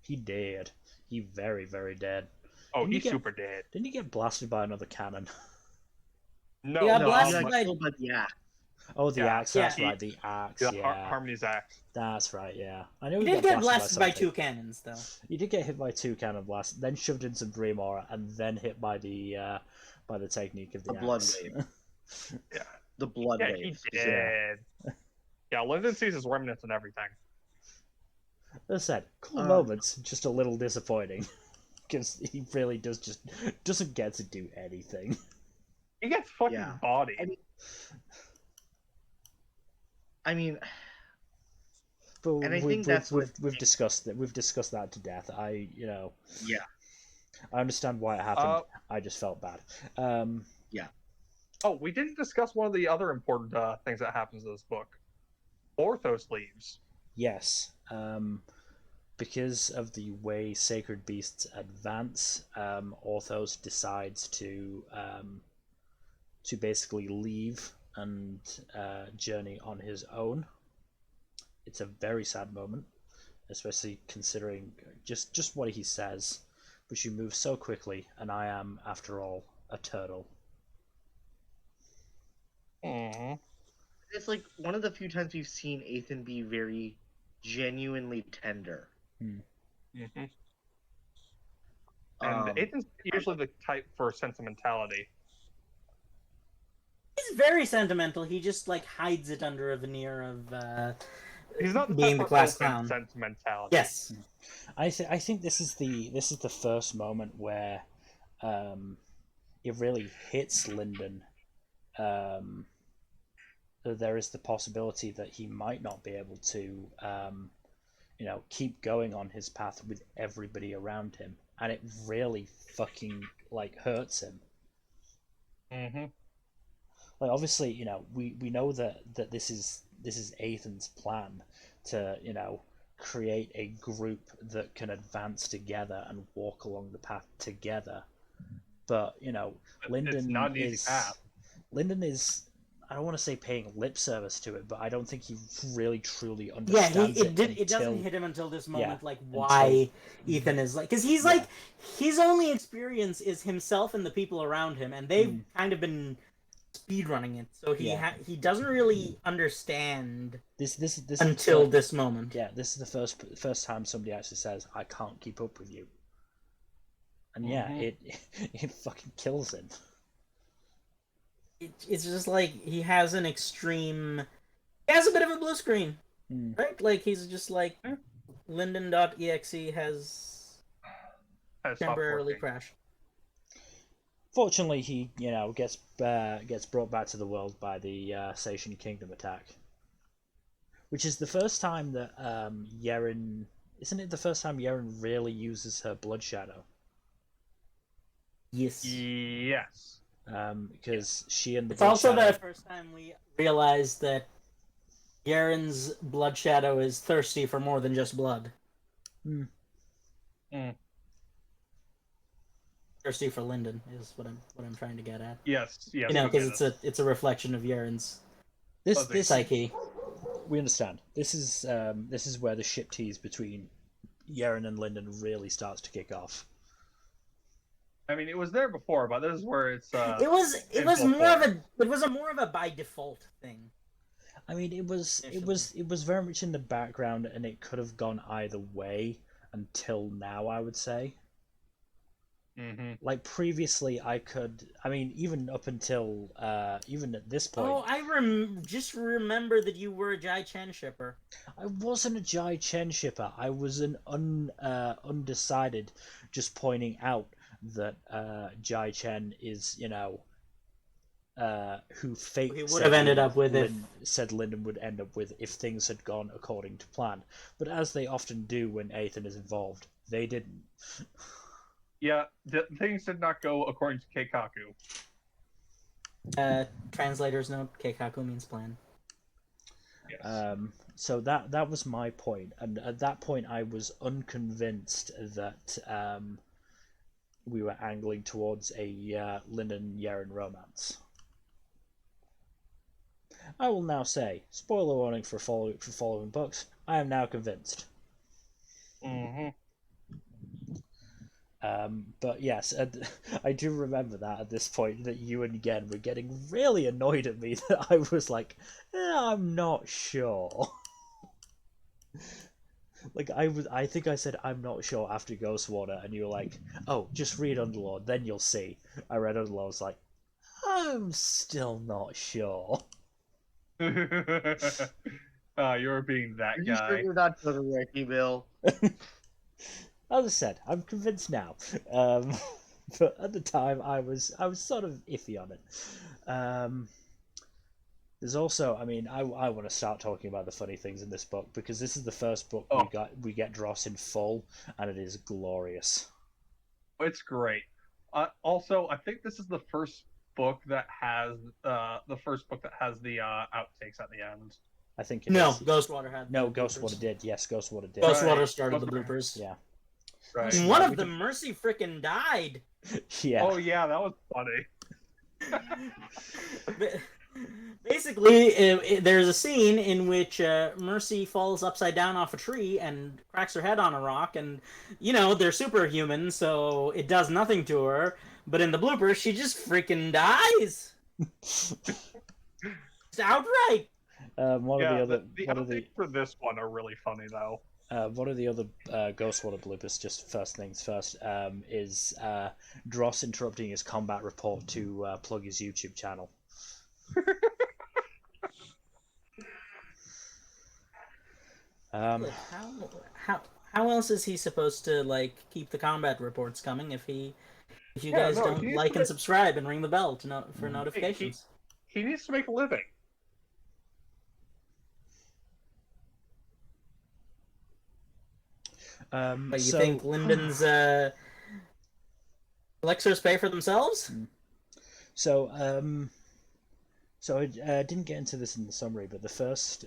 He dead. He very, very dead. Oh, he's super dead. Didn't he get blasted by another cannon? No, he got blasted by the axe. Oh, the axe. That's right. The axe. Yeah. Harmony's axe. That's right. Yeah. I knew he did get blasted by 2 cannons, though. He did get hit by 2 cannon blasts, then shoved in some dream aura, and then hit by the technique of the axe. Blood wave. Yeah. The blood wave. He did. Yeah, Lyndon sees his remnants and everything. As I said, cool moments, just a little disappointing. Because he really doesn't get to do anything. He gets fucking bodied. I mean, but and I think that's we've discussed that. We've discussed that to death. I understand why it happened. I just felt bad. Oh, we didn't discuss one of the other important things that happens in this book. Orthos leaves. Yes. Because of the way sacred beasts advance, Orthos decides to basically leave and journey on his own. It's a very sad moment, especially considering just what he says. But you move so quickly, and I am, after all, a turtle. Aww. It's like one of the few times we've seen Ethan be very genuinely tender Mm-hmm. And Ethan's usually the type for sentimentality. He's very sentimental. He just like hides it under a veneer of He's not the being type the for class open clown. sentimentality. Yes. I think this is the first moment where it really hits Lyndon. There is the possibility that he might not be able to keep going on his path with everybody around him, and it really fucking like hurts him. Mm-hmm. Like obviously, we know that this is Ethan's plan to create a group that can advance together and walk along the path together. But Lyndon it's not an easy path. Lyndon is, I don't want to say paying lip service to it, but I don't think he really truly Yeah, understands it doesn't hit him until this moment, Yeah, like why Ethan is like, because he's Yeah. like, his only experience is himself and the people around him, and they've kind of been speedrunning it, so he doesn't really understand this until this moment. Yeah, this is the first time somebody actually says, "I can't keep up with you," and yeah, it fucking kills him. It's just like he has a bit of a blue screen, right? Like he's just like Linden.exe has temporarily crashed. Fortunately, he gets brought back to the world by the Sation Kingdom attack, which is the first time that Yeren. Isn't it the first time Yeren really uses her blood shadow? Yes. Yes. Because she and the It's blood also shadow... the first time we realized that Yaren's blood shadow is thirsty for more than just blood. Thirsty for Lyndon is what I'm trying to get at. Yes. Because it's a reflection of Yaren's this psyche. We understand. This is where the ship tease between Yeren and Lyndon really starts to kick off. I mean, it was there before, but this is where it's. It was more of a by default thing. I mean, it was very much in the background, and it could have gone either way until now, I would say. Mm-hmm. Like previously, even up until even at this point. Oh, I just remember that you were a Jai Chen shipper. I wasn't a Jai Chen shipper. I was an undecided, just pointing out that Jai Chen is, who fate he would have ended up with said Lyndon would end up with if things had gone according to plan. But as they often do when Ethan is involved, they didn't. Yeah, things did not go according to Keikaku. Translator's note: Keikaku means plan. Yes. So that was my point, and at that point I was unconvinced that we were angling towards a Lyndon Yeren romance. I will now say, spoiler warning for following books, I am now convinced. Mm-hmm. But yes, I do remember that at this point that you and Gen were getting really annoyed at me that I was like, I'm not sure. Like I think I said I'm not sure after Ghostwater, and you were like, oh, just read Underlord, then you'll see. I read Underlord, I was like, I'm still not sure. You were being that Are you guy. sure you're not Todoroki, Bill? As I said, I'm convinced now. But at the time, I was sort of iffy on it. There's also, I mean, I want to start talking about the funny things in this book, because this is the first book we get Dross in full, and it is glorious. It's great. Also, I think this is the first book that has the outtakes at the end. I think it No, is. Ghostwater had. No, Ghostwater did. Yes, Ghostwater did. Ghostwater started the bloopers. Yeah. Right. One of them, Mercy, frickin' died. Yeah. Oh yeah, that was funny. Basically, there's a scene in which Mercy falls upside down off a tree and cracks her head on a rock, and they're superhuman, so it does nothing to her. But in the bloopers, she just freaking dies. Just outright. The outtakes for this one are really funny though. One of the other Ghostwater bloopers, just first things first, is Dross interrupting his combat report to plug his YouTube channel. How else is he supposed to like keep the combat reports coming if you guys don't like and subscribe and ring the bell for notifications? He needs to make a living. But you think Lyndon's elixirs pay for themselves? So I didn't get into this in the summary, but the first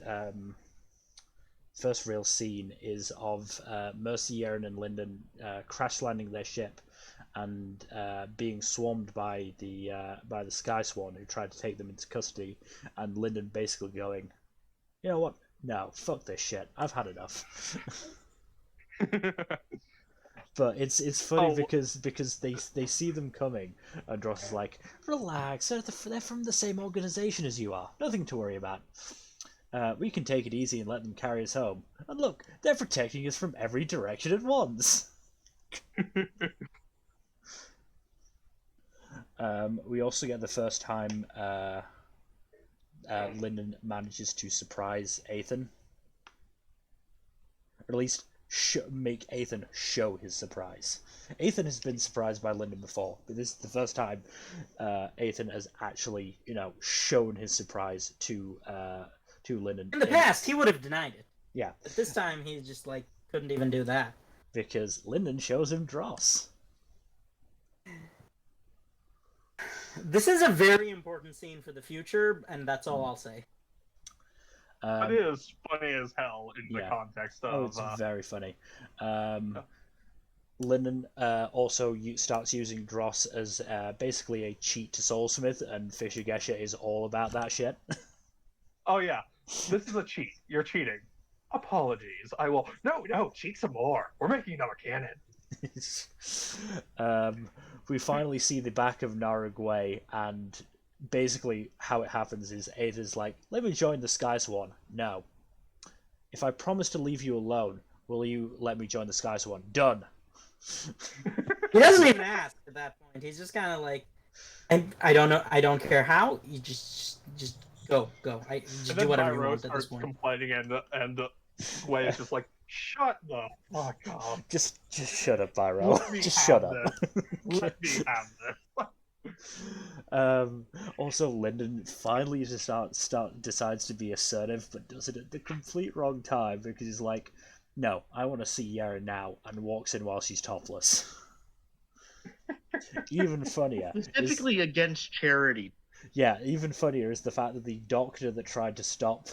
real scene is of Mercy, Yeren, and Lyndon crash landing their ship and being swarmed by the Skysworn, who tried to take them into custody, and Lyndon basically going, "You know what? No, fuck this shit. I've had enough." But it's funny because they see them coming, and Dross is like, "Relax, they're from the same organization as you are. Nothing to worry about. We can take it easy and let them carry us home. And look, they're protecting us from every direction at once." We also get the first time Lyndon manages to surprise Ethan, or at least make Ethan show his surprise. Ethan has been surprised by Lyndon before, but this is the first time Ethan has actually, shown his surprise to Lyndon. In the past, he would have denied it. Yeah. But this time, he just couldn't even do that because Lyndon shows him Dross. This is a very important scene for the future, and that's all I'll say. It is funny as hell in the context of... it's very funny. Lyndon also starts using Dross as basically a cheat to Soulsmith, and Fisher Gesher is all about that shit. Oh yeah, this is a cheat. You're cheating. Apologies. I will... No, cheat some more. We're making another canon. We finally see the back of Narugwe, and basically how it happens is Ada's like, "Let me join the Skysworn." "No." "If I promise to leave you alone, will you let me join the Skysworn?" "Done." He doesn't even ask at that point. He's just kind of like, I don't know. I don't care how. You just go. Just do whatever you want at this point. Complaining and Sway is just like, "Shut the fuck up. Just shut up, Byro. Just shut up." Let me have this. Also, Lyndon finally just decides to be assertive, but does it at the complete wrong time, because he's like, "No, I want to see Yara now," and walks in while she's topless. Even funnier. Specifically against charity. Yeah, even funnier is the fact that the doctor that tried to stop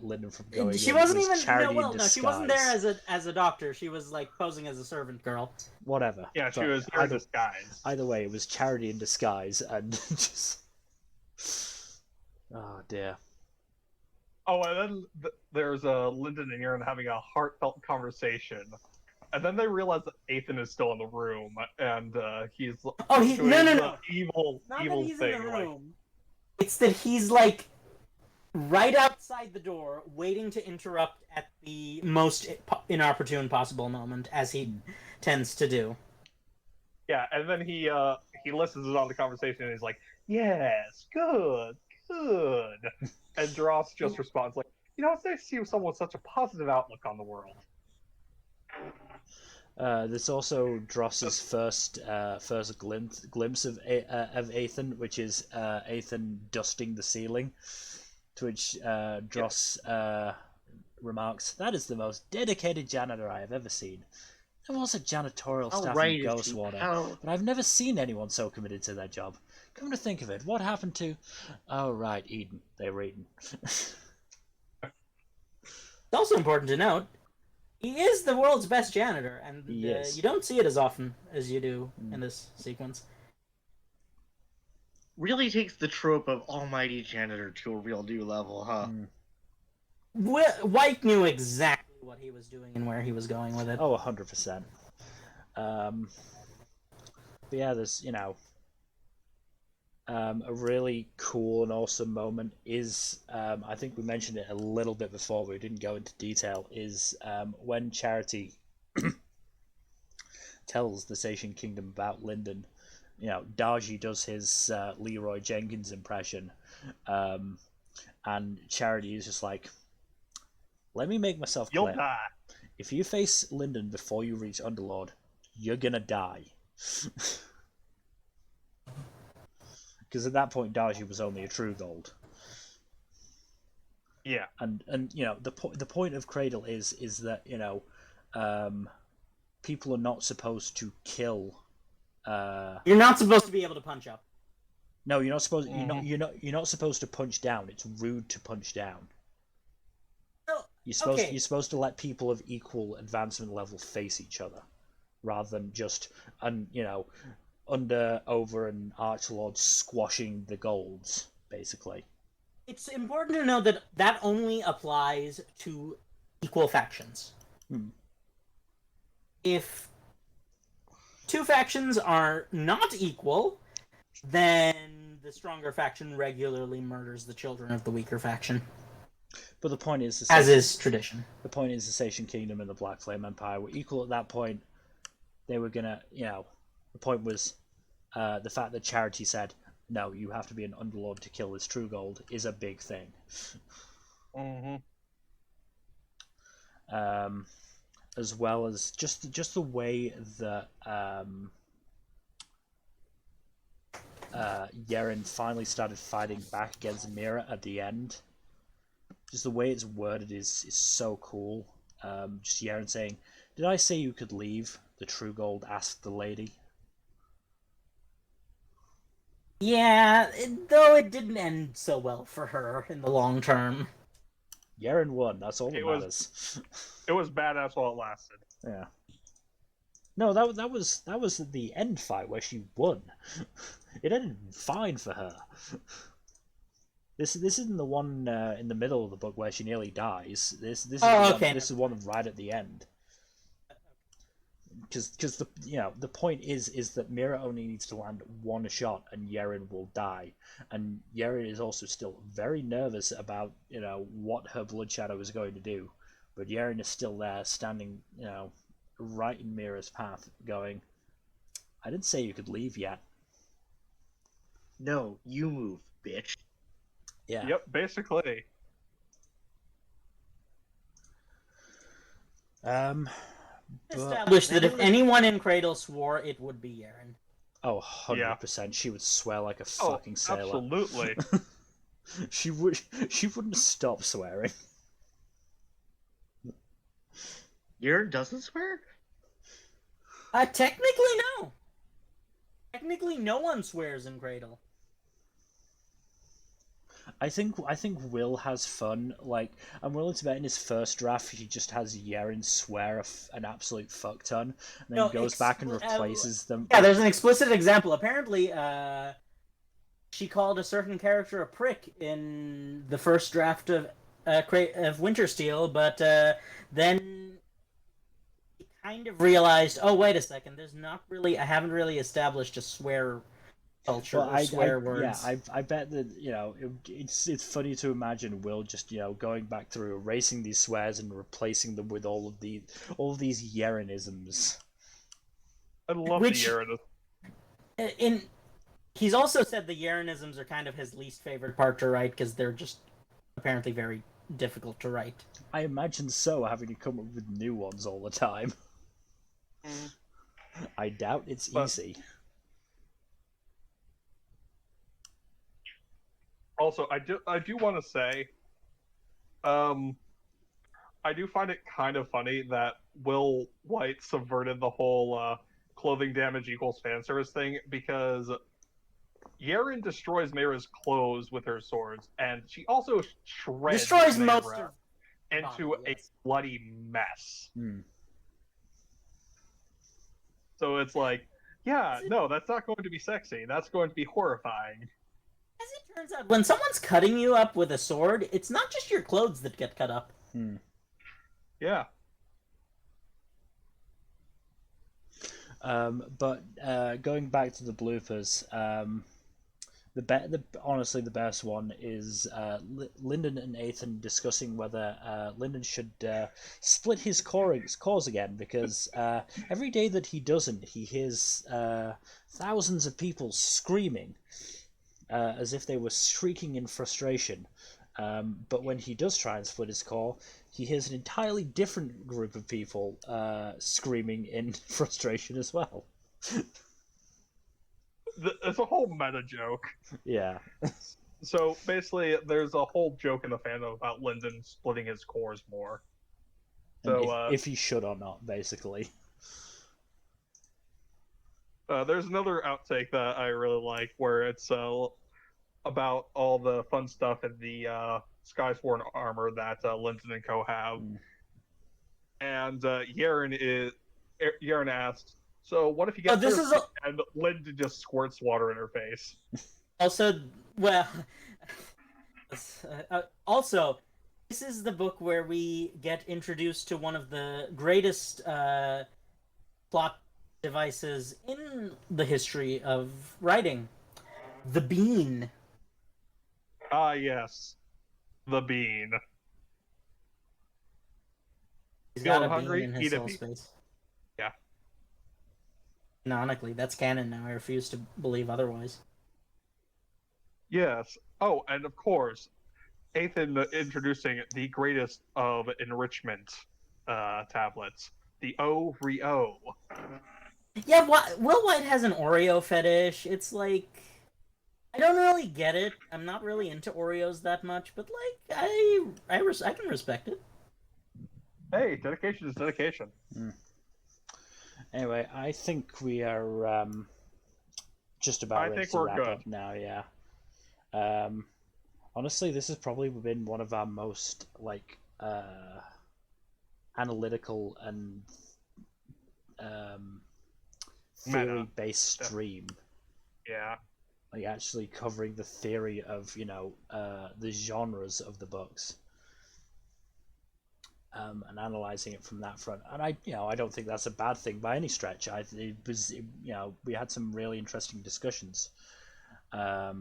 Lyndon from going she wasn't even Charity no, she wasn't there as a doctor. She was posing as a servant girl. Whatever. Yeah, she was in disguise. Either way, it was Charity in disguise, and just oh dear. Oh, and then there's Lyndon and Aaron having a heartfelt conversation. And then they realize that Ethan is still in the room, and he's doing no. evil he's thing. In the room. It's that he's right outside the door, waiting to interrupt at the most inopportune possible moment, as he tends to do. Yeah, and then he listens to all the conversation, and he's like, "Yes, good." And Dross just responds like, "It's nice to see someone with such a positive outlook on the world." There's also Dross's first glimpse of Ethan, which is Ethan dusting the ceiling, to which Dross remarks, "That is the most dedicated janitor I have ever seen. There was a janitorial staff in Ghostwater, but I've never seen anyone so committed to their job. Come to think of it, what happened to... Oh, right, Eden. They were Eden." It's also important to note, he is the world's best janitor, and you don't see it as often as you do in this sequence. Really takes the trope of almighty janitor to a real new level, huh? Wight knew exactly what he was doing and where he was going with it. Oh, 100%. But yeah, there's, a really cool and awesome moment is, I think we mentioned it a little bit before, but we didn't go into detail, is when Charity tells the Station Kingdom about Lyndon. Dargy does his Leroy Jenkins impression, and Charity is just like, let me make myself You'll clear. die. If you face Lyndon before you reach Underlord, you're gonna die. Because at that point, Dargy was only a true gold. Yeah. And the point of Cradle is that people are not supposed to kill. You're not supposed to be able to punch up. No, you're not supposed. You're not supposed to punch down. It's rude to punch down. Oh, You're supposed to let people of equal advancement level face each other, rather than just Under, Over, and Archlord squashing the golds, basically. It's important to know that that only applies to equal factions. If two factions are not equal, then the stronger faction regularly murders the children of the weaker faction. But the point is, as is tradition. The point is, the Station Kingdom and the Black Flame Empire were equal at that point. They were gonna, the point was, the fact that Charity said, no, you have to be an Underlord to kill this true gold is a big thing. As well as just the way that Yeren finally started fighting back against Mira at the end. Just the way it's worded is so cool. Just Yeren saying, "Did I say you could leave?" The true gold asked the lady. Yeah, though it didn't end so well for her in the long term. Yeren won. That's all that matters. It was badass while it lasted. Yeah. No, that was the end fight where she won. It ended fine for her. This isn't the one in the middle of the book where she nearly dies. This is one right at the end. Because the point is that Mira only needs to land one shot and Yeren will die, and Yeren is also still very nervous about what her blood shadow is going to do, but Yeren is still there standing right in Mira's path, going, "I didn't say you could leave yet." No, you move, bitch. Yeah. Yep, basically. Established that if anyone in Cradle swore, it would be Yeren. Oh, 100%. She would swear like a fucking sailor. Absolutely. She wouldn't stop swearing. Yeren doesn't swear? Technically, no. Technically, no one swears in Cradle. I think Will has fun. Like, I'm willing to bet in his first draft he just has Yeren swear an absolute fuck ton, and then goes back and replaces them. Yeah, there's an explicit example. Apparently, she called a certain character a prick in the first draft of Wintersteel, but then he kind of realized, oh, wait a second, I haven't really established a swear culture or swear words. Yeah, I bet that it's funny to imagine Will just going back through erasing these swears and replacing them with all of these Yerenisms. I love the Yerenisms. He's also said the Yerenisms are kind of his least favorite part to write because they're just apparently very difficult to write. I imagine so, having to come up with new ones all the time. I doubt it's easy. Also, I do want to say, I do find it kind of funny that Will Wight subverted the whole clothing damage equals fan service thing, because Yeren destroys Mira's clothes with her swords, and she also shreds Mira into a bloody mess. So it's like, no, that's not going to be sexy. That's going to be horrifying. As it turns out, when someone's cutting you up with a sword, it's not just your clothes that get cut up. Yeah. But going back to the bloopers, Honestly, the best one is Lyndon and Ethan discussing whether Lyndon should split his cores again, because every day that he doesn't, he hears thousands of people screaming as if they were shrieking in frustration. But when he does try and split his core, he hears an entirely different group of people screaming in frustration as well. It's a whole meta joke. Yeah. So basically, there's a whole joke in the fandom about Lyndon splitting his cores more. And So if he should or not, basically. there's another outtake that I really like, where it's about all the fun stuff in the Skysworn armor that Lyndon and Co have. And Yaren asks, "So what if you get thirsty?" And Lyndon just squirts water in her face. Also, well, also, this is the book where we get introduced to one of the greatest plot devices in the history of writing, the bean. Ah, yes, the bean. He's got a hungry? bean in his Eat a soul bean. space. Yeah. Canonically, that's canon now. I refuse to believe otherwise. Yes. Oh, and of course, Ethan introducing the greatest of enrichment tablets, the Oreo. Yeah, Will White has an Oreo fetish. It's like, I don't really get it. I'm not really into Oreos that much, but like, I can respect it. Hey, dedication is dedication. Anyway, I think we are just about ready to wrap up now. Yeah. Honestly, this has probably been one of our most analytical and theory-based stream. Yeah. Like actually covering the theory of the genres of the books. And analyzing it from that front, and I don't think that's a bad thing by any stretch. We had some really interesting discussions. Yeah,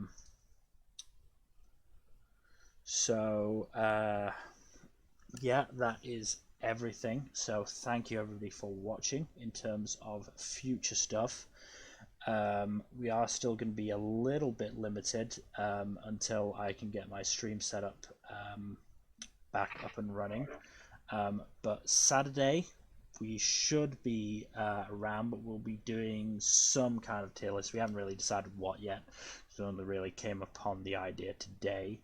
that is everything. So thank you everybody for watching. In terms of future stuff, we are still going to be a little bit limited until I can get my stream set up back up and running. But Saturday we should be around, but we'll be doing some kind of tier list. We haven't really decided what yet. So only really came upon the idea today.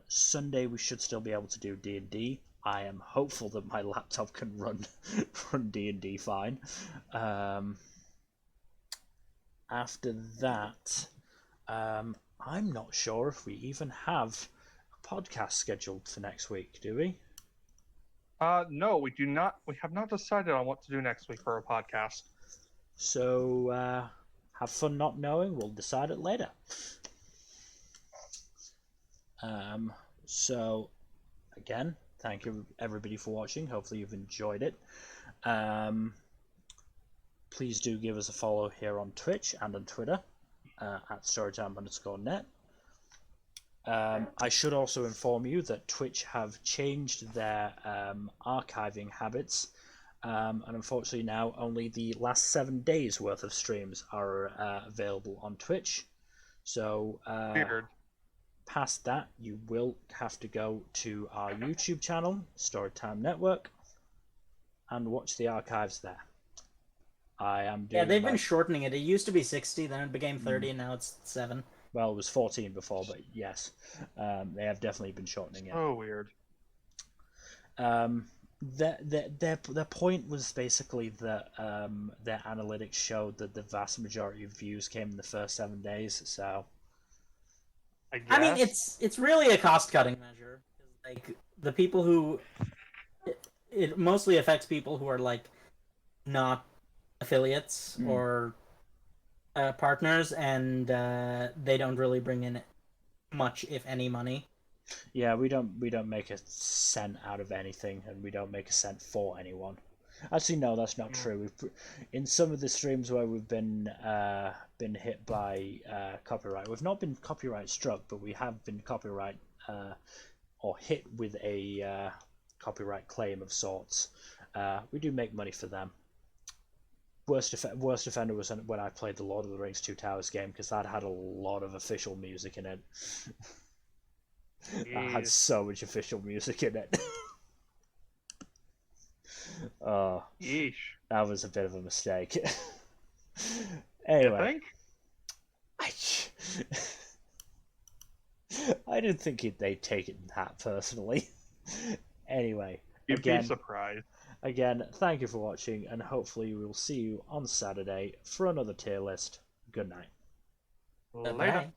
Sunday we should still be able to do D&D. I am hopeful that my laptop can run D&D fine. After that, I'm not sure if we even have a podcast scheduled for next week. Do we? No, we do not. We have not decided on what to do next week for a podcast. So, have fun not knowing. We'll decide it later. So, again, thank you everybody for watching. Hopefully you've enjoyed it. Please do give us a follow here on Twitch and on Twitter at storytime_net. I should also inform you that Twitch have changed their archiving habits, and unfortunately now only the last 7 days worth of streams are available on Twitch. So past that, you will have to go to our YouTube channel, Storytime Network, and watch the archives there. They've been shortening it. It used to be 60, then it became 30, and now it's 7. Well, it was 14 before, but yes, they have definitely been shortening it. Oh, weird. Their point was basically that their analytics showed that the vast majority of views came in the first 7 days. So, I mean, it's really a cost-cutting measure. Like the people who it mostly affects people who are like not affiliates or partners, and they don't really bring in much, if any, money. Yeah, we don't make a cent out of anything, and we don't make a cent for anyone. Actually, no, that's not true. In some of the streams where we've been hit by copyright, we've not been copyright struck, but we have been copyright or hit with a copyright claim of sorts. We do make money for them. Worst offender was when I played the Lord of the Rings Two Towers game, because that had a lot of official music in it. That had so much official music in it. Oh, Yeesh. that was a bit of a mistake. You Anyway, think? I didn't think they'd take it that personally. Anyway, You'd be surprised. Again, thank you for watching, and hopefully we will see you on Saturday for another tier list. Good night. Later. Bye-bye.